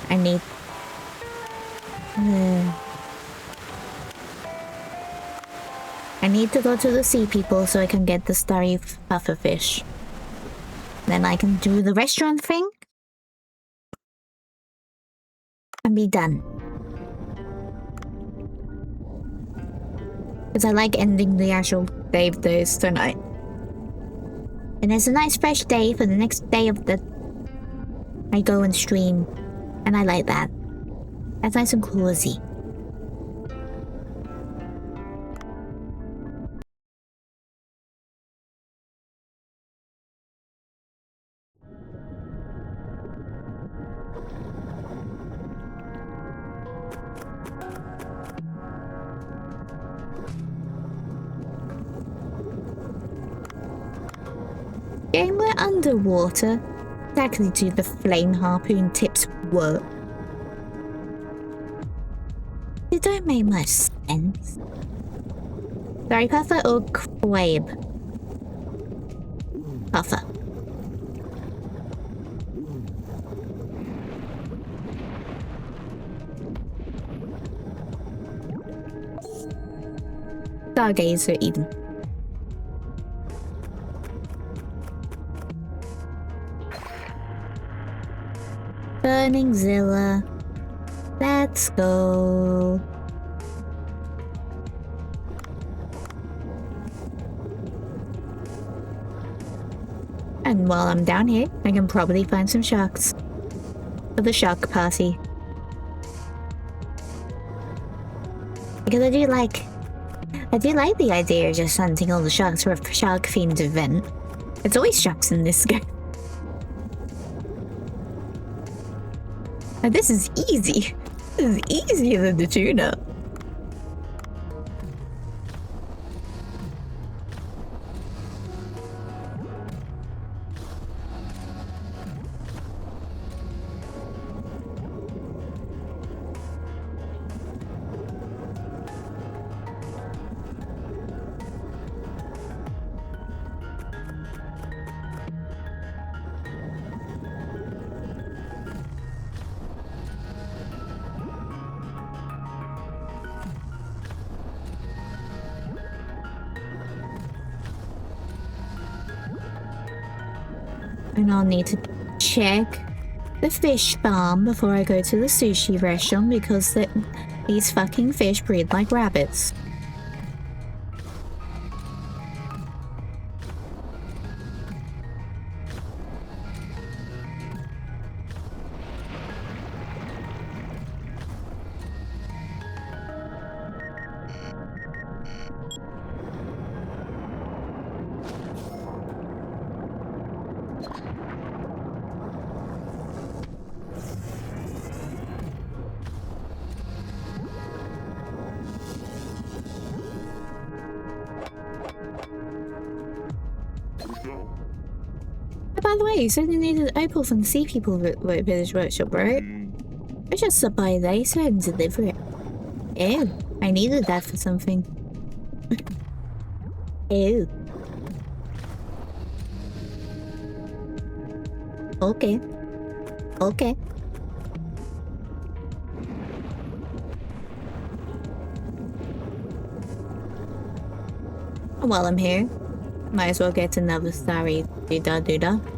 I need... I need to go to the sea people so I can get the starry pufferfish. Then I can do the restaurant thing and be done. Because I like ending the actual day of days, don't I? And it's a nice fresh day for the next day of the... I go and stream. And I like that. That's nice and cozy. Game we're underwater. Exactly do the flame harpoon tips work? It don't make much sense. Sorry, Puffer or Quabe? Puffer. Stargazer Eden. Burning Zilla. Let's go. And while I'm down here, I can probably find some sharks. For the shark party. Because I do like the idea of just hunting all the sharks for a shark-themed event. It's always sharks in this game. And this is easy. This is easier than the tuna. And I'll need to check the fish farm before I go to the sushi restaurant because these fucking fish breed like rabbits. By the way, you said you needed opal from the Sea People Village Workshop, right? I just stopped by there so I can deliver it. Ew, I needed that for something. Ew. Okay. Okay. While I'm here, might as well get another starry doodah.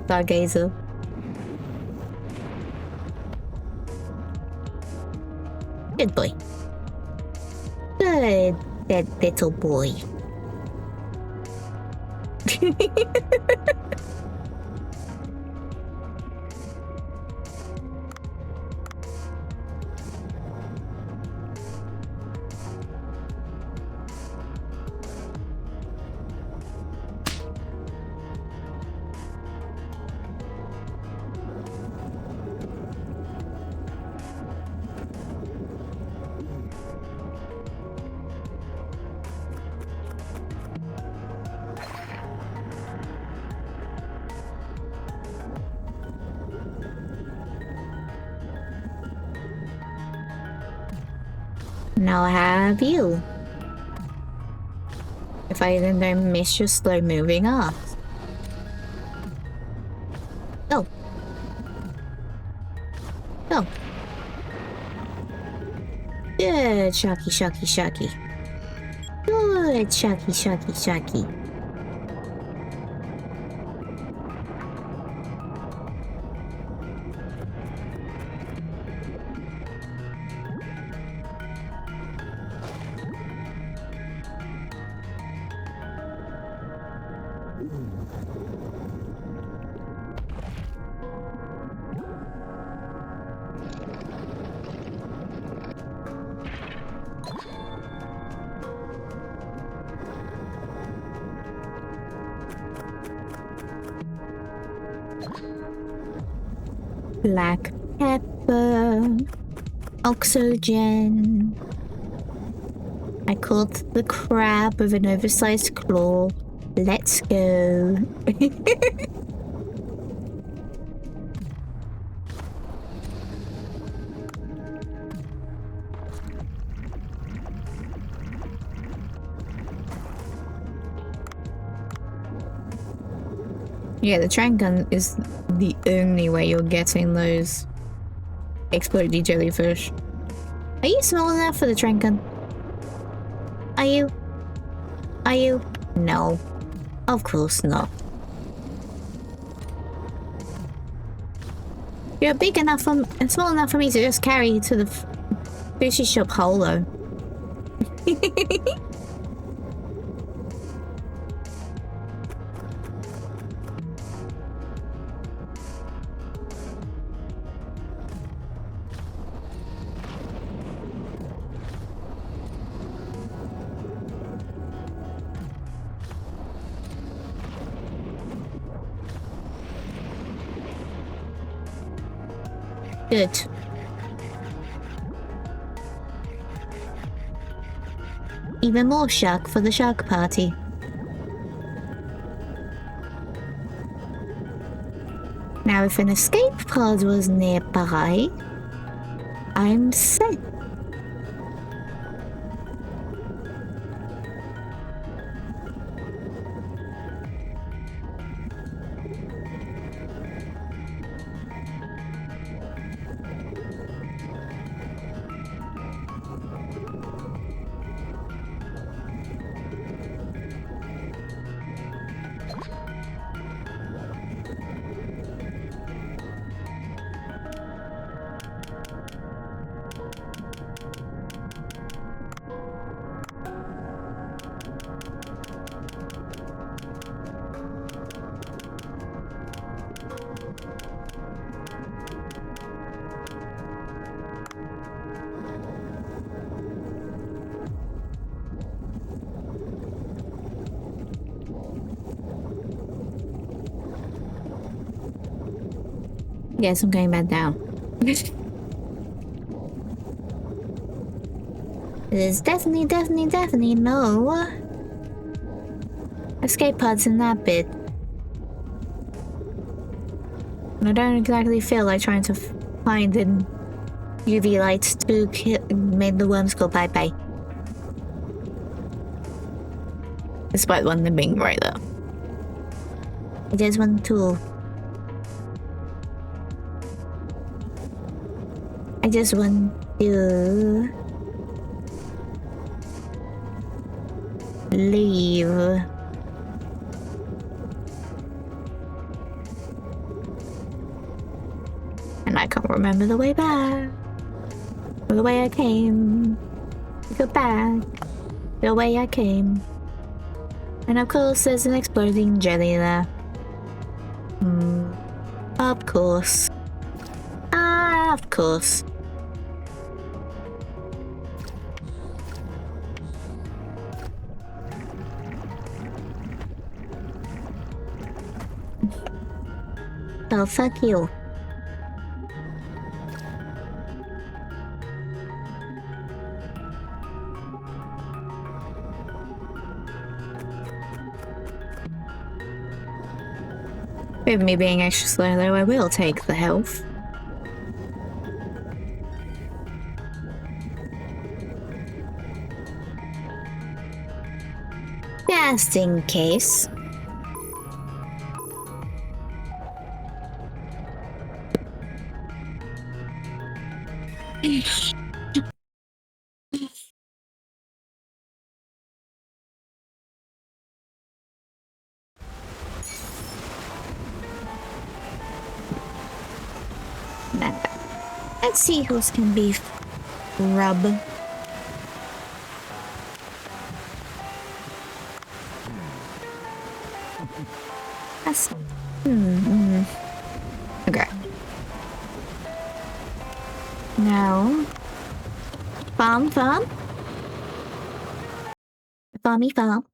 Stargazer. Good boy. Good, that little boy. Now have you. If I then don't miss your slow moving ass. Go. Go. Good, Sharky, Sharky, Sharky. Good, Sharky, Sharky, Sharky. Black pepper, oxygen. I caught the crab with an oversized claw. Let's go. Yeah, the train gun is the only way you're getting those explodey jellyfish. Are you small enough for the train gun? Are you? Are you? No. Of course not. You're big enough and small enough for me to just carry to the fishy shop holo. Good. Even more shark for the shark party. Now if an escape pod was nearby, I'm set. Yes, I'm going back down. There's definitely no escape pods in that bit. And I don't exactly feel like trying to find an UV lights to make the worms go bye-bye. Despite one of them being right there. I just want to... I just want to leave. And I can't remember the way back. Or the way I came. Go back. The way I came. And of course there's an exploding jelly there. Of course. Of course. Oh, fuck you. With me being extra slow though, I will take the health. Just in case. Nah. Let's see who's can be rub. That's okay. Now farm. Farmy farm.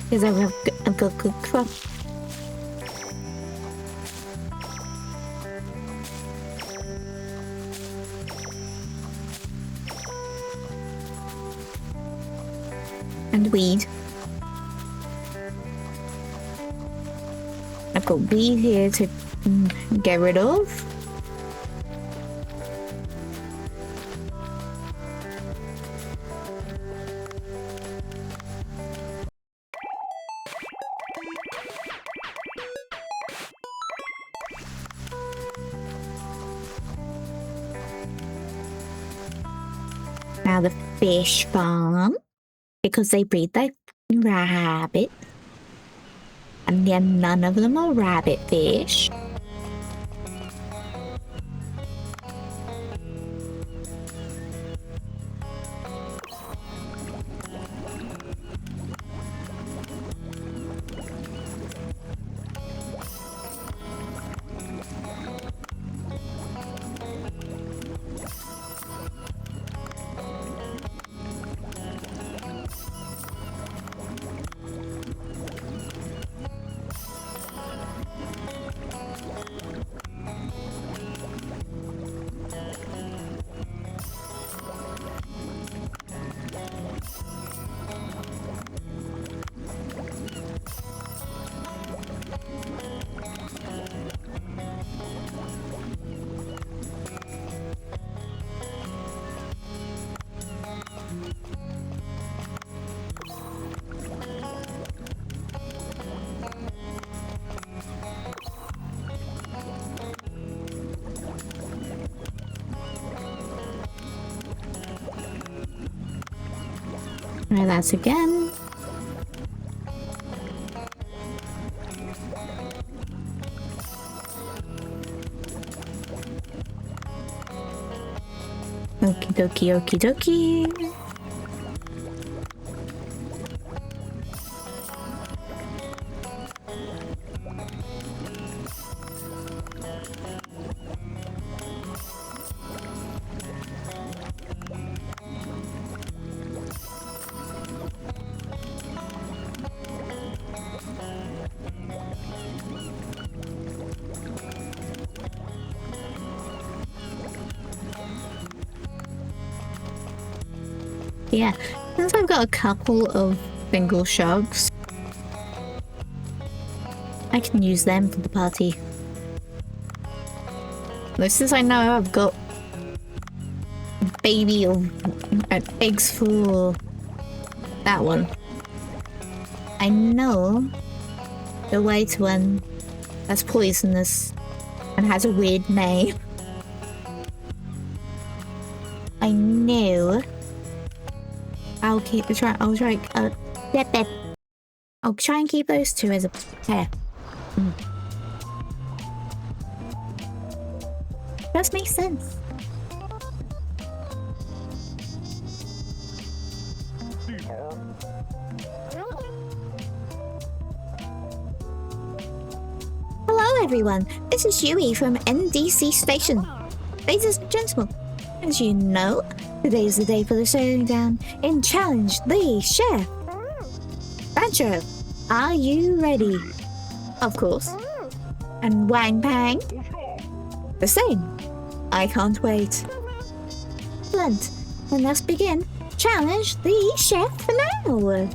Because I've got good crop. And weed. I've got weed here to get rid of. Now the fish farm, because they breed like rabbit, and then none of them are rabbit fish. Try that again. Okie dokie, okie dokie. Yeah, since I've got a couple of single sharks, I can use them for the party. Though since I know I've got baby or eggs for that one, I know the white one that's poisonous and has a weird name. I know. I'll try and keep those two as a pair. Does make sense. Hello everyone, this is Yui from NDC Station. Ladies and gentlemen, as you know, today is the day for the showdown in Challenge the Chef. Rancho, are you ready? Of course. And Wang Pang? The same. I can't wait. Excellent. Then let's begin. Challenge the Chef now.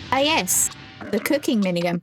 Ah yes, the cooking minigame.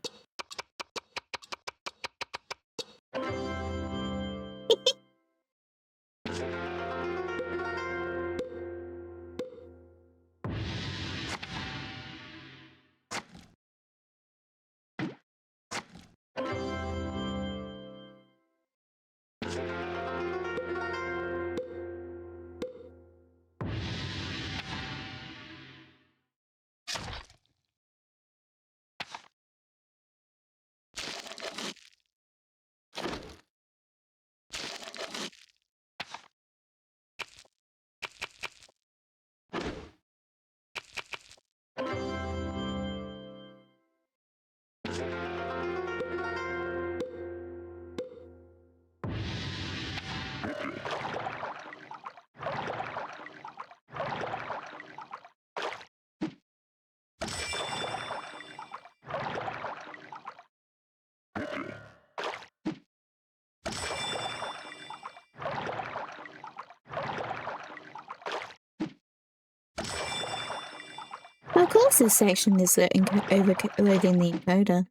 Of course this section is overloading the encoder.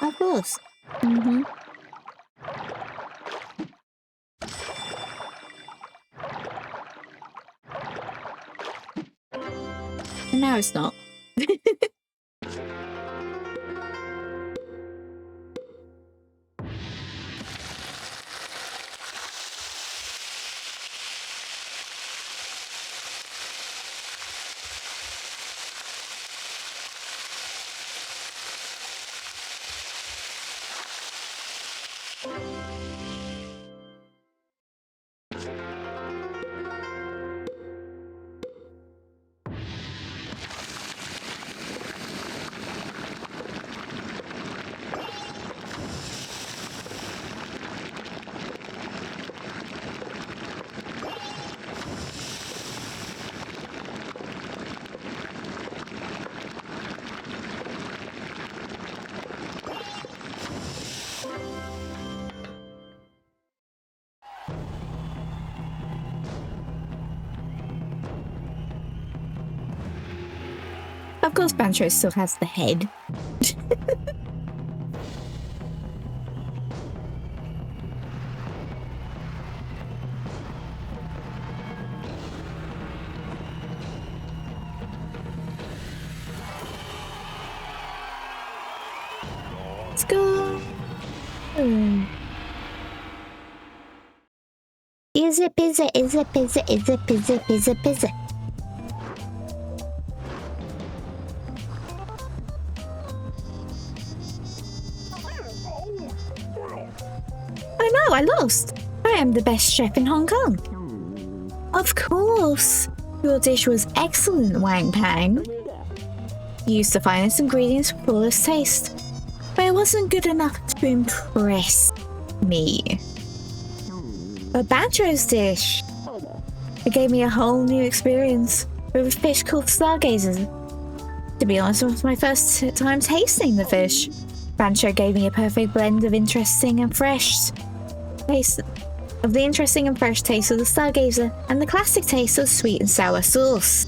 Of course. Mm-hmm. No, it's not. Of course, Bancho still has the head. Let's go. Easy peasy, easy peasy, easy peasy, peasy peasy. Oh no, I lost. I am the best chef in Hong Kong. Of course. Your dish was excellent, Wang Pang. You used the finest ingredients for flawless taste, but it wasn't good enough to impress me. But Bancho's dish, it gave me a whole new experience with a fish called Stargazer. To be honest, it was my first time tasting the fish. Bancho gave me a perfect blend of interesting and fresh taste of the interesting and fresh taste of the Stargazer and the classic taste of sweet and sour sauce.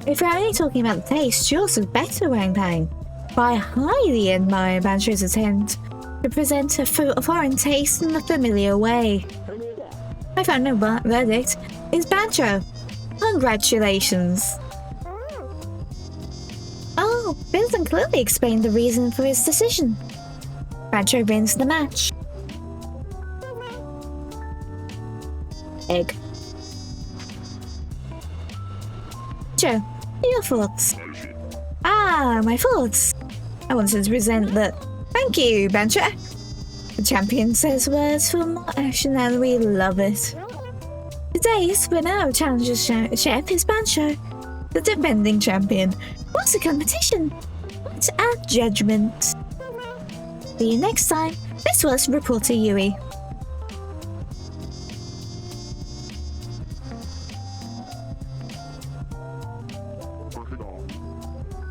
If we're only talking about the taste, yours was better, Wang Pang. But I highly admire Bancho's attempt to present a foreign taste in a familiar way. My final verdict is Bancho. Congratulations. Oh, Vincent clearly explained the reason for his decision. Bancho wins the match. Egg. Bancho, your thoughts? Ah, my thoughts. I wanted to present the... Thank you, Bancho. The champion says words for more action and we love it. Today's winner of Challenger Chef is Bancho, the defending champion. What's a competition? What's our judgment? See you next time. This was Reporter Yui.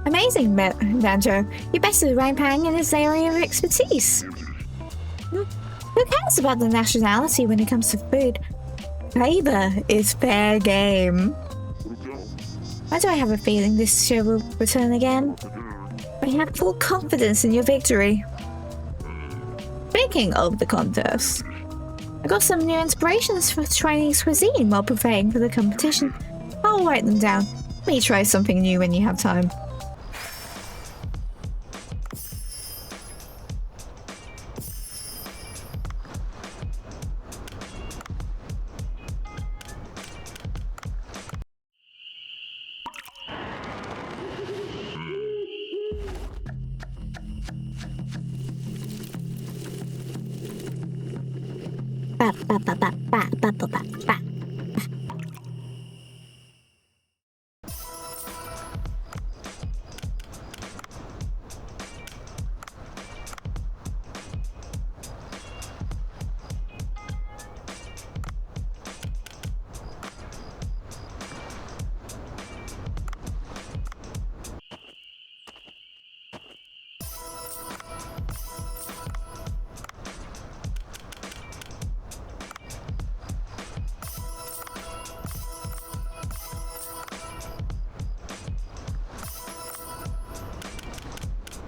Amazing, Banjo. You bested Wang Pang in his area of expertise. Who cares about the nationality when it comes to food? Flavor is fair game. Why do I have a feeling this show will return again? I have full confidence in your victory. Speaking of the contest, I got some new inspirations for Chinese cuisine while preparing for the competition. I'll write them down. Let me try something new when you have time. Ba, ba, ba, ba, ba, ba, ba, ba, ba.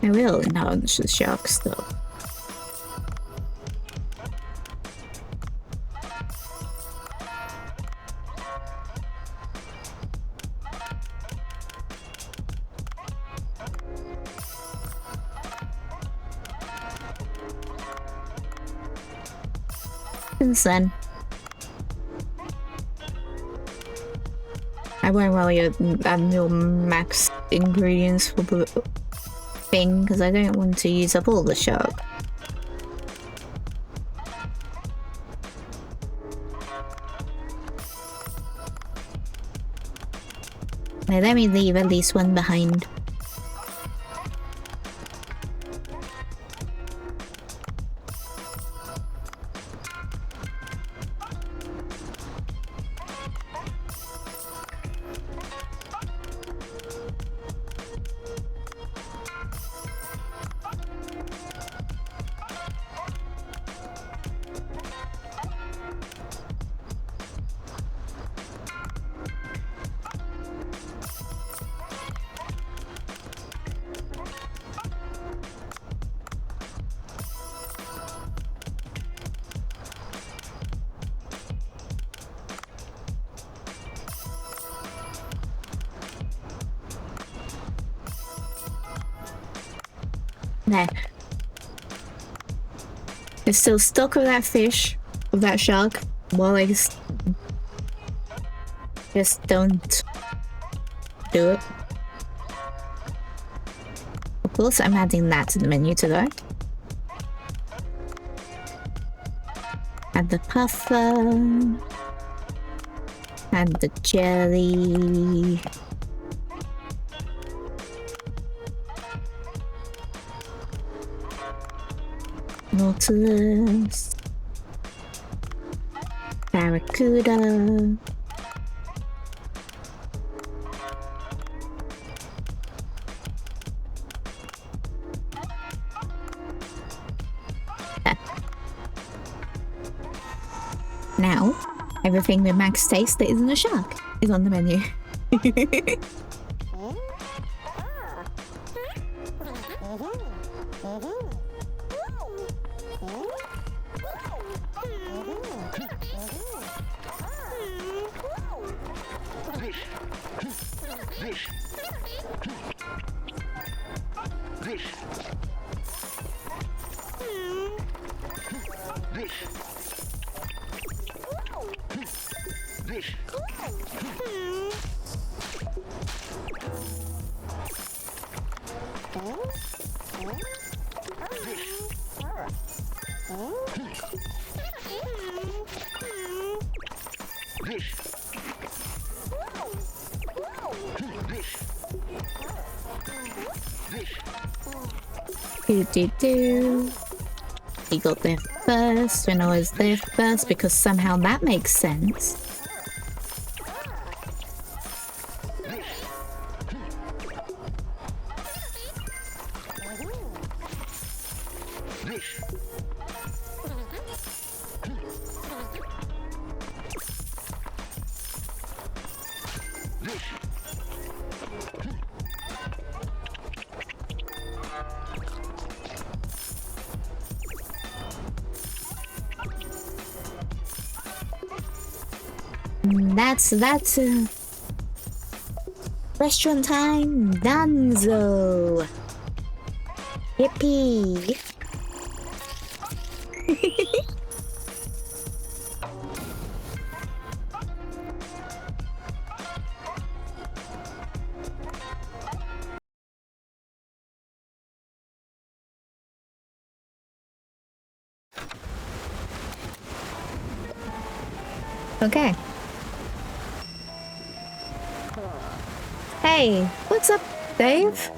I will enhance the sharks though. Since then, I won't worry about your max ingredients for the thing because I don't want to use up all the shark. Now let me leave at least one behind. There. It's still stuck with that fish, with that shark. Well, I just don't do it. Of course, I'm adding that to the menu today. Add the puffer. Add the jelly. Nautilus, Barracuda, now everything with max taste that isn't a shark is on the menu. He got there first when I was there first because somehow that makes sense. That's restaurant time. Dunzo. Yippee. Okay. Hey, what's up, Dave?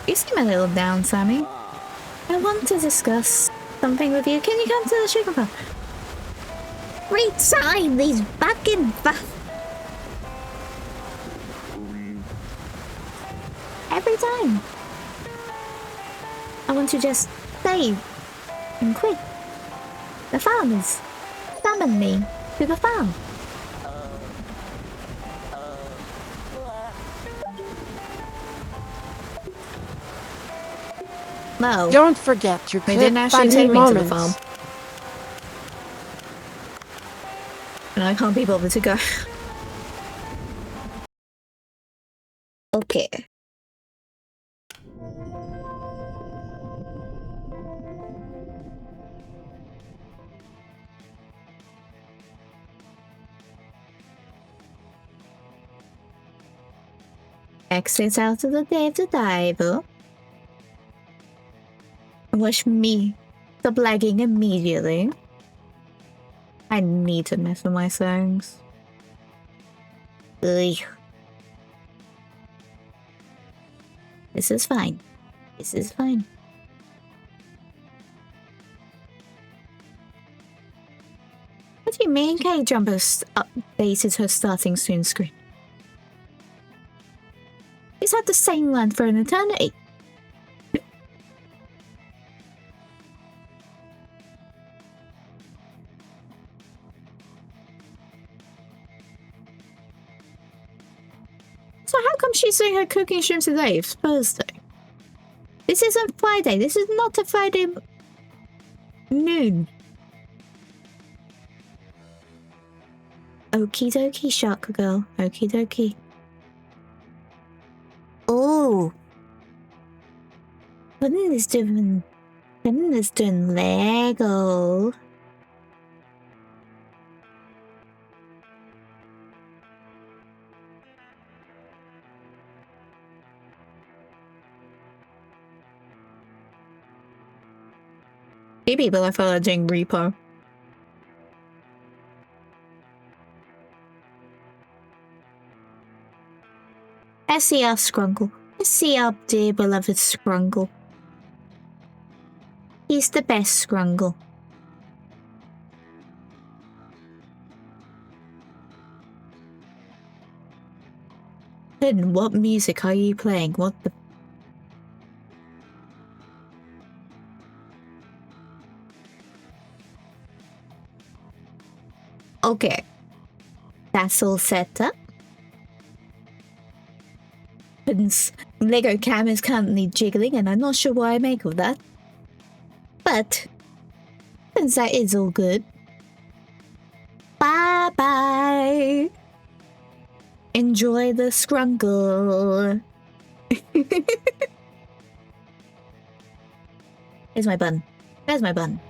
You seem a little down, Sammy. I want to discuss something with you. Can you come to the sugar bar? Resign these fucking every time. I want to just save and quit. The farmers summon me to the farm. No, Don't forget your they clip didn't actually funny take me to the moments. farm. And I can't be bothered to go. Okay. Exit out of the Diver. Watch me stop lagging immediately. I need to mess with my settings. Ugh. This is fine. This is fine. What do you mean K-Jumper updated her starting soon screen? He's had the same one for an eternity. So how come she's doing her cooking stream today? It's Thursday. This isn't Friday. This is not a Friday noon. Okie dokie, shark girl. Okie dokie. Oh. Puddin is doing Lego. Few people I follow are doing repo. I see our Scrungle. I see our dear beloved Scrungle. He's the best Scrungle. Then what music are you playing? What the... Okay. That's all set up. Puddin's Lego cam is currently jiggling and I'm not sure what I make of that. But since that is all good. Bye bye. Enjoy the Scrungle. Here's my bun. There's my bun.